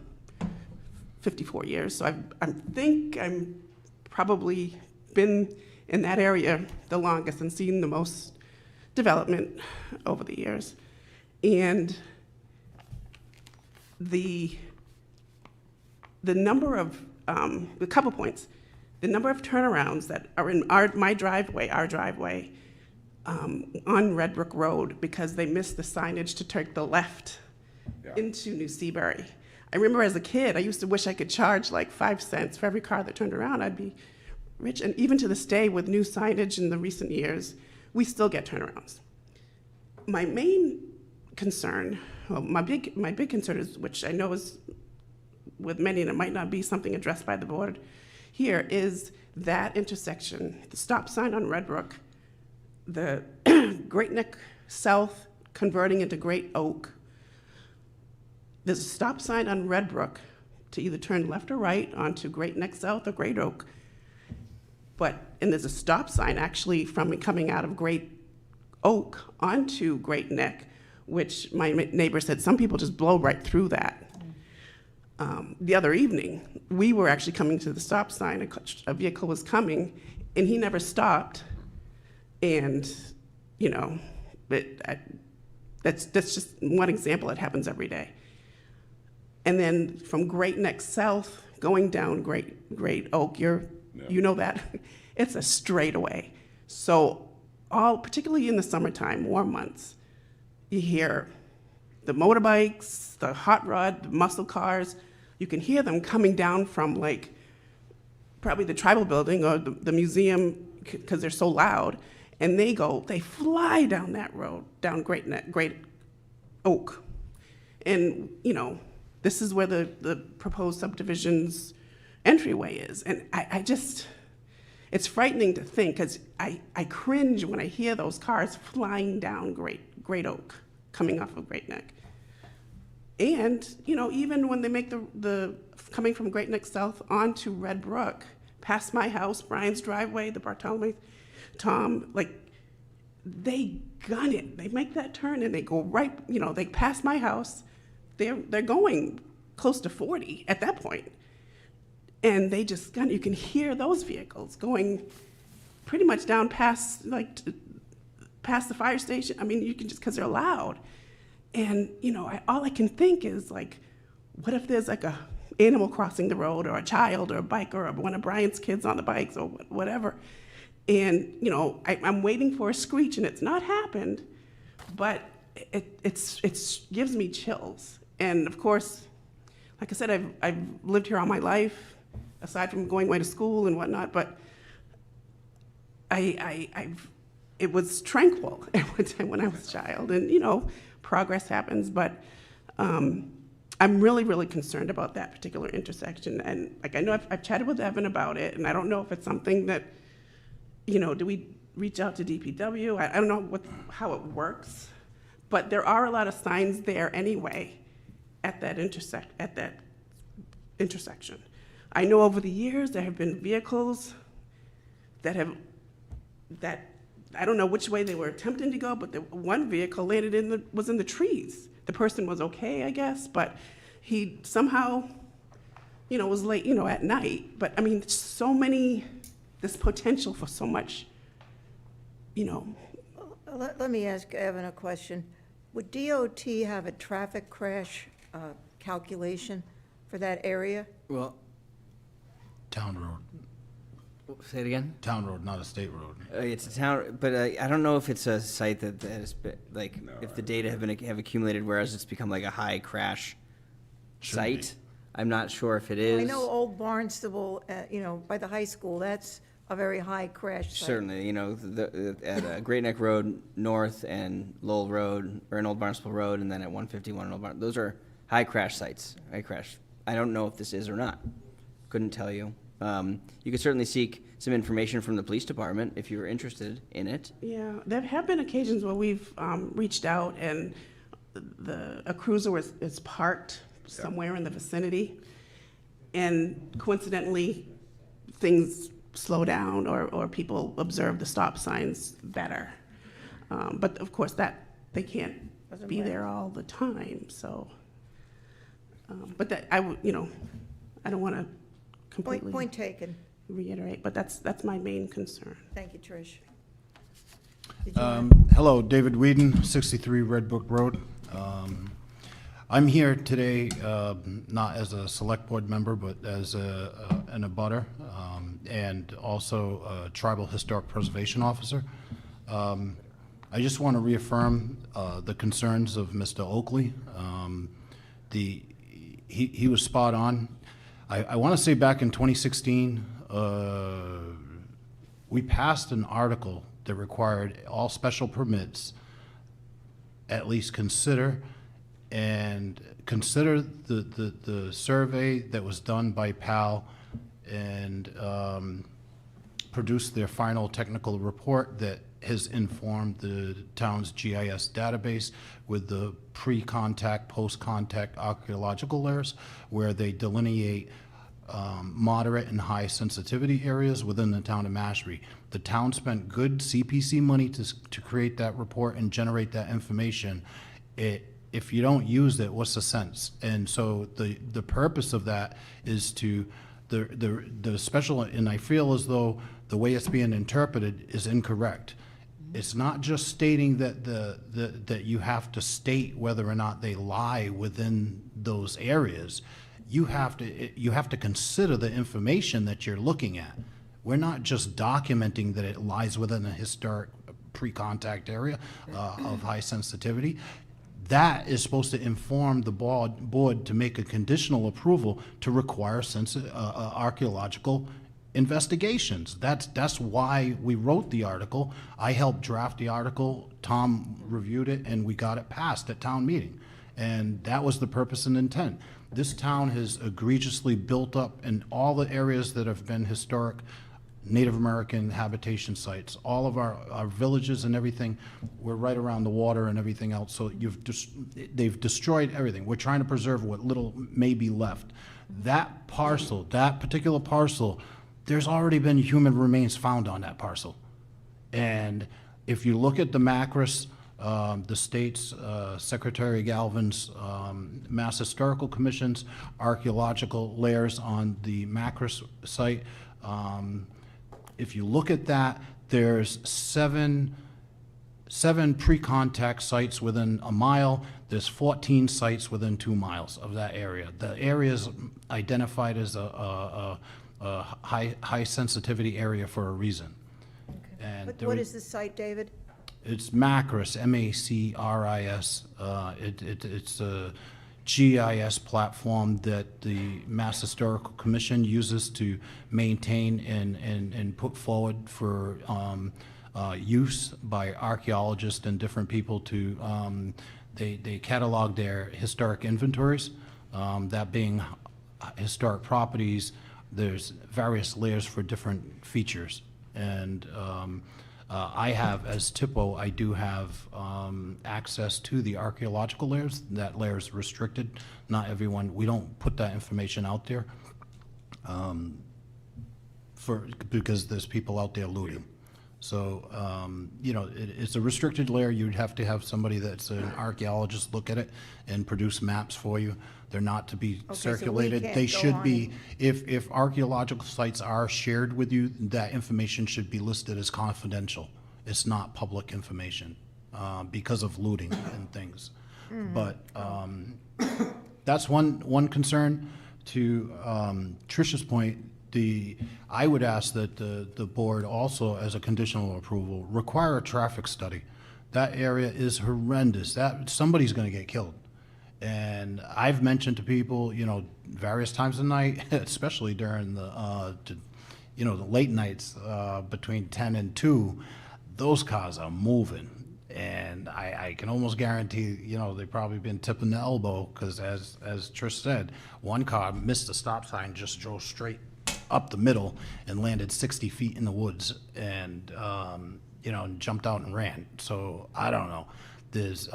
[SPEAKER 18] 54 years, so I think I'm probably been in that area the longest and seen the most development over the years. And the number of, a couple points, the number of turnarounds that are in our driveway, on Red Brook Road because they missed the signage to take the left into New Seabury. I remember as a kid, I used to wish I could charge like 5 cents for every car that turned around. I'd be rich. And even to this day, with new signage in the recent years, we still get turnarounds. My main concern, well, my big concern is, which I know is with many, and it might not be something addressed by the board here, is that intersection, the stop sign on Red Brook, the Great Neck South converting into Great Oak. There's a stop sign on Red Brook to either turn left or right onto Great Neck South or Great Oak. And there's a stop sign actually from coming out of Great Oak onto Great Neck, which my neighbor said some people just blow right through that. The other evening, we were actually coming to the stop sign, a vehicle was coming, and he never stopped. And, you know, that's just one example. It happens every day. And then from Great Neck South, going down Great Oak, you know that, it's a straightaway. So particularly in the summertime, warm months, you hear the motorbikes, the hot rod, the muscle cars, you can hear them coming down from like probably the tribal building or the museum because they're so loud. And they fly down that road, down Great Oak. And, you know, this is where the proposed subdivision's entryway is. And it's frightening to think, because I cringe when I hear those cars flying down Great Oak, coming off of Great Neck. And, you know, even when they make the coming from Great Neck South onto Red Brook, past my house, Brian's driveway, the Bartholomew, Tom, like, they gun it. They make that turn and they go right, you know, they pass my house. They're going close to 40 at that point. And they just gun it. You can hear those vehicles going pretty much down past, like, past the fire station. I mean, you can just, because they're loud. And, you know, all I can think is, like, what if there's like a animal crossing the road, or a child, or a biker, or one of Brian's kids on the bikes, or whatever. And, you know, I'm waiting for a screech, and it's not happened, but it's gives me chills. And of course, like I said, I've lived here all my life, aside from going away to school and whatnot, but it was tranquil at one time when I was a child. And, you know, progress happens, but I'm really, really concerned about that particular intersection. And, like, I know I've chatted with Evan about it, and I don't know if it's something that, you know, do we reach out to DPW? I don't know how it works, but there are a lot of signs there anyway at that intersection. I know over the years there have been vehicles that I don't know which way they were attempting to go, but one vehicle landed was in the trees. The person was okay, I guess, but he somehow, you know, was late, you know, at night. But I mean, this potential for so much, you know.
[SPEAKER 1] Let me ask Evan a question. Would DOT have a traffic crash calculation for that area?
[SPEAKER 4] Well,
[SPEAKER 16] Town road.
[SPEAKER 4] say it again?
[SPEAKER 16] Town road, not a state road.
[SPEAKER 4] It's a town, but I don't know if it's a site that has been, like, if the data have accumulated, whereas it's become like a high crash site. I'm not sure if it is.
[SPEAKER 1] I know Old Barnstable, you know, by the high school, that's a very high crash site.
[SPEAKER 4] Certainly, you know, at Great Neck Road North and Lowell Road, or in Old Barnstable Road, and then at 151 and Old Barn, those are high crash sites, high crash. I don't know if this is or not. Couldn't tell you. You could certainly seek some information from the police department if you were interested in it.
[SPEAKER 18] Yeah, there have been occasions where we've reached out and a cruiser is parked somewhere in the vicinity, and coincidentally, things slow down or people observe the stop signs better. But of course, that they can't be there all the time. So, but that you know, I don't want to completely
[SPEAKER 1] Point taken.
[SPEAKER 18] reiterate, but that's my main concern.
[SPEAKER 1] Thank you, Trish.
[SPEAKER 16] Hello, David Whedon, 63 Red Brook Road. I'm here today not as a select board member, but as an abutter and also a tribal historic preservation officer. I just want to reaffirm the concerns of Mr. Oakley. He was spot on. I want to say back in 2016, we passed an article that required all special permits at least consider the survey that was done by PAL and produce their final technical report that has informed the town's GIS database with the pre-contact, post-contact archaeological layers, where they delineate moderate and high sensitivity areas within the town of Mashpee. The town spent good CPC money to create that report and generate that information. If you don't use it, what's the sense? And so the purpose of that is to the special, and I feel as though the way it's being interpreted is incorrect. It's not just stating that that you have to state whether or not they lie within those areas. You have to consider the information that you're looking at. We're not just documenting that it lies within a historic pre-contact area of high sensitivity. That is supposed to inform the board to make a conditional approval to require archaeological investigations. That's why we wrote the article. I helped draft the article. Tom reviewed it, and we got it passed at town meeting. And that was the purpose and intent. This town has egregiously built up in all the areas that have been historic
[SPEAKER 19] Native American habitation sites. All of our villages and everything, we're right around the water and everything else, so they've destroyed everything. We're trying to preserve what little may be left. That parcel, that particular parcel, there's already been human remains found on that parcel. And if you look at the Macris, the state's Secretary Galvin's Mass Historical Commission's archaeological layers on the Macris site, if you look at that, there's seven pre-contact sites within a mile. There's 14 sites within 2 miles of that area. The area is identified as a high sensitivity area for a reason. And
[SPEAKER 1] What is the site, David?
[SPEAKER 19] it's Macris, M-A-C-R-I-S. It's a GIS platform that the Mass Historical Commission uses to maintain and put forward for use by archaeologists and different people to, they catalog their historic inventories. That being historic properties, there's various layers for different features. And I have, as TIPO, I do have access to the archaeological layers. That layer is restricted. Not everyone, we don't put that information out there because there's people out there looting. So, it's a restricted layer. You'd have to have somebody that's an archaeologist look at it and produce maps for you. They're not to be circulated. They should be, if archaeological sites are shared with you, that information should be listed as confidential. It's not public information because of looting and things. But that's one concern. To Tricia's point, I would ask that the board also, as a conditional approval, require a traffic study. That area is horrendous. Somebody's going to get killed. And I've mentioned to people, various times of night, especially during the late nights between 10 and 2, those cars are moving. And I can almost guarantee, they've probably been tipping the elbow because, as Trish said, one car missed the stop sign, just drove straight up the middle and landed 60 feet in the woods and, and jumped out and ran. So I don't know. There's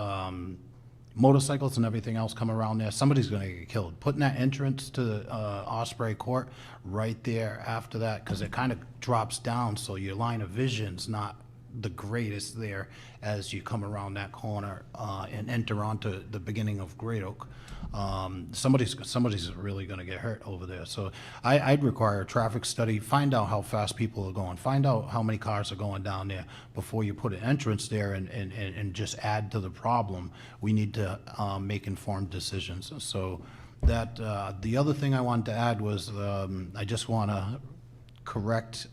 [SPEAKER 19] motorcycles and everything else come around there. Somebody's going to get killed. Putting that entrance to Osprey Court right there after that, because it kind of drops down, so your line of vision's not the greatest there as you come around that corner and enter onto the beginning of Great Oak. Somebody's really going to get hurt over there. So I'd require a traffic study, find out how fast people are going, find out how many cars are going down there before you put an entrance there and just add to the problem. We need to make informed decisions. So that the other thing I wanted to add was I just want to correct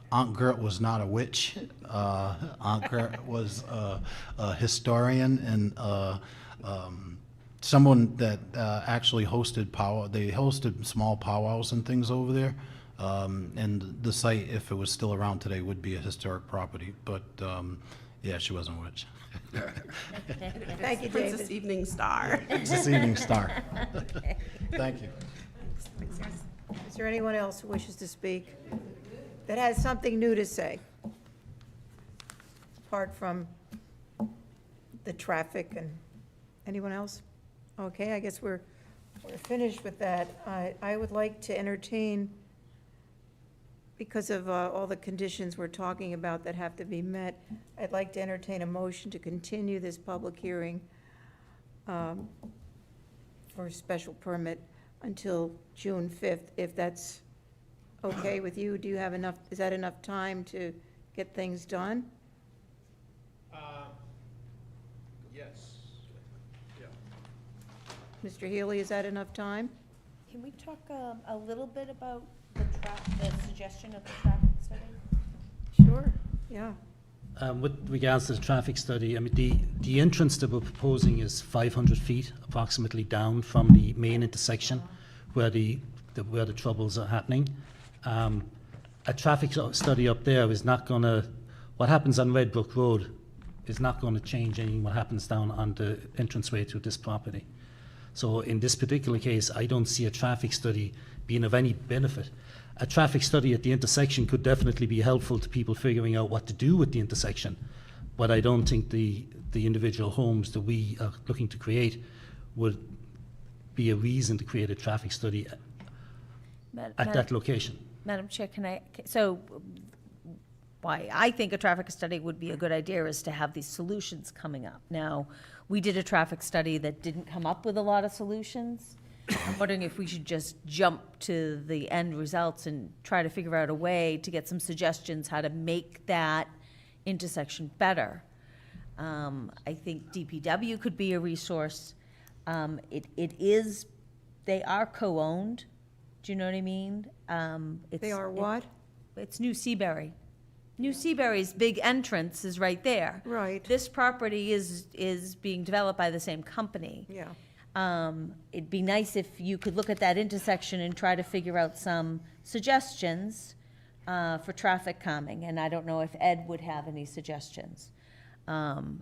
[SPEAKER 19] Aunt Gert was not a witch. Aunt Gert was a historian and someone that actually hosted they hosted small powwows and things over there. And the site, if it was still around today, would be a historic property. But yeah, she wasn't a witch.
[SPEAKER 1] Thank you, David.
[SPEAKER 18] Princess Evening Star.
[SPEAKER 19] Princess Evening Star. Thank you.
[SPEAKER 1] Is there anyone else who wishes to speak that has something new to say? Apart from the traffic and anyone else? Okay, I guess we're finished with that. I would like to entertain, because of all the conditions we're talking about that have to be met, I'd like to entertain a motion to continue this public hearing for a special permit until June 5th, if that's okay with you. Do you have enough, is that enough time to get things done?
[SPEAKER 9] Yes. Yeah.
[SPEAKER 1] Mr. Healy, is that enough time?
[SPEAKER 5] Can we talk a little bit about the suggestion of the traffic study?
[SPEAKER 1] Sure, yeah.
[SPEAKER 12] With regards to the traffic study, I mean, the entrance that we're proposing is 500 feet approximately down from the main intersection where the troubles are happening. A traffic study up there is not going to, what happens on Red Brook Road is not going to change anything what happens down on the entranceway to this property. So in this particular case, I don't see a traffic study being of any benefit. a traffic study at the intersection could definitely be helpful to people figuring out what to do with the intersection. But I don't think the individual homes that we are looking to create would be a reason to create a traffic study at that location.
[SPEAKER 5] Madam Chair, so why I think a traffic study would be a good idea is to have these solutions coming up. Now, we did a traffic study that didn't come up with a lot of solutions. I'm wondering if we should just jump to the end results and try to figure out a way to get some suggestions how to make that intersection better. I think DPW could be a resource. They are co-owned. Do you know what I mean?
[SPEAKER 1] They are what?
[SPEAKER 5] It's New Seabury. New Seabury's big entrance is right there.
[SPEAKER 1] Right.
[SPEAKER 5] This property is being developed by the same company.
[SPEAKER 1] Yeah.
[SPEAKER 5] It'd be nice if you could look at that intersection and try to figure out some suggestions for traffic calming, and I don't know if Ed would have any suggestions. To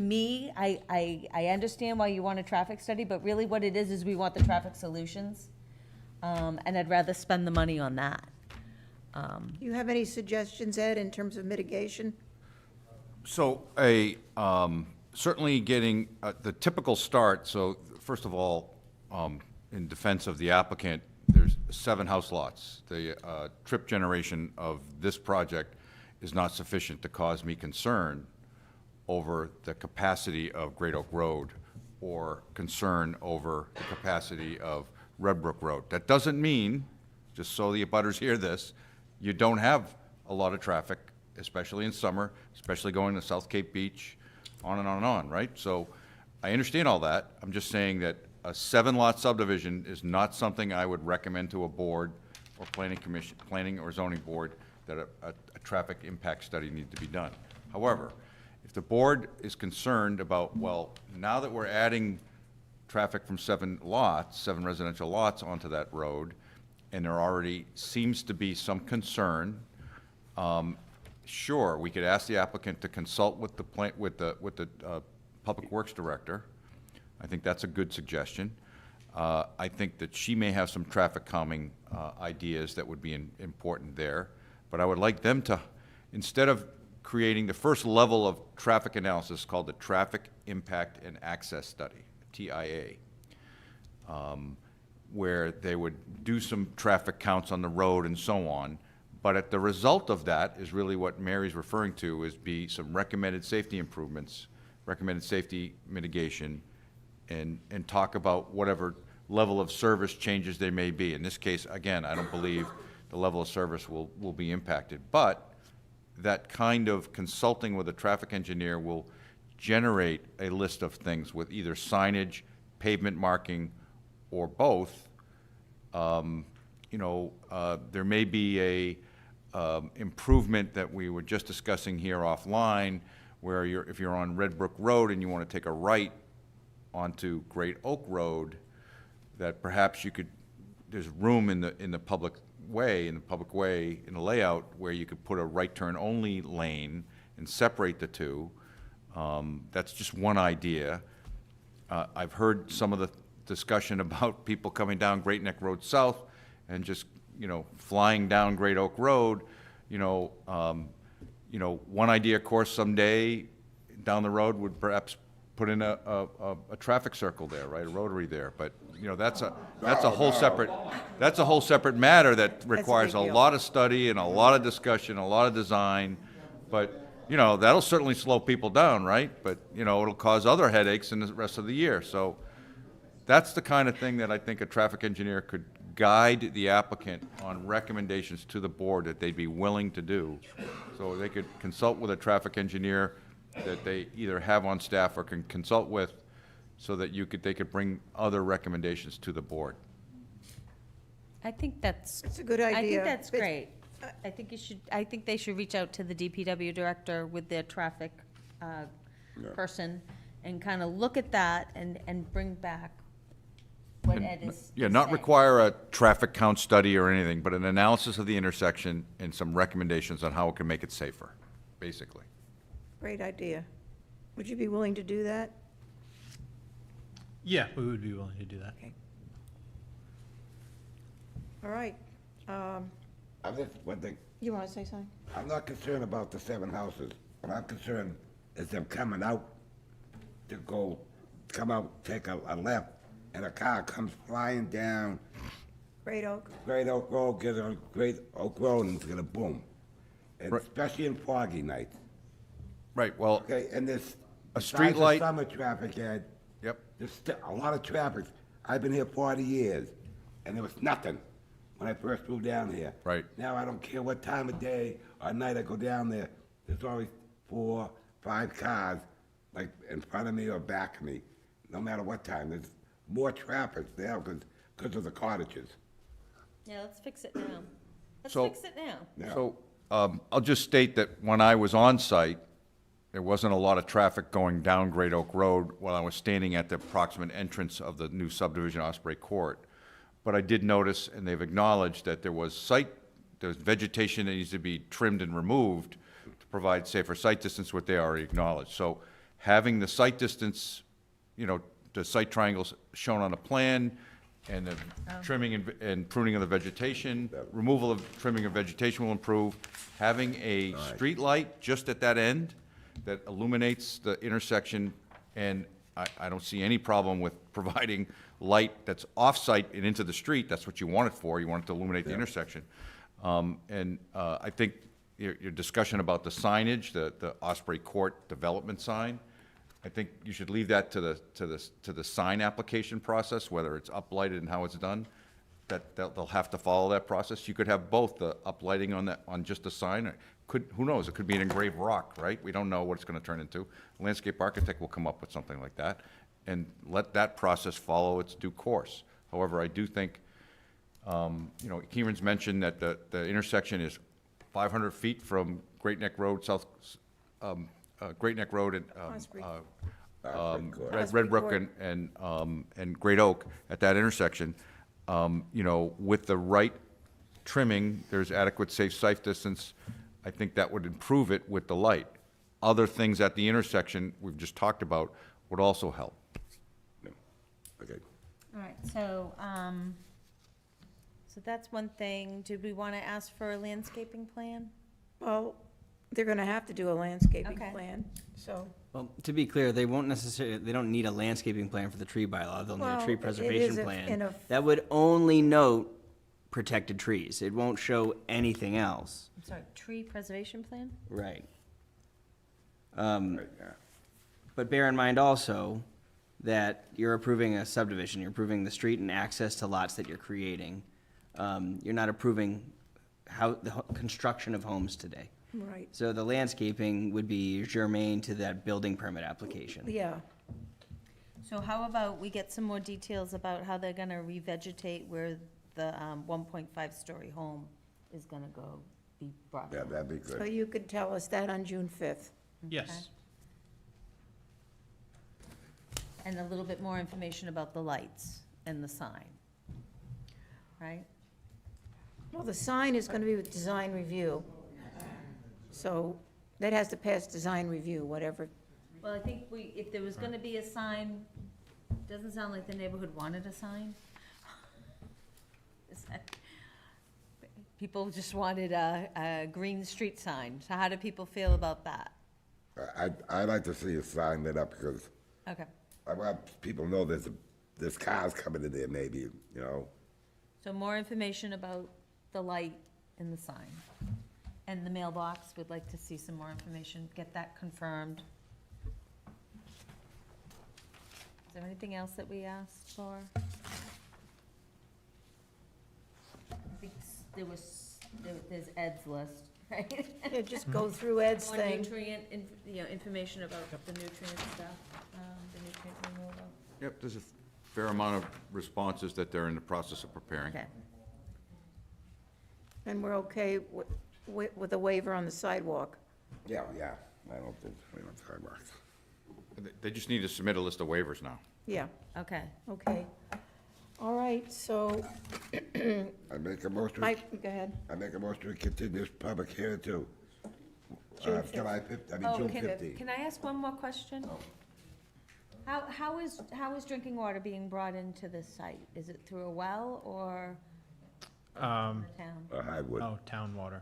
[SPEAKER 5] me, I understand why you want a traffic study, but really what it is we want the traffic solutions, and I'd rather spend the money on that.
[SPEAKER 1] Do you have any suggestions, Ed, in terms of mitigation?
[SPEAKER 10] So certainly getting the typical start, so first of all, in defense of the applicant, there's 7 house lots. The trip generation of this project is not sufficient to cause me concern over the capacity of Great Oak Road or concern over the capacity of Red Brook Road. That doesn't mean, just so the abutters hear this, you don't have a lot of traffic, especially in summer, especially going to South Cape Beach, on and on and on, right? So I understand all that. I'm just saying that a 7-lot subdivision is not something I would recommend to a board or planning commission, planning or zoning board, that a traffic impact study needs to be done. However, if the board is concerned about, well, now that we're adding traffic from 7 residential lots onto that road, and there already seems to be some concern, sure, we could ask the applicant to consult with the Public Works Director. I think that's a good suggestion. I think that she may have some traffic calming ideas that would be important there. But I would like them to, instead of creating the first level of traffic analysis called the Traffic Impact and Access Study, TIA, where they would do some traffic counts on the road and so on. But at the result of that is really what Mary's referring to, is be some recommended safety improvements, recommended safety mitigation, and talk about whatever level of service changes there may be. In this case, again, I don't believe the level of service will be impacted. But that kind of consulting with a traffic engineer will generate a list of things with either signage, pavement marking, or both. There may be a improvement that we were just discussing here offline, where if you're on Red Brook Road and you want to take a right onto Great Oak Road, that perhaps you could, there's room in the public way, in the layout, where you could put a right turn only lane and separate the two. That's just one idea. I've heard some of the discussion about people coming down Great Neck Road South and just, flying down Great Oak Road. One idea, of course, someday down the road would perhaps put in a traffic circle there, right, a rotary there. But that's a whole separate matter that requires a lot of study and a lot of discussion, a lot of design. But that'll certainly slow people down, right? But it'll cause other headaches in the rest of the year. So that's the kind of thing that I think a traffic engineer could guide the applicant on recommendations to the board that they'd be willing to do. So they could consult with a traffic engineer that they either have on staff or can consult with, so that they could bring other recommendations to the board.
[SPEAKER 5] I think that's
[SPEAKER 1] a good idea.
[SPEAKER 5] I think that's great. I think they should reach out to the DPW director with their traffic person and kind of look at that and bring back what Ed is
[SPEAKER 10] Not
[SPEAKER 5] saying.
[SPEAKER 10] require a traffic count study or anything, but an analysis of the intersection and some recommendations on how it can make it safer, basically.
[SPEAKER 1] Great idea. Would you be willing to do that?
[SPEAKER 9] Yeah, we would be willing to do that.
[SPEAKER 1] Okay. All right.
[SPEAKER 3] I'm just, one thing,
[SPEAKER 1] You want to say something?
[SPEAKER 3] I'm not concerned about the 7 houses. What I'm concerned is them coming out come out, take a left, and a car comes flying down
[SPEAKER 1] Great Oak?
[SPEAKER 3] Great Oak Road, get on Great Oak Road, and it's gonna boom. And
[SPEAKER 10] Right.
[SPEAKER 3] especially in foggy nights.
[SPEAKER 10] Right, well,
[SPEAKER 3] Okay, and this.
[SPEAKER 10] A
[SPEAKER 3] besides
[SPEAKER 10] street
[SPEAKER 3] the
[SPEAKER 10] light-
[SPEAKER 3] Summer traffic, Ed.
[SPEAKER 10] Yep.
[SPEAKER 3] There's a lot of traffic. I've been here 40 years, and there was nothing when I first moved down here.
[SPEAKER 10] Right.
[SPEAKER 3] Now, I don't care what time of day or night I go down there, there's always 4, 5 cars, like in front of me or back of me, no matter what time. There's more traffic there because of the cottages.
[SPEAKER 5] Yeah, let's fix it now. Let's
[SPEAKER 10] So-
[SPEAKER 5] fix it now.
[SPEAKER 3] Yeah.
[SPEAKER 10] So, I'll just state that when I was on site, there wasn't a lot of traffic going down Great Oak Road while I was standing at the approximate entrance of the new subdivision Osprey Court. But I did notice, and they've acknowledged, that there's vegetation that needs to be trimmed and removed to provide safer sight distance, what they already acknowledged. So having the sight distance, the site triangles shown on a plan, and the trimming and pruning of the vegetation, removal of trimming of vegetation will improve. Having a street light just at that end that illuminates the intersection, and I don't see any problem with providing light that's off-site and into the street. That's what you want it for. You want it to illuminate the intersection. I think your discussion about the signage, the Osprey Court development sign, I think you should leave that to the sign application process, whether it's uplighted and how it's done. That they'll have to follow that process. You could have both the uplighting on just the sign. Who knows? It could be an engraved rock, right? We don't know what it's going to turn into. A landscape architect will come up with something like that, and let that process follow its due course. However, I do think, Kieran's mentioned that the intersection is 500 feet from Great Neck Road, Great Neck Road and
[SPEAKER 1] Osprey.
[SPEAKER 10] Red Brook and Great Oak at that intersection. With the right trimming, there's adequate safe sight distance. I think that would improve it with the light. Other things at the intersection we've just talked about would also help.
[SPEAKER 3] Okay.
[SPEAKER 5] All right, so that's one thing. Did we want to ask for a landscaping plan?
[SPEAKER 1] Well, they're going to have to do a landscaping
[SPEAKER 5] Okay.
[SPEAKER 1] plan, so.
[SPEAKER 4] Well, to be clear, they don't need a landscaping plan for the tree bylaw, they'll need a
[SPEAKER 1] Well,
[SPEAKER 4] tree
[SPEAKER 1] it
[SPEAKER 4] preservation
[SPEAKER 1] is in
[SPEAKER 4] plan.
[SPEAKER 1] a-
[SPEAKER 4] That would only note protected trees, it won't show anything else.
[SPEAKER 5] I'm sorry, tree preservation plan?
[SPEAKER 4] Right.
[SPEAKER 3] Right, yeah.
[SPEAKER 4] But bear in mind also that you're approving a subdivision, you're approving the street and access to lots that you're creating. You're not approving construction of homes today.
[SPEAKER 1] Right.
[SPEAKER 4] So the landscaping would be germane to that building permit application.
[SPEAKER 1] Yeah.
[SPEAKER 5] So how about we get some more details about how they're gonna revegetate where the 1.5-story home is gonna go, be brought
[SPEAKER 3] Yeah,
[SPEAKER 5] down?
[SPEAKER 3] that'd be
[SPEAKER 1] So
[SPEAKER 3] good.
[SPEAKER 1] you could tell us that on June 5th.
[SPEAKER 9] Yes.
[SPEAKER 5] And a little bit more information about the lights and the sign, right?
[SPEAKER 1] Well, the sign is going to be with design review. So that has to pass design review, whatever.
[SPEAKER 5] Well, I think if there was gonna be a sign, doesn't sound like the neighborhood wanted a sign. Is that- People just wanted a green street sign, so how do people feel about that?
[SPEAKER 3] I'd like to see a sign lit up because
[SPEAKER 5] Okay,
[SPEAKER 3] I want people to know there's cars coming in there maybe,
[SPEAKER 5] so more information about the light and the sign. And the mailbox, would like to see some more information, get that confirmed. Is there anything else that we asked for? I think there's Ed's list, right?
[SPEAKER 1] Yeah, just go through Ed's
[SPEAKER 5] More
[SPEAKER 1] thing.
[SPEAKER 5] nutrient, information about the nutrient stuff, the nutrient removal.
[SPEAKER 10] Yep, there's a fair amount of responses that they're in the process of preparing.
[SPEAKER 5] Okay.
[SPEAKER 1] And we're okay with a waiver on the sidewalk.
[SPEAKER 3] Yeah, I don't think we want sidewalks.
[SPEAKER 10] They just need to submit a list of waivers now.
[SPEAKER 1] Yeah,
[SPEAKER 5] Okay.
[SPEAKER 1] okay. All right, so,
[SPEAKER 3] I make a motion.
[SPEAKER 1] Mike, go ahead.
[SPEAKER 3] I make a motion to continue this public hearing to
[SPEAKER 1] June
[SPEAKER 3] July 5th, June 15th.
[SPEAKER 5] Can I ask one more question? How is drinking water being brought into this site? Is it through a well or?
[SPEAKER 11] Town.
[SPEAKER 3] Highwood.
[SPEAKER 9] Oh, town water.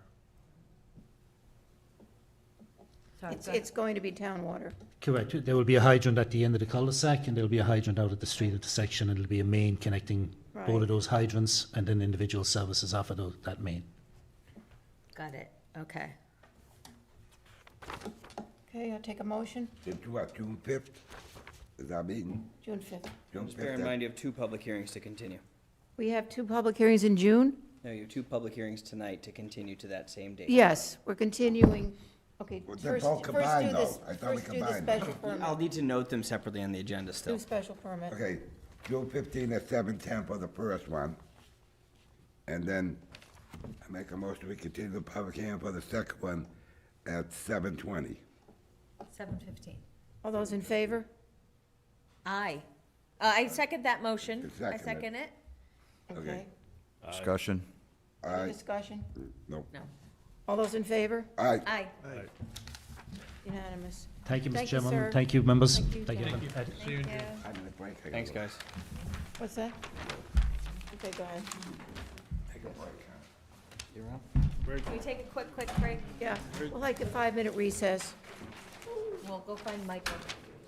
[SPEAKER 11] Sorry,
[SPEAKER 1] It's,
[SPEAKER 11] go ahead.
[SPEAKER 1] it's going to be town water.
[SPEAKER 12] Correct. There will be a hydrant at the end of the cul-de-sac, and there'll be a hydrant out at the street intersection, and it'll be a main connecting both
[SPEAKER 1] Right.
[SPEAKER 12] of those hydrants, and then individual services off of that main.
[SPEAKER 11] Got it, okay.
[SPEAKER 1] Okay, I'll take a motion,
[SPEAKER 3] It's what, June 5th? Is our meeting?
[SPEAKER 1] June 5th.
[SPEAKER 3] June
[SPEAKER 4] Just bear
[SPEAKER 3] 5th?
[SPEAKER 4] in mind, you have 2 public hearings to continue.
[SPEAKER 1] We have 2 public hearings in June?
[SPEAKER 4] No, you have 2 public hearings tonight to continue to that same date.
[SPEAKER 1] Yes, we're continuing, okay,
[SPEAKER 3] Well, they're
[SPEAKER 1] first,
[SPEAKER 3] both
[SPEAKER 1] first
[SPEAKER 3] combined,
[SPEAKER 1] do this,
[SPEAKER 3] though. I thought we
[SPEAKER 1] first do the
[SPEAKER 3] combined.
[SPEAKER 1] special permit.
[SPEAKER 4] I'll need to note them separately on the agenda still.
[SPEAKER 1] Do special permit.
[SPEAKER 3] Okay, June 15 at 7:10 for the first one. And then I make a motion, we continue the public hearing for the second one at 7:20.
[SPEAKER 11] 7:15.
[SPEAKER 1] All those in favor?
[SPEAKER 11] Aye. I second that motion.
[SPEAKER 3] You
[SPEAKER 11] I
[SPEAKER 3] second it.
[SPEAKER 11] second it.
[SPEAKER 1] Okay.
[SPEAKER 10] Discussion?
[SPEAKER 1] Any
[SPEAKER 3] Aye.
[SPEAKER 1] discussion?
[SPEAKER 3] Nope.
[SPEAKER 11] No.
[SPEAKER 1] All those in favor?
[SPEAKER 3] Aye.
[SPEAKER 11] Aye.
[SPEAKER 1] Unanimous.
[SPEAKER 12] Thank you, Mr.
[SPEAKER 1] Thank you,
[SPEAKER 12] Chairman.
[SPEAKER 1] sir.
[SPEAKER 12] Thank you, members.
[SPEAKER 1] Thank you,
[SPEAKER 12] Thank you.
[SPEAKER 1] John.
[SPEAKER 12] Ed.
[SPEAKER 11] Thank you.
[SPEAKER 3] I'm in a break. I gotta
[SPEAKER 4] Thanks,
[SPEAKER 3] go.
[SPEAKER 4] guys.
[SPEAKER 1] What's that? Okay, go ahead.
[SPEAKER 3] Take a break, huh?
[SPEAKER 4] You're up.
[SPEAKER 11] Can we take a quick break?
[SPEAKER 1] Yeah, we'll like a 5-minute recess.
[SPEAKER 11] We'll go find Michael.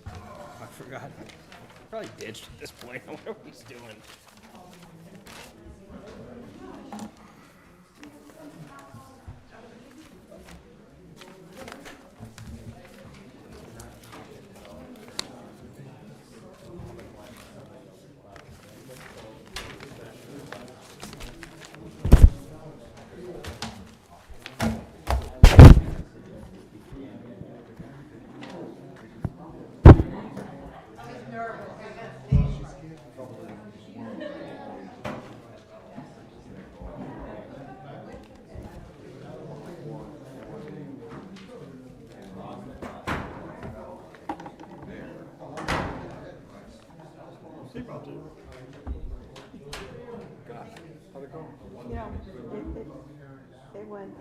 [SPEAKER 4] I forgot. Probably ditched at this point. What are we doing?
[SPEAKER 1] Yeah, they went.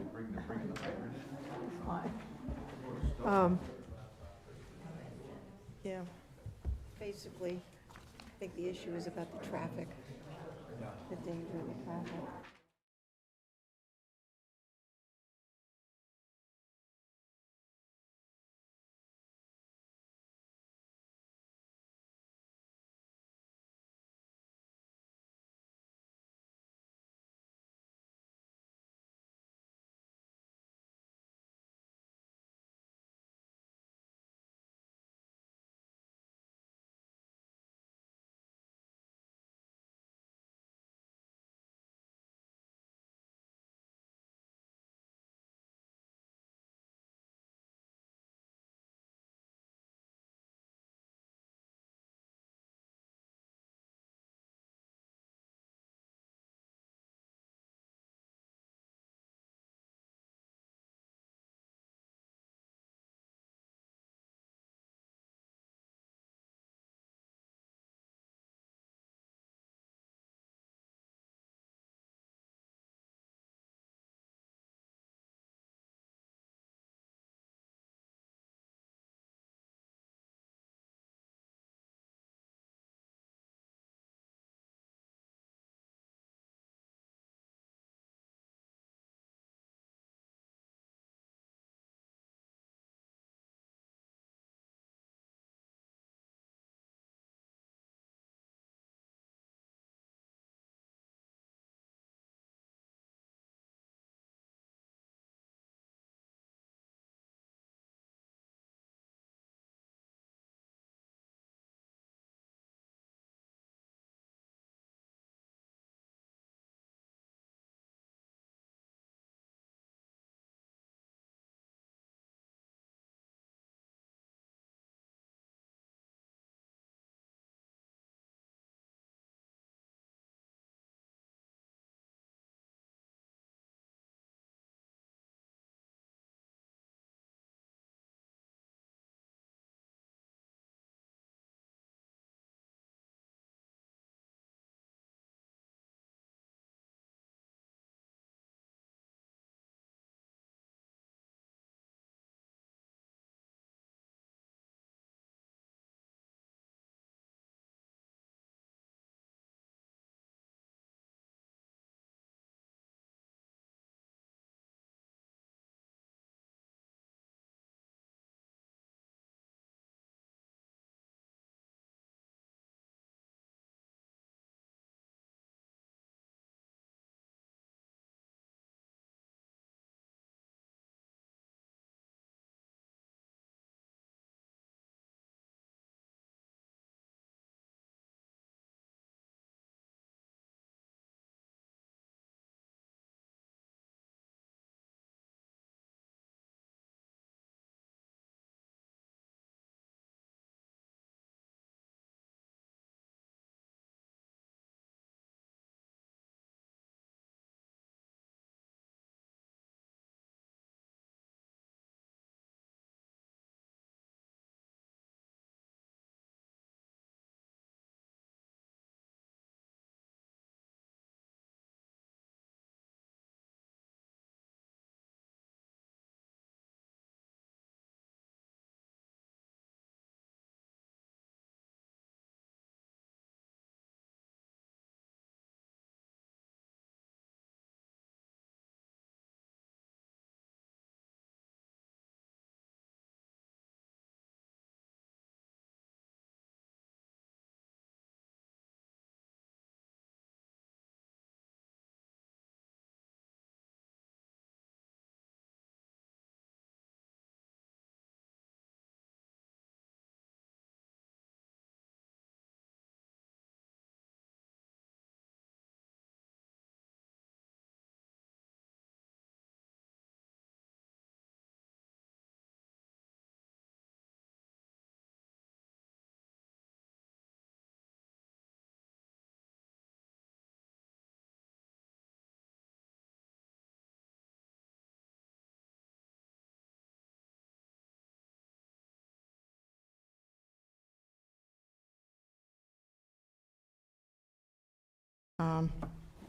[SPEAKER 1] Fine. Yeah, basically, I think the issue is about the traffic, the danger of the traffic.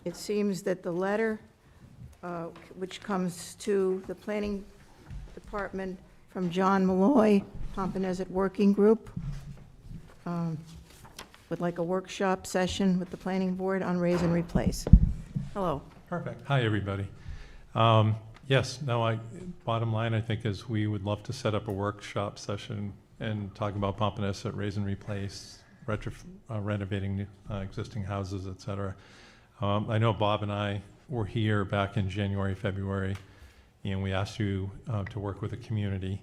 [SPEAKER 1] It seems that the letter, which comes to the Planning Department from John Malloy, Pompanesett Working Group, would like a workshop session with the planning board on raise and replace. Hello.
[SPEAKER 20] Perfect. Hi, everybody. Yes, no, bottom line, I think, is we would love to set up a workshop session and talk about Pompanesett, raise and replace, renovating existing houses, et cetera. I know Bob and I were here back in January, February, and we asked you to work with the community.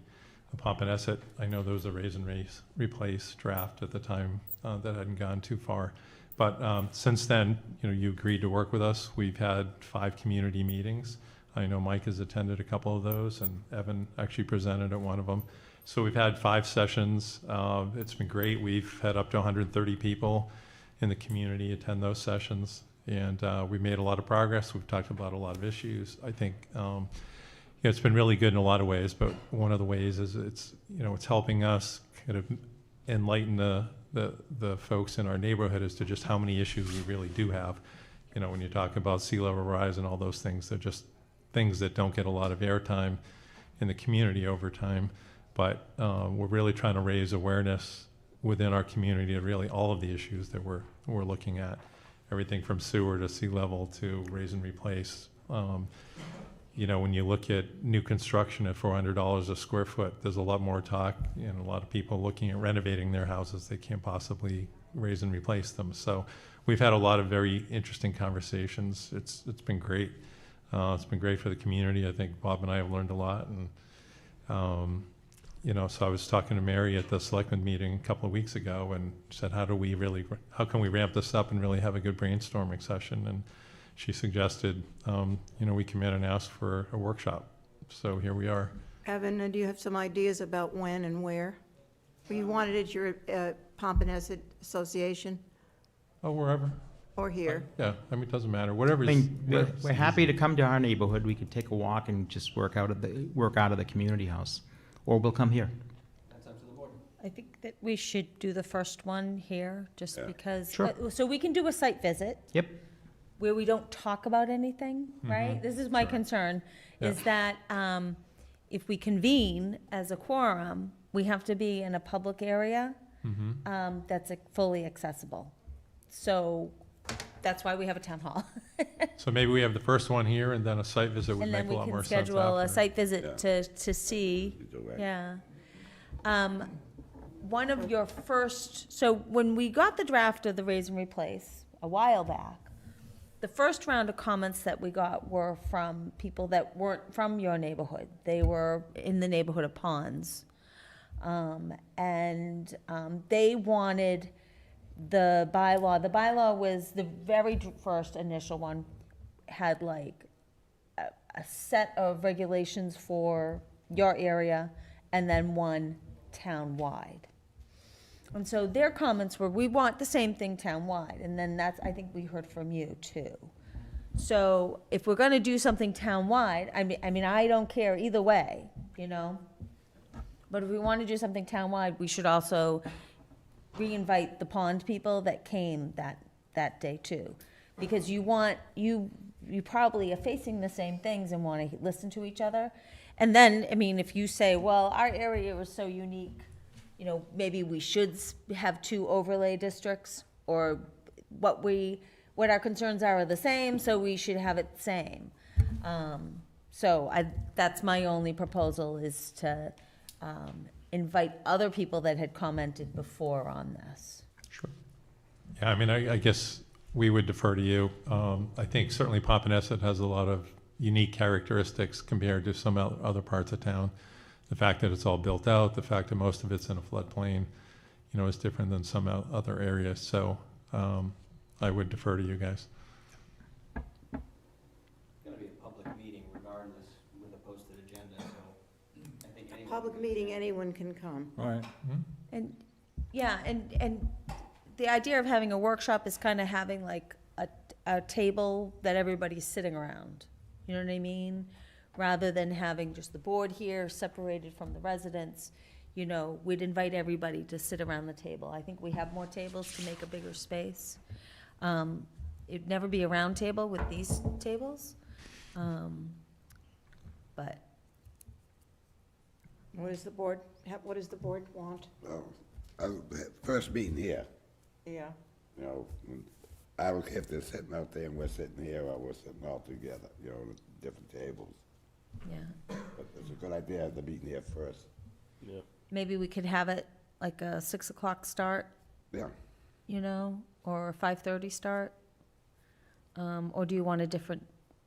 [SPEAKER 20] Pompanesett, I know there was a raise and replace draft at the time that hadn't gone too far. But since then, you agreed to work with us. We've had 5 community meetings. I know Mike has attended a couple of those, and Evan actually presented at one of them. So we've had 5 sessions. It's been great. We've had up to 130 people in the community attend those sessions, and we've made a lot of progress. We've talked about a lot of issues. I think it's been really good in a lot of ways, but one of the ways is it's helping us kind of enlighten the folks in our neighborhood as to just how many issues we really do have. When you talk about sea level rise and all those things, they're just things that don't get a lot of airtime in the community over time. But we're really trying to raise awareness within our community of really all of the issues that we're looking at. Everything from sewer to sea level to raise and replace. When you look at new construction at $400 a square foot, there's a lot more talk and a lot of people looking at renovating their houses. They can't possibly raise and replace them. So we've had a lot of very interesting conversations. It's been great. It's been great for the community. I think Bob and I have learned a lot. And, so I was talking to Mary at the selectmen meeting a couple of weeks ago and said, how can we ramp this up and really have a good brainstorming session? And she suggested, we come in and ask for a workshop. So here we are.
[SPEAKER 1] Evan, do you have some ideas about when and where? You wanted it at your Pompanesett Association
[SPEAKER 20] Oh, wherever.
[SPEAKER 1] or here?
[SPEAKER 20] Yeah, it doesn't matter. Whatever.
[SPEAKER 21] We're happy to come to our neighborhood. We could take a walk and just work out of the community house, or we'll come here.
[SPEAKER 4] That's up to the board.
[SPEAKER 5] I think that we should do the first one here, just because.
[SPEAKER 21] Sure.
[SPEAKER 5] So we can do a site visit.
[SPEAKER 21] Yep.
[SPEAKER 5] Where we don't talk about anything, right? This is my concern, is that if we convene as a quorum, we have to be in a public area that's fully accessible. So that's why we have a town hall.
[SPEAKER 20] So maybe we have the first one here and then a site visit would
[SPEAKER 5] And
[SPEAKER 20] make
[SPEAKER 5] then
[SPEAKER 20] a
[SPEAKER 5] we
[SPEAKER 20] lot more
[SPEAKER 5] can
[SPEAKER 20] sense
[SPEAKER 5] schedule a
[SPEAKER 20] after.
[SPEAKER 5] site visit to see, yeah. One of your first, so when we got the draft of the raise and replace a while back, the first round of comments that we got were from people that weren't from your neighborhood. They were in the neighborhood of Ponds. They wanted the bylaw. The bylaw was the very first initial one, had like a set of regulations for your area and then one town-wide. And so their comments were, we want the same thing town-wide, and then I think we heard from you too. So if we're gonna do something town-wide, I mean, I don't care either way, but if we wanna do something town-wide, we should also re-invite the pond people that came that day too. Because you probably are facing the same things and wanna listen to each other. And then, if you say, well, our area was so unique, maybe we should have 2 overlay districts, or what our concerns are the same, so we should have it the same. That's my only proposal, is to invite other people that had commented before on this.
[SPEAKER 20] Sure. Yeah, I guess we would defer to you. I think certainly Pompanesett has a lot of unique characteristics compared to some other parts of town. The fact that it's all built out, the fact that most of it's in a floodplain, is different than some other areas. So I would defer to you guys.
[SPEAKER 4] It's going to be a public meeting regardless with a posted agenda, so I think anyone.
[SPEAKER 1] Public meeting, anyone can come.
[SPEAKER 21] All right.
[SPEAKER 5] And, yeah, and the idea of having a workshop is kind of having like a table that everybody's sitting around. You know what I mean? Rather than having just the board here separated from the residents, we'd invite everybody to sit around the table. I think we have more tables to make a bigger space. it'd never be a round table with these tables. But,
[SPEAKER 1] What does the board want?
[SPEAKER 3] First meeting here,
[SPEAKER 1] Yeah.
[SPEAKER 3] you know, I don't care if they're sitting out there and we're sitting here, or we're sitting all together, you know, at different tables.
[SPEAKER 5] yeah,
[SPEAKER 3] But it's a good idea, the meeting here first.
[SPEAKER 13] Yeah.
[SPEAKER 5] maybe we could have it like a 6 o'clock start,
[SPEAKER 3] Yeah.
[SPEAKER 5] you know, or a 5:30 start? Or do you want a different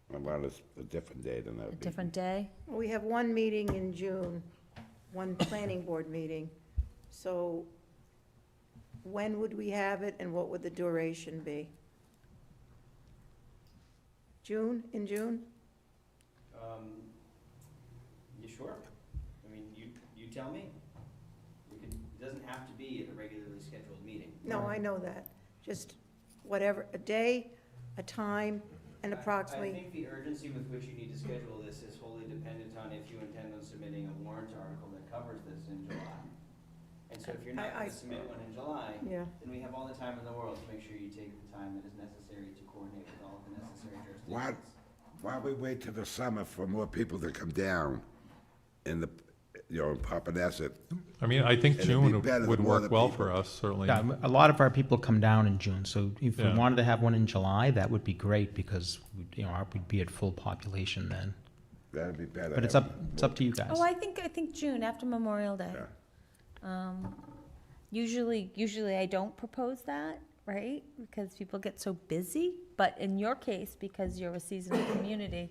[SPEAKER 3] Well, it's a different day than that.
[SPEAKER 5] different day?
[SPEAKER 1] We have one meeting in June, one planning board meeting. So when would we have it and what would the duration be? June, in June?
[SPEAKER 4] You sure? I mean, you tell me. It doesn't have to be at a regularly scheduled meeting.
[SPEAKER 1] No, I know that. Just whatever, a day, a time, and
[SPEAKER 4] I
[SPEAKER 1] approximately.
[SPEAKER 4] think the urgency with which you need to schedule this is wholly dependent on if you intend on submitting a warrant article that covers this in July. And so if you're not going to submit one in July,
[SPEAKER 1] Yeah.
[SPEAKER 4] then we have all the time in the world to make sure you take the time that is necessary to coordinate with all of the necessary
[SPEAKER 3] Why,
[SPEAKER 4] jurisdictions.
[SPEAKER 3] why we wait till the summer for more people to come down in the, you know, in Papaneset?
[SPEAKER 20] I mean, I think
[SPEAKER 3] It'd be
[SPEAKER 20] June
[SPEAKER 3] better the
[SPEAKER 20] would
[SPEAKER 3] more
[SPEAKER 20] work
[SPEAKER 3] the
[SPEAKER 20] well
[SPEAKER 3] people.
[SPEAKER 20] for us, certainly.
[SPEAKER 21] Yeah, a lot of our people come down in June, so if we
[SPEAKER 20] Yeah.
[SPEAKER 21] wanted to have one in July, that would be great, because, you know, we'd be at full population then.
[SPEAKER 3] That'd be better.
[SPEAKER 21] But it's up to you guys.
[SPEAKER 5] Oh, I think June, after Memorial Day. Usually I don't propose that, right? Because people get so busy, but in your case, because you're a seasonal community,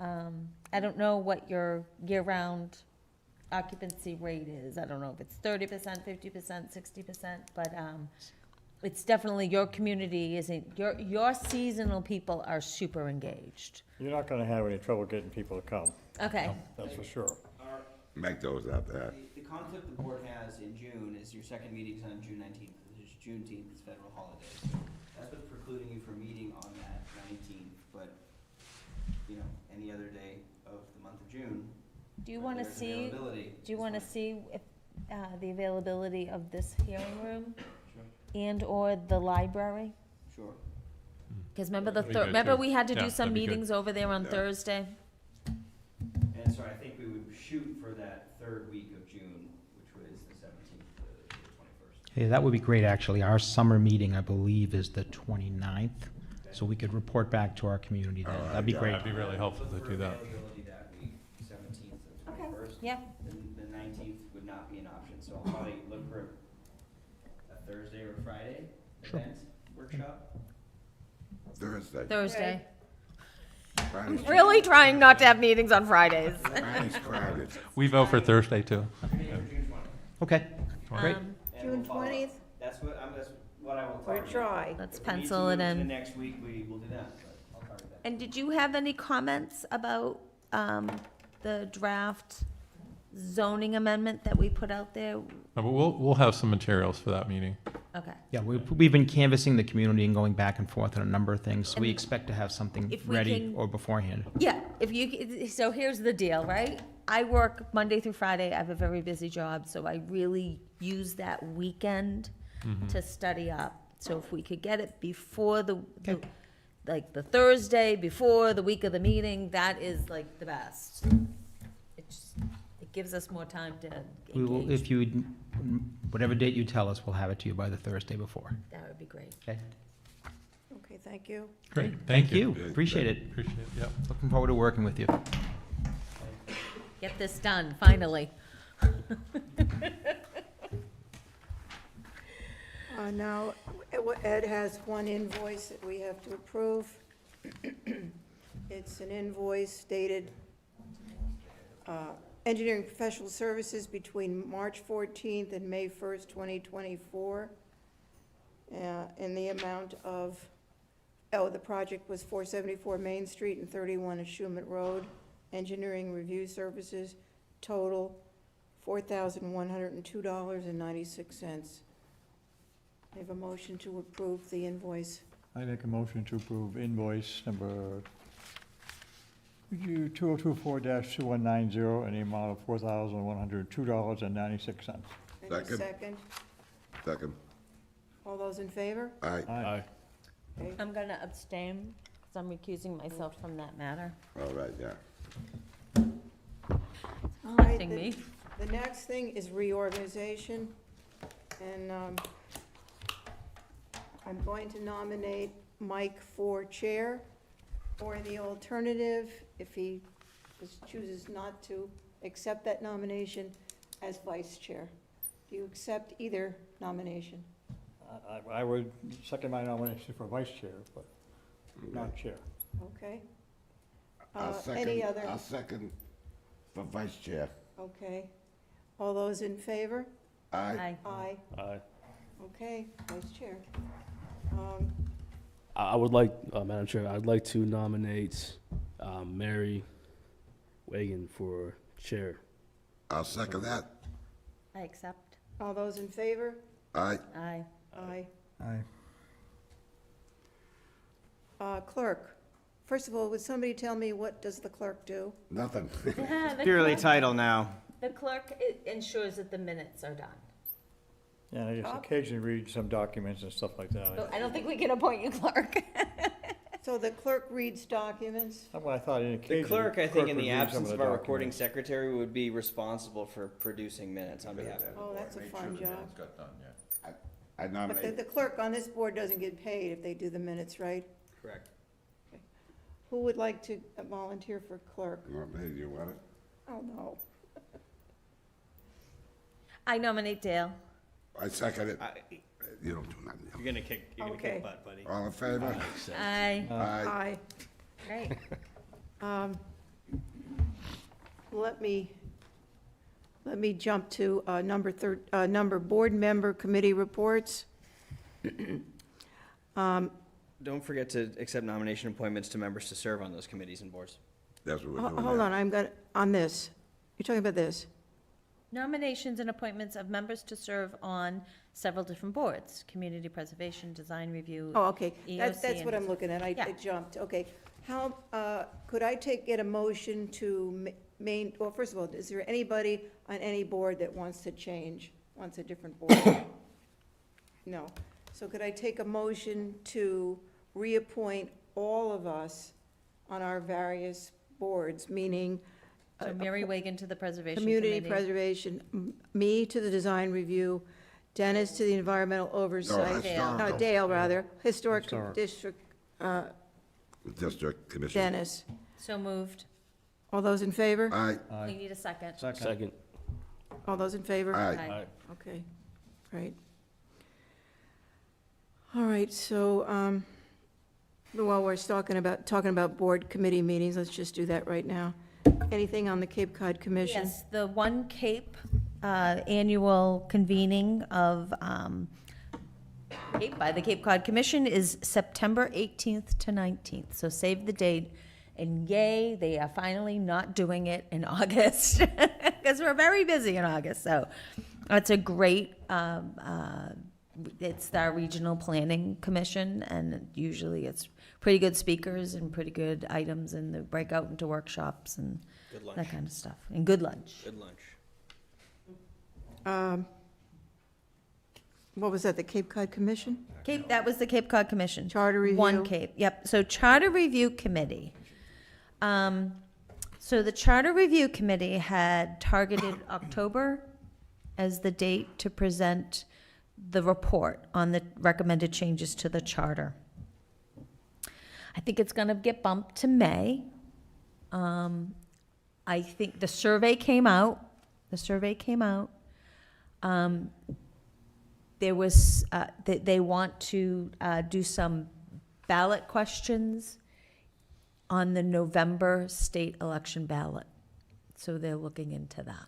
[SPEAKER 5] I don't know what your year-round occupancy rate is. I don't know if it's 30%, 50%, 60%, but, it's definitely, your community isn't, your seasonal people are super engaged.
[SPEAKER 7] You're not gonna have any trouble getting people to come,
[SPEAKER 5] Okay.
[SPEAKER 7] that's for sure.
[SPEAKER 3] Make those out there.
[SPEAKER 4] The conflict the board has in June is your second meeting's on June 19th. Juneteenth is federal holiday. So that's what's precluding you from meeting on that 19th, but, you know, any other day of the month of June.
[SPEAKER 5] Do you
[SPEAKER 4] where
[SPEAKER 5] want to
[SPEAKER 4] there's
[SPEAKER 5] see,
[SPEAKER 4] availability
[SPEAKER 5] do you
[SPEAKER 4] is
[SPEAKER 5] want to
[SPEAKER 4] fine.
[SPEAKER 5] see if, the availability of this hearing room
[SPEAKER 4] Sure.
[SPEAKER 5] and/or the library?
[SPEAKER 4] Sure.
[SPEAKER 5] Because remember
[SPEAKER 20] That'd be good,
[SPEAKER 5] remember
[SPEAKER 20] too.
[SPEAKER 5] we had to
[SPEAKER 20] Yeah,
[SPEAKER 5] do some
[SPEAKER 20] that'd be good.
[SPEAKER 5] meetings over there on
[SPEAKER 3] Yeah.
[SPEAKER 5] Thursday?
[SPEAKER 4] And so I think we would shoot for that third week of June, which was the 17th to the 21st.
[SPEAKER 21] Hey, that would be great, actually. Our summer meeting, I believe, is the 29th, so we could report back to our community then. That'd be great.
[SPEAKER 20] That'd be really helpful to do that.
[SPEAKER 4] Availability that week, 17th and
[SPEAKER 5] Okay.
[SPEAKER 4] 21st.
[SPEAKER 5] Yeah.
[SPEAKER 4] The 19th would not be an option, so I'll probably look for a Thursday or Friday
[SPEAKER 21] Sure.
[SPEAKER 4] event, workshop.
[SPEAKER 3] Thursday.
[SPEAKER 5] Thursday.
[SPEAKER 3] Friday's-
[SPEAKER 5] Really trying not to have meetings on Fridays.
[SPEAKER 3] Friday's crowded.
[SPEAKER 20] We vote for Thursday, too.
[SPEAKER 21] Okay, great.
[SPEAKER 4] And
[SPEAKER 1] June
[SPEAKER 4] we'll follow up.
[SPEAKER 1] 20th?
[SPEAKER 4] That's what I will
[SPEAKER 1] Or
[SPEAKER 4] target.
[SPEAKER 1] try.
[SPEAKER 5] Let's
[SPEAKER 4] If we need to
[SPEAKER 5] pencil it
[SPEAKER 4] move to the
[SPEAKER 5] in.
[SPEAKER 4] next week, we will do that, but I'll target that.
[SPEAKER 5] And did you have any comments about, the draft zoning amendment that we put out there?
[SPEAKER 20] But we'll have some materials for that meeting.
[SPEAKER 5] Okay.
[SPEAKER 21] Yeah, we've been canvassing the community and going back and forth on a number of things, so we expect to have something
[SPEAKER 5] If we
[SPEAKER 21] ready
[SPEAKER 5] can-
[SPEAKER 21] or beforehand.
[SPEAKER 5] Yeah, if you, so here's the deal, right? I work Monday through Friday, I have a very busy job, so I really use that weekend to study up. So if we could get it before like the Thursday, before the week of the meeting, that is like the best. It gives us more time to
[SPEAKER 21] We will,
[SPEAKER 5] engage.
[SPEAKER 21] if you, whatever date you tell us, we'll have it to you by the Thursday before.
[SPEAKER 5] That would be great.
[SPEAKER 21] Okay?
[SPEAKER 1] Okay, thank you.
[SPEAKER 20] Great,
[SPEAKER 21] Thank
[SPEAKER 20] thank you.
[SPEAKER 21] you, appreciate it.
[SPEAKER 20] Appreciate it, yep.
[SPEAKER 21] Looking forward to working with you.
[SPEAKER 5] Get this done, finally.
[SPEAKER 1] Now, Ed has one invoice that we have to approve. It's an invoice dated engineering professional services between March 14th and May 1st, 2024, in the amount of, the project was 474 Main Street and 31 Ashumet Road, engineering review services, total $4,102.96. I have a motion to approve the invoice.
[SPEAKER 7] I make a motion to approve invoice number 2024-2190 in the amount of $4,102.96.
[SPEAKER 1] And a
[SPEAKER 3] Second.
[SPEAKER 1] second.
[SPEAKER 3] Second.
[SPEAKER 1] All those in favor?
[SPEAKER 3] Aye.
[SPEAKER 7] Aye.
[SPEAKER 1] Okay.
[SPEAKER 5] I'm going to abstain because I'm recusing myself from that matter.
[SPEAKER 3] All right, yeah.
[SPEAKER 1] All right,
[SPEAKER 5] Affecting me.
[SPEAKER 1] the next thing is reorganization, and I'm going to nominate Mike for chair, or the alternative, if he chooses not to accept that nomination, as vice chair. Do you accept either nomination?
[SPEAKER 7] I would second my nomination for vice chair, but not chair.
[SPEAKER 1] Okay.
[SPEAKER 3] I'll
[SPEAKER 1] Any other?
[SPEAKER 3] I'll second for vice chair.
[SPEAKER 1] Okay. All those in favor?
[SPEAKER 3] Aye.
[SPEAKER 1] Aye.
[SPEAKER 13] Aye.
[SPEAKER 1] Okay, vice chair.
[SPEAKER 13] I would like, Madam Chair, I'd like to nominate Mary Wagon for chair.
[SPEAKER 3] I'll second that.
[SPEAKER 5] I accept.
[SPEAKER 1] All those in favor?
[SPEAKER 3] Aye.
[SPEAKER 5] Aye.
[SPEAKER 1] Aye.
[SPEAKER 16] Aye.
[SPEAKER 1] Clerk, first of all, would somebody tell me what does the clerk do?
[SPEAKER 3] Nothing.
[SPEAKER 5] The
[SPEAKER 4] Purely
[SPEAKER 5] clerk-
[SPEAKER 4] title now.
[SPEAKER 5] The clerk ensures that the minutes are done.
[SPEAKER 7] Yeah, I just occasionally read some documents and stuff like that.
[SPEAKER 5] So I don't think we can appoint you clerk.
[SPEAKER 1] So the clerk reads documents?
[SPEAKER 7] That's what I thought,
[SPEAKER 4] The
[SPEAKER 7] occasionally.
[SPEAKER 4] clerk, I think, in
[SPEAKER 7] would
[SPEAKER 4] the
[SPEAKER 7] read some
[SPEAKER 4] absence
[SPEAKER 7] the
[SPEAKER 4] of our recording
[SPEAKER 7] documents.
[SPEAKER 4] secretary, would be responsible for producing minutes on behalf of.
[SPEAKER 1] Oh, that's a fun job.
[SPEAKER 10] Got done, yeah.
[SPEAKER 3] I
[SPEAKER 1] But
[SPEAKER 3] nominate,
[SPEAKER 1] the clerk on this board doesn't get paid if they do the minutes, right?
[SPEAKER 4] Correct.
[SPEAKER 1] Who would like to volunteer for clerk?
[SPEAKER 3] Hey, you want it?
[SPEAKER 1] Oh, no.
[SPEAKER 5] I nominate Dale.
[SPEAKER 3] I second it. You don't do nothing.
[SPEAKER 4] You're gonna kick
[SPEAKER 1] Okay.
[SPEAKER 4] butt, buddy.
[SPEAKER 3] All in favor?
[SPEAKER 5] Aye.
[SPEAKER 3] Aye.
[SPEAKER 5] Great.
[SPEAKER 1] Let me jump to number board member committee reports.
[SPEAKER 4] Don't forget to accept nomination appointments to members to serve on those committees and boards.
[SPEAKER 3] That's what we're doing
[SPEAKER 1] Hold
[SPEAKER 3] now.
[SPEAKER 1] on, on this. You're talking about this?
[SPEAKER 5] Nominations and appointments of members to serve on several different boards, community preservation, design review.
[SPEAKER 1] Oh, okay. That's
[SPEAKER 5] EOC,
[SPEAKER 1] what
[SPEAKER 5] and-
[SPEAKER 1] I'm looking at. I
[SPEAKER 5] Yeah.
[SPEAKER 1] jumped. Okay. How, could I get a motion to well, first of all, is there anybody on any board that wants to change, wants a different board? No. So could I take a motion to reappoint all of us on our various boards, meaning
[SPEAKER 5] So Mary Wagon to the Preservation
[SPEAKER 1] Community
[SPEAKER 5] Committee.
[SPEAKER 1] Preservation, me to the design review, Dennis to the environmental oversight.
[SPEAKER 3] historical.
[SPEAKER 1] Dale, rather, historic
[SPEAKER 7] Historic.
[SPEAKER 1] district,
[SPEAKER 3] District Commission.
[SPEAKER 1] Dennis.
[SPEAKER 5] So moved.
[SPEAKER 1] All those in favor?
[SPEAKER 3] Aye.
[SPEAKER 5] We need a second.
[SPEAKER 13] Second.
[SPEAKER 1] All those in favor?
[SPEAKER 3] Aye.
[SPEAKER 5] Aye.
[SPEAKER 1] Okay, great. All right, so, while we're talking about board committee meetings, let's just do that right now. Anything on the Cape Cod Commission?
[SPEAKER 5] Yes, the One Cape annual convening of Cape by the Cape Cod Commission is September 18th to 19th. So save the date. And yay, they are finally not doing it in August because we're very busy in August. So it's a great, it's our regional planning commission, and usually it's pretty good speakers and pretty good items, and they break out into workshops and
[SPEAKER 4] Good lunch.
[SPEAKER 5] that kind of stuff. And good lunch.
[SPEAKER 4] Good lunch.
[SPEAKER 1] What was that, the Cape Cod Commission?
[SPEAKER 5] That was the Cape Cod Commission.
[SPEAKER 1] Charter review?
[SPEAKER 5] One Cape, yep. So Charter Review Committee. So the Charter Review Committee had targeted October as the date to present the report on the recommended changes to the charter. I think it's gonna get bumped to May. I think the survey came out. There was, they want to do some ballot questions on the November state election ballot. So they're looking into that.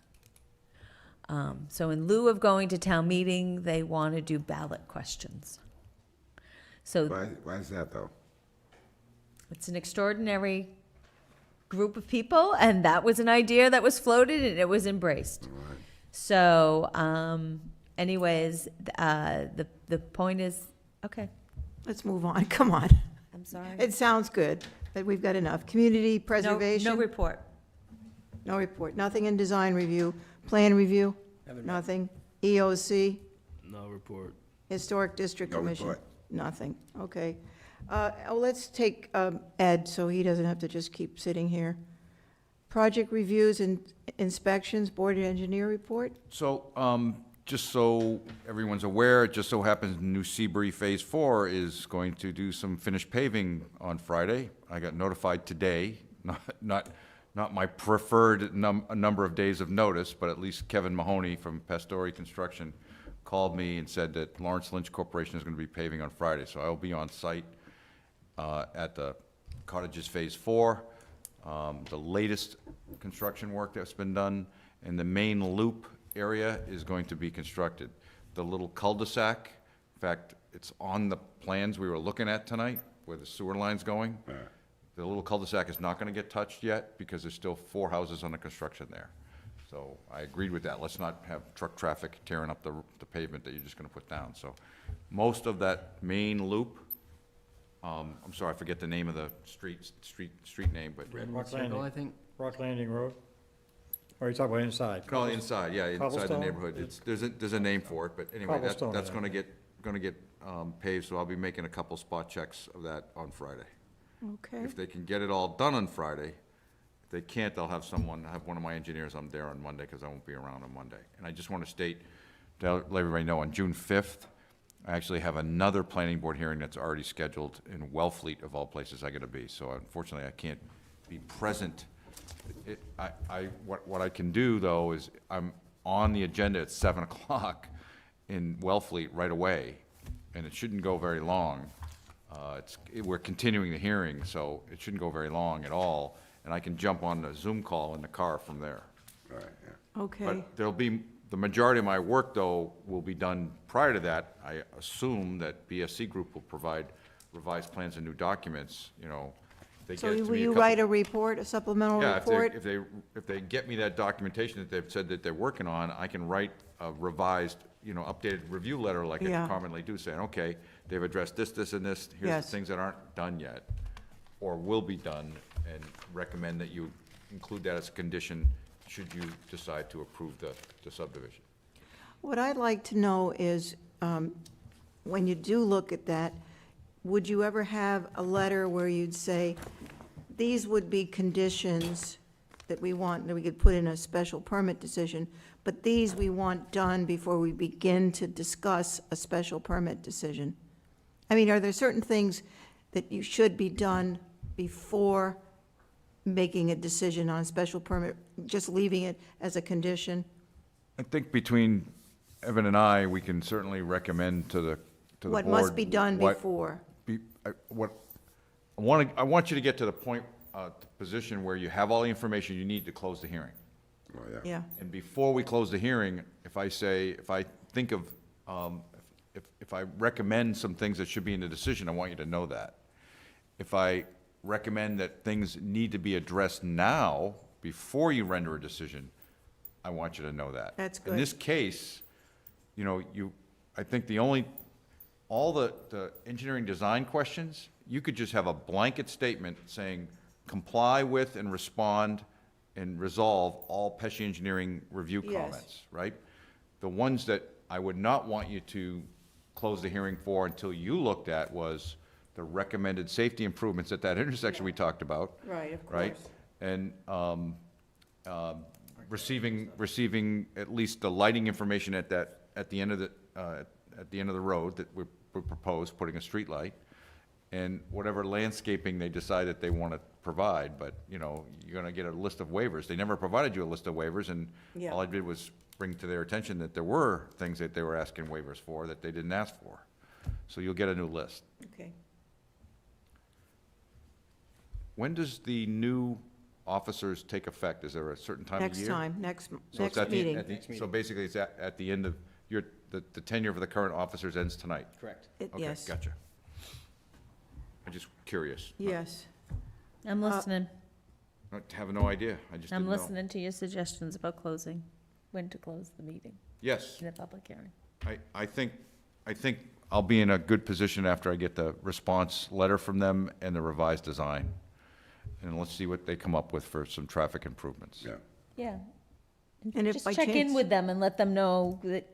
[SPEAKER 5] So in lieu of going to town meeting, they want to do ballot questions. So
[SPEAKER 3] Why is that, though?
[SPEAKER 5] it's an extraordinary group of people, and that was an idea that was floated, and it was embraced. So, anyways, the point is, okay,
[SPEAKER 1] Let's move on, come on.
[SPEAKER 5] I'm sorry.
[SPEAKER 1] It sounds good, that we've got enough. Community
[SPEAKER 5] No
[SPEAKER 1] preservation?
[SPEAKER 5] report.
[SPEAKER 1] No report. Nothing in design review. Plan review?
[SPEAKER 4] Haven't met.
[SPEAKER 1] Nothing. EOC?
[SPEAKER 13] No report.
[SPEAKER 1] Historic District
[SPEAKER 3] No
[SPEAKER 1] Commission?
[SPEAKER 3] report.
[SPEAKER 1] Nothing. Okay. Let's take Ed, so he doesn't have to just keep sitting here. Project reviews and inspections, board engineer report?
[SPEAKER 10] So, just so everyone's aware, it just so happens New Seabury Phase 4 is going to do some finished paving on Friday. I got notified today, not my preferred number of days of notice, but at least Kevin Mahoney from Pastori Construction called me and said that Lawrence Lynch Corporation is going to be paving on Friday. So I will be on site at the Cottages Phase 4. The latest construction work that's been done in the main loop area is going to be constructed. The little cul-de-sac, in fact, it's on the plans we were looking at tonight, where the sewer line's going. The little cul-de-sac is not gonna get touched yet, because there's still 4 houses under construction there. So I agreed with that. Let's not have truck traffic tearing up the pavement that you're just gonna put down. So most of that main loop, I'm sorry, I forget the name of the street name, but.
[SPEAKER 7] Rock Landing. Rock Landing Road? Or are you talking about inside?
[SPEAKER 10] No, inside, yeah, inside the
[SPEAKER 7] Cobblestone?
[SPEAKER 10] neighborhood. There's a name for it, but anyway,
[SPEAKER 7] Cobblestone,
[SPEAKER 10] that's
[SPEAKER 7] yeah.
[SPEAKER 10] gonna get paved, so I'll be making a couple spot checks of that on Friday.
[SPEAKER 1] Okay.
[SPEAKER 10] If they can get it all done on Friday, if they can't, they'll have one of my engineers, I'm there on Monday, because I won't be around on Monday. And I just want to state, to let everybody know, on June 5th, I actually have another planning board hearing that's already scheduled in Wellfleet, of all places I gotta be. So unfortunately, I can't be present. What I can do, though, is I'm on the agenda at 7 o'clock in Wellfleet right away, and it shouldn't go very long. We're continuing the hearing, so it shouldn't go very long at all, and I can jump on the Zoom call in the car from there.
[SPEAKER 3] Right, yeah.
[SPEAKER 1] Okay.
[SPEAKER 10] But there'll be, the majority of my work, though, will be done prior to that. I assume that BSC Group will provide revised plans and new documents, you know. They
[SPEAKER 1] So
[SPEAKER 10] get it to
[SPEAKER 1] will
[SPEAKER 10] me a
[SPEAKER 1] you
[SPEAKER 10] couple-
[SPEAKER 1] write a report, a supplemental
[SPEAKER 10] Yeah,
[SPEAKER 1] report?
[SPEAKER 10] if they get me that documentation that they've said that they're working on, I can write a revised, updated review letter like I
[SPEAKER 1] Yeah.
[SPEAKER 10] commonly do, saying, okay, they've addressed this, this, and this. Here's
[SPEAKER 1] Yes.
[SPEAKER 10] the things that aren't done yet, or will be done, and recommend that you include that as a condition should you decide to approve the subdivision.
[SPEAKER 1] What I'd like to know is, when you do look at that, would you ever have a letter where you'd say, these would be conditions that we want, that we could put in a special permit decision, but these we want done before we begin to discuss a special permit decision? I mean, are there certain things that you should be done before making a decision on a special permit, just leaving it as a condition?
[SPEAKER 10] I think between Evan and I, we can certainly recommend to the board.
[SPEAKER 1] What must be done
[SPEAKER 10] what-
[SPEAKER 1] before?
[SPEAKER 10] I want you to get to the point, position where you have all the information you need to close the hearing.
[SPEAKER 3] Oh, yeah.
[SPEAKER 1] Yeah,
[SPEAKER 10] And before we close the hearing, if I think of, if I recommend some things that should be in the decision, I want you to know that. If I recommend that things need to be addressed now, before you render a decision, I want you to know that.
[SPEAKER 1] That's
[SPEAKER 10] In
[SPEAKER 1] good.
[SPEAKER 10] this case, I think all the engineering design questions, you could just have a blanket statement saying, comply with and respond and resolve all Pesci Engineering review
[SPEAKER 1] Yes.
[SPEAKER 10] comments, right? The ones that I would not want you to close the hearing for until you looked at was the recommended safety improvements at that intersection we talked about.
[SPEAKER 1] right, of
[SPEAKER 10] Right?
[SPEAKER 1] course.
[SPEAKER 10] And receiving at least the lighting information at the end of the road that we proposed, putting a street light, and whatever landscaping they decide that they want to provide, but, you're gonna get a list of waivers. They never provided you a list of waivers, and
[SPEAKER 1] Yeah.
[SPEAKER 10] all I did was bring to their attention that there were things that they were asking waivers for that they didn't ask for. So you'll get a new list.
[SPEAKER 1] Okay.
[SPEAKER 10] When does the new officers take effect? Is there a certain time of
[SPEAKER 1] Next
[SPEAKER 10] year?
[SPEAKER 1] time, next
[SPEAKER 10] So it's
[SPEAKER 1] next meeting.
[SPEAKER 10] So basically, it's at the end of the tenure for the current officers ends tonight?
[SPEAKER 4] Correct.
[SPEAKER 10] Okay,
[SPEAKER 1] Yes,
[SPEAKER 10] gotcha. I'm just curious.
[SPEAKER 1] yes.
[SPEAKER 5] I'm listening.
[SPEAKER 10] I have no idea. I just
[SPEAKER 5] I'm
[SPEAKER 10] didn't know.
[SPEAKER 5] listening to your suggestions about closing, when to close the meeting
[SPEAKER 10] Yes,
[SPEAKER 5] in the public hearing.
[SPEAKER 10] I think I'll be in a good position after I get the response letter from them and the revised design. And let's see what they come up with for some traffic improvements.
[SPEAKER 3] Yeah.
[SPEAKER 5] Yeah.
[SPEAKER 1] And if
[SPEAKER 5] Just
[SPEAKER 1] by
[SPEAKER 5] check in
[SPEAKER 1] chance-
[SPEAKER 5] with them and let them know that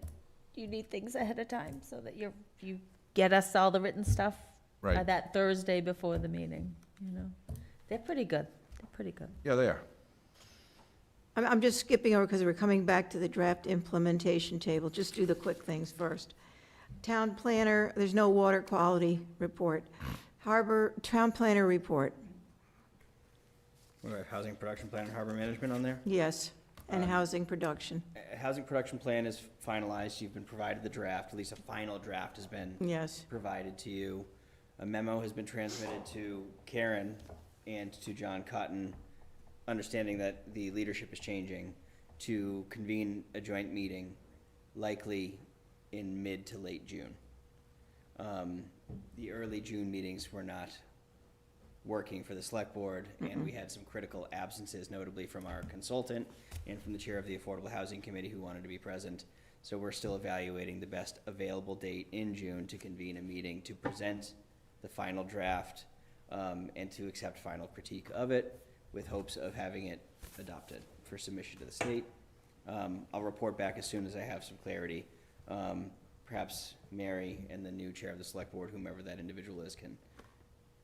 [SPEAKER 5] you need things ahead of time, so that you get us all the written stuff by
[SPEAKER 10] Right.
[SPEAKER 5] that Thursday before the meeting, you know? They're pretty good. They're pretty good.
[SPEAKER 10] Yeah, they are.
[SPEAKER 1] I'm just skipping over because we're coming back to the draft implementation table. Just do the quick things first. Town planner, there's no water quality report. Town planner report,
[SPEAKER 4] We have housing production plan and harbor management on there.
[SPEAKER 1] yes, and housing production,
[SPEAKER 4] Housing production plan is finalized. You've been provided the draft, at least a final draft has been
[SPEAKER 1] yes.
[SPEAKER 4] provided to you. A memo has been transmitted to Karen and to John Cotton, understanding that the leadership is changing, to convene a joint meeting, likely in mid to late June. The early June meetings were not working for the select board, and we had some critical absences, notably from our consultant and from the chair of the Affordable Housing Committee who wanted to be present. So we're still evaluating the best available date in June to convene a meeting to present the final draft, and to accept final critique of it, with hopes of having it adopted for submission to the state. I'll report back as soon as I have some clarity. Perhaps Mary and the new chair of the select board, whomever that individual is, can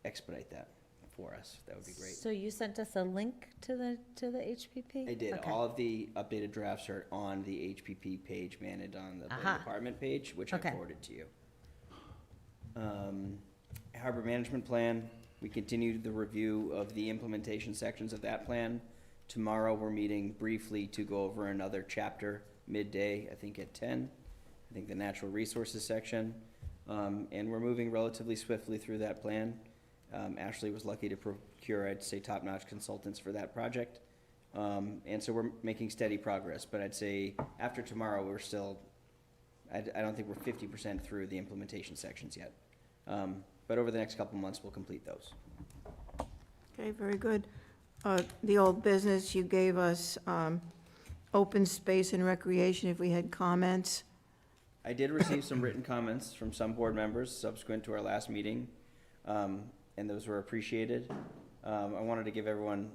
[SPEAKER 4] expedite that for us. That would be great.
[SPEAKER 5] So you sent us a link to the HPP?
[SPEAKER 4] I did.
[SPEAKER 5] Okay.
[SPEAKER 4] All of the updated drafts are on the HPP page managed on the building
[SPEAKER 5] Aha.
[SPEAKER 4] department page, which
[SPEAKER 5] Okay.
[SPEAKER 4] I forwarded to you. Harbor management plan, we continued the review of the implementation sections of that plan. Tomorrow, we're meeting briefly to go over another chapter midday, I think at 10. I think the natural resources section. And we're moving relatively swiftly through that plan. Ashley was lucky to procure, I'd say, top-notch consultants for that project. And so we're making steady progress, but I'd say after tomorrow, we're still, I don't think we're 50% through the implementation sections yet. But over the next couple months, we'll complete those.
[SPEAKER 1] Okay, very good. The old business, you gave us open space and recreation, if we had comments.
[SPEAKER 4] I did receive some written comments from some board members subsequent to our last meeting, and those were appreciated. I wanted to give everyone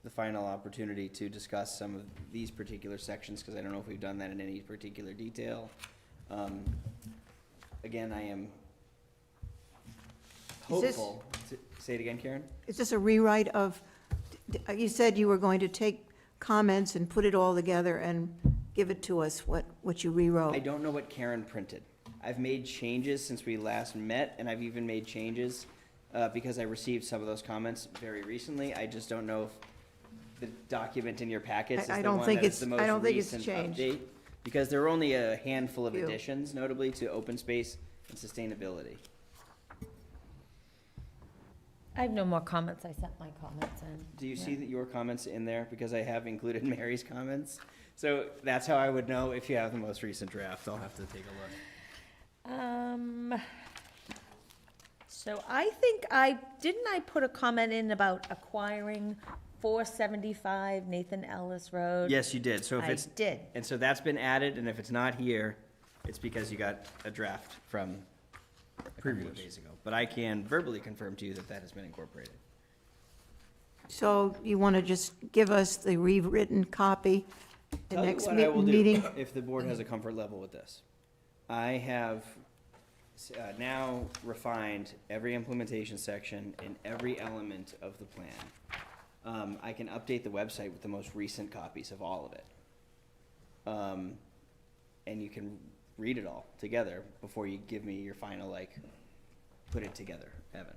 [SPEAKER 4] the final opportunity to discuss some of these particular sections, because I don't know if we've done that in any particular detail. Again, I am
[SPEAKER 1] Is this-
[SPEAKER 4] hopeful. Say it again, Karen?
[SPEAKER 1] Is this a rewrite of, you said you were going to take comments and put it all together and give it to us, what you rewrote?
[SPEAKER 4] I don't know what Karen printed. I've made changes since we last met, and I've even made changes because I received some of those comments very recently. I just don't know if the document in your packets is
[SPEAKER 1] I
[SPEAKER 4] the
[SPEAKER 1] don't
[SPEAKER 4] one
[SPEAKER 1] think
[SPEAKER 4] that is the
[SPEAKER 1] it's-
[SPEAKER 4] most
[SPEAKER 1] I don't think it's
[SPEAKER 4] recent
[SPEAKER 1] changed.
[SPEAKER 4] update. Because there were only a handful of
[SPEAKER 1] Few.
[SPEAKER 4] additions, notably to open space and sustainability.
[SPEAKER 5] I have no more comments. I sent my comments in.
[SPEAKER 4] Do you
[SPEAKER 5] Yeah.
[SPEAKER 4] see that your comments in there? Because I have included Mary's comments. So that's how I would know if you have the most recent draft. I'll have to take a look.
[SPEAKER 5] So I think didn't I put a comment in about acquiring 475 Nathan Ellis Road?
[SPEAKER 4] Yes, you did. So if
[SPEAKER 5] I
[SPEAKER 4] it's.
[SPEAKER 5] did.
[SPEAKER 4] And so that's been added, and if it's not here, it's because you got a draft from a couple of days ago. But I can verbally confirm to you that that has been incorporated.
[SPEAKER 1] So you want to just give us the rewritten copy the
[SPEAKER 4] Tell you
[SPEAKER 1] next
[SPEAKER 4] what I will do,
[SPEAKER 1] meeting?
[SPEAKER 4] if the board has a comfort level with this. I have now refined every implementation section and every element of the plan. I can update the website with the most recent copies of all of it. And you can read it all together before you give me your final, put it together, Evan.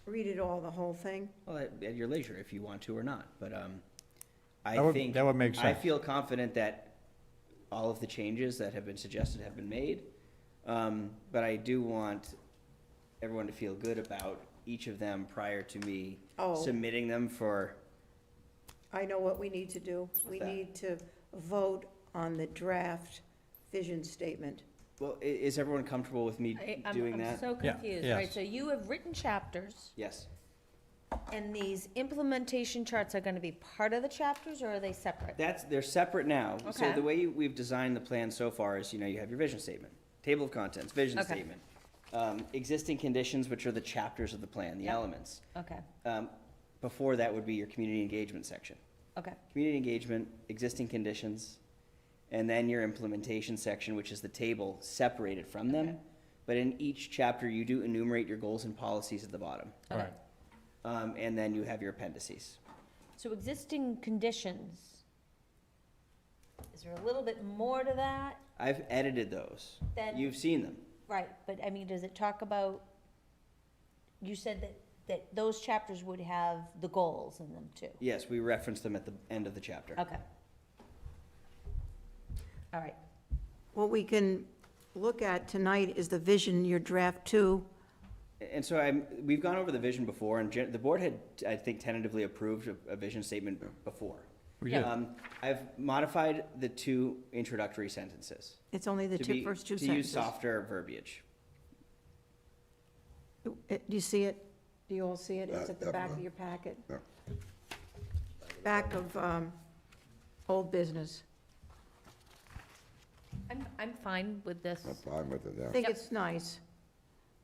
[SPEAKER 1] Read it all, the whole thing?
[SPEAKER 4] Well, at your leisure, if you want to or not, but,
[SPEAKER 7] That would make
[SPEAKER 4] I
[SPEAKER 7] sense.
[SPEAKER 4] feel confident that all of the changes that have been suggested have been made. But I do want everyone to feel good about each of them prior to me
[SPEAKER 1] Oh.
[SPEAKER 4] submitting them for,
[SPEAKER 1] I know what we need to do. We
[SPEAKER 4] that?
[SPEAKER 1] need to vote on the draft vision statement.
[SPEAKER 4] well, is everyone comfortable with me doing that?
[SPEAKER 5] I'm so
[SPEAKER 7] Yeah,
[SPEAKER 5] confused,
[SPEAKER 7] yes.
[SPEAKER 5] right? So you have written chapters,
[SPEAKER 4] Yes.
[SPEAKER 5] and these implementation charts are gonna be part of the chapters, or are they separate?
[SPEAKER 4] They're separate now. So
[SPEAKER 5] Okay.
[SPEAKER 4] the way we've designed the plan so far is, you have your vision statement, table of contents, vision
[SPEAKER 5] Okay.
[SPEAKER 4] statement, existing conditions, which are the chapters of the plan, the
[SPEAKER 5] Yep.
[SPEAKER 4] elements.
[SPEAKER 5] Okay,
[SPEAKER 4] Before that would be your community engagement section.
[SPEAKER 5] okay,
[SPEAKER 4] Community engagement, existing conditions, and then your implementation section, which is the table separated from them. but in each chapter, you do enumerate your goals and policies at the bottom.
[SPEAKER 7] All right.
[SPEAKER 4] And then you have your appendices.
[SPEAKER 5] So existing conditions, is there a little bit more to that?
[SPEAKER 4] I've edited those.
[SPEAKER 5] Then-
[SPEAKER 4] You've seen them.
[SPEAKER 5] Right, but I mean, does it talk about, you said that those chapters would have the goals in them too?
[SPEAKER 4] Yes, we referenced them at the end of the chapter.
[SPEAKER 5] Okay. All right.
[SPEAKER 1] What we can look at tonight is the vision, your draft 2.
[SPEAKER 4] And so we've gone over the vision before, and the board had, I think, tentatively approved a vision statement before.
[SPEAKER 7] We did.
[SPEAKER 4] I've modified the 2 introductory sentences.
[SPEAKER 1] It's only the first two
[SPEAKER 4] To use
[SPEAKER 1] sentences.
[SPEAKER 4] softer verbiage.
[SPEAKER 1] Do you see it? Do you all see it? It's at the back of
[SPEAKER 3] definitely.
[SPEAKER 1] your packet.
[SPEAKER 3] Yeah.
[SPEAKER 1] Back of old business.
[SPEAKER 5] I'm fine with this.
[SPEAKER 3] I'm fine with it,
[SPEAKER 1] I
[SPEAKER 3] yeah.
[SPEAKER 1] think it's nice.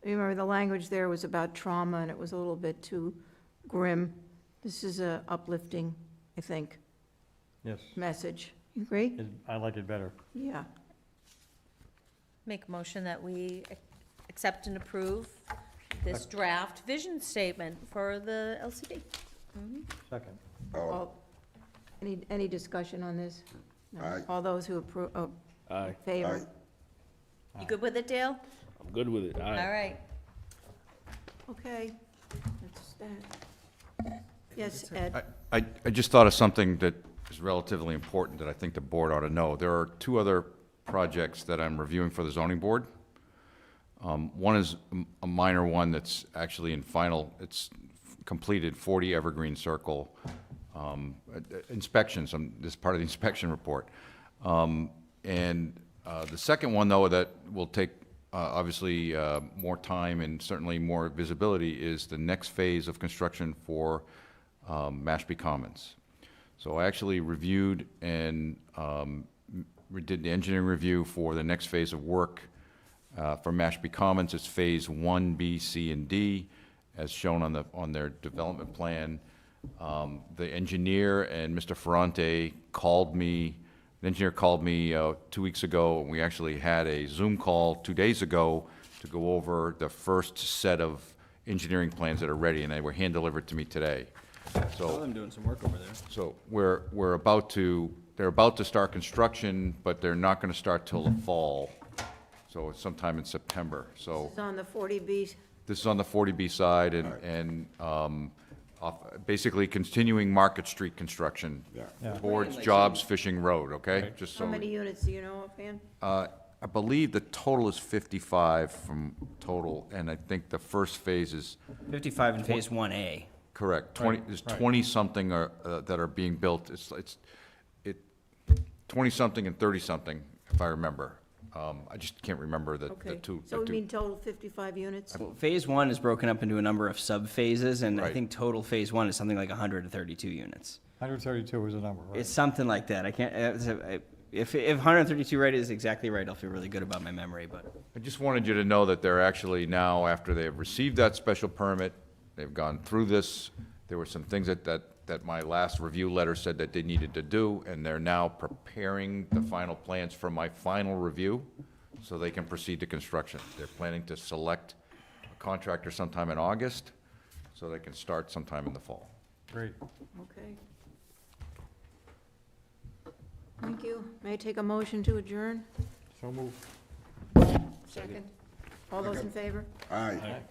[SPEAKER 1] Remember, the language there was about trauma, and it was a little bit too grim. This is a uplifting, I think,
[SPEAKER 7] Yes.
[SPEAKER 1] message. You agree?
[SPEAKER 7] I like it better.
[SPEAKER 1] Yeah.
[SPEAKER 5] Make a motion that we accept and approve this draft vision statement for the LCD.
[SPEAKER 7] Second.
[SPEAKER 1] All- Any discussion on this? No.
[SPEAKER 3] Aye.
[SPEAKER 1] All those who approve,
[SPEAKER 13] Aye.
[SPEAKER 1] favor?
[SPEAKER 3] Aye.
[SPEAKER 5] You good with it, Dale?
[SPEAKER 13] I'm good with it.
[SPEAKER 5] All
[SPEAKER 13] Aye.
[SPEAKER 5] right.
[SPEAKER 1] Okay, that's that. Yes, Ed?
[SPEAKER 10] I just thought of something that is relatively important that I think the board ought to know. There are 2 other projects that I'm reviewing for the zoning board. One is a minor one that's actually in final, it's completed, 40 Evergreen Circle inspections, this is part of the inspection report. And the second one, though, that will take obviously more time and certainly more visibility is the next phase of construction for Mashpee Commons. So I actually reviewed and did the engineering review for the next phase of work for Mashpee Commons. It's Phase 1, B, C, and D, as shown on their development plan. The engineer and Mr. Ferrante called me. The engineer called me 2 weeks ago, and we actually had a Zoom call 2 days ago to go over the first set of engineering plans that are ready, and they were hand-delivered to me today.
[SPEAKER 4] I saw them doing some work over there.
[SPEAKER 10] So they're about to start construction, but they're not gonna start till the fall. So it's sometime in September, so.
[SPEAKER 1] It's on the 40B.
[SPEAKER 10] This is on the 40B side and basically continuing Market Street construction
[SPEAKER 3] Yeah.
[SPEAKER 10] towards
[SPEAKER 4] Like
[SPEAKER 10] Jobs Fishing Road, okay? Just
[SPEAKER 1] How
[SPEAKER 10] so,
[SPEAKER 1] many units do you know offhand?
[SPEAKER 10] I believe the total is 55 from total, and I think the first phase is
[SPEAKER 4] 55 in Phase 1A.
[SPEAKER 10] correct. 20, there's 20-something that are being built. It's 20-something and 30-something, if I remember. I just can't remember the
[SPEAKER 1] Okay,
[SPEAKER 10] two.
[SPEAKER 1] so we mean total 55 units?
[SPEAKER 4] Well, Phase 1 is broken up into a number of sub-phases, and I
[SPEAKER 10] Right.
[SPEAKER 4] think total Phase 1 is something like 132 units.
[SPEAKER 7] 132 is the number, right?
[SPEAKER 4] It's something like that. I can't, if 132 right is exactly right, I'll feel really good about my memory, but.
[SPEAKER 10] I just wanted you to know that they're actually now, after they have received that special permit, they've gone through this, there were some things that my last review letter said that they needed to do, and they're now preparing the final plans for my final review, so they can proceed to construction. They're planning to select a contractor sometime in August, so they can start sometime in the fall.
[SPEAKER 7] Great.
[SPEAKER 1] Okay. Thank you. May I take a motion to adjourn?
[SPEAKER 7] So move.
[SPEAKER 1] Second. All those in favor?
[SPEAKER 3] Aye.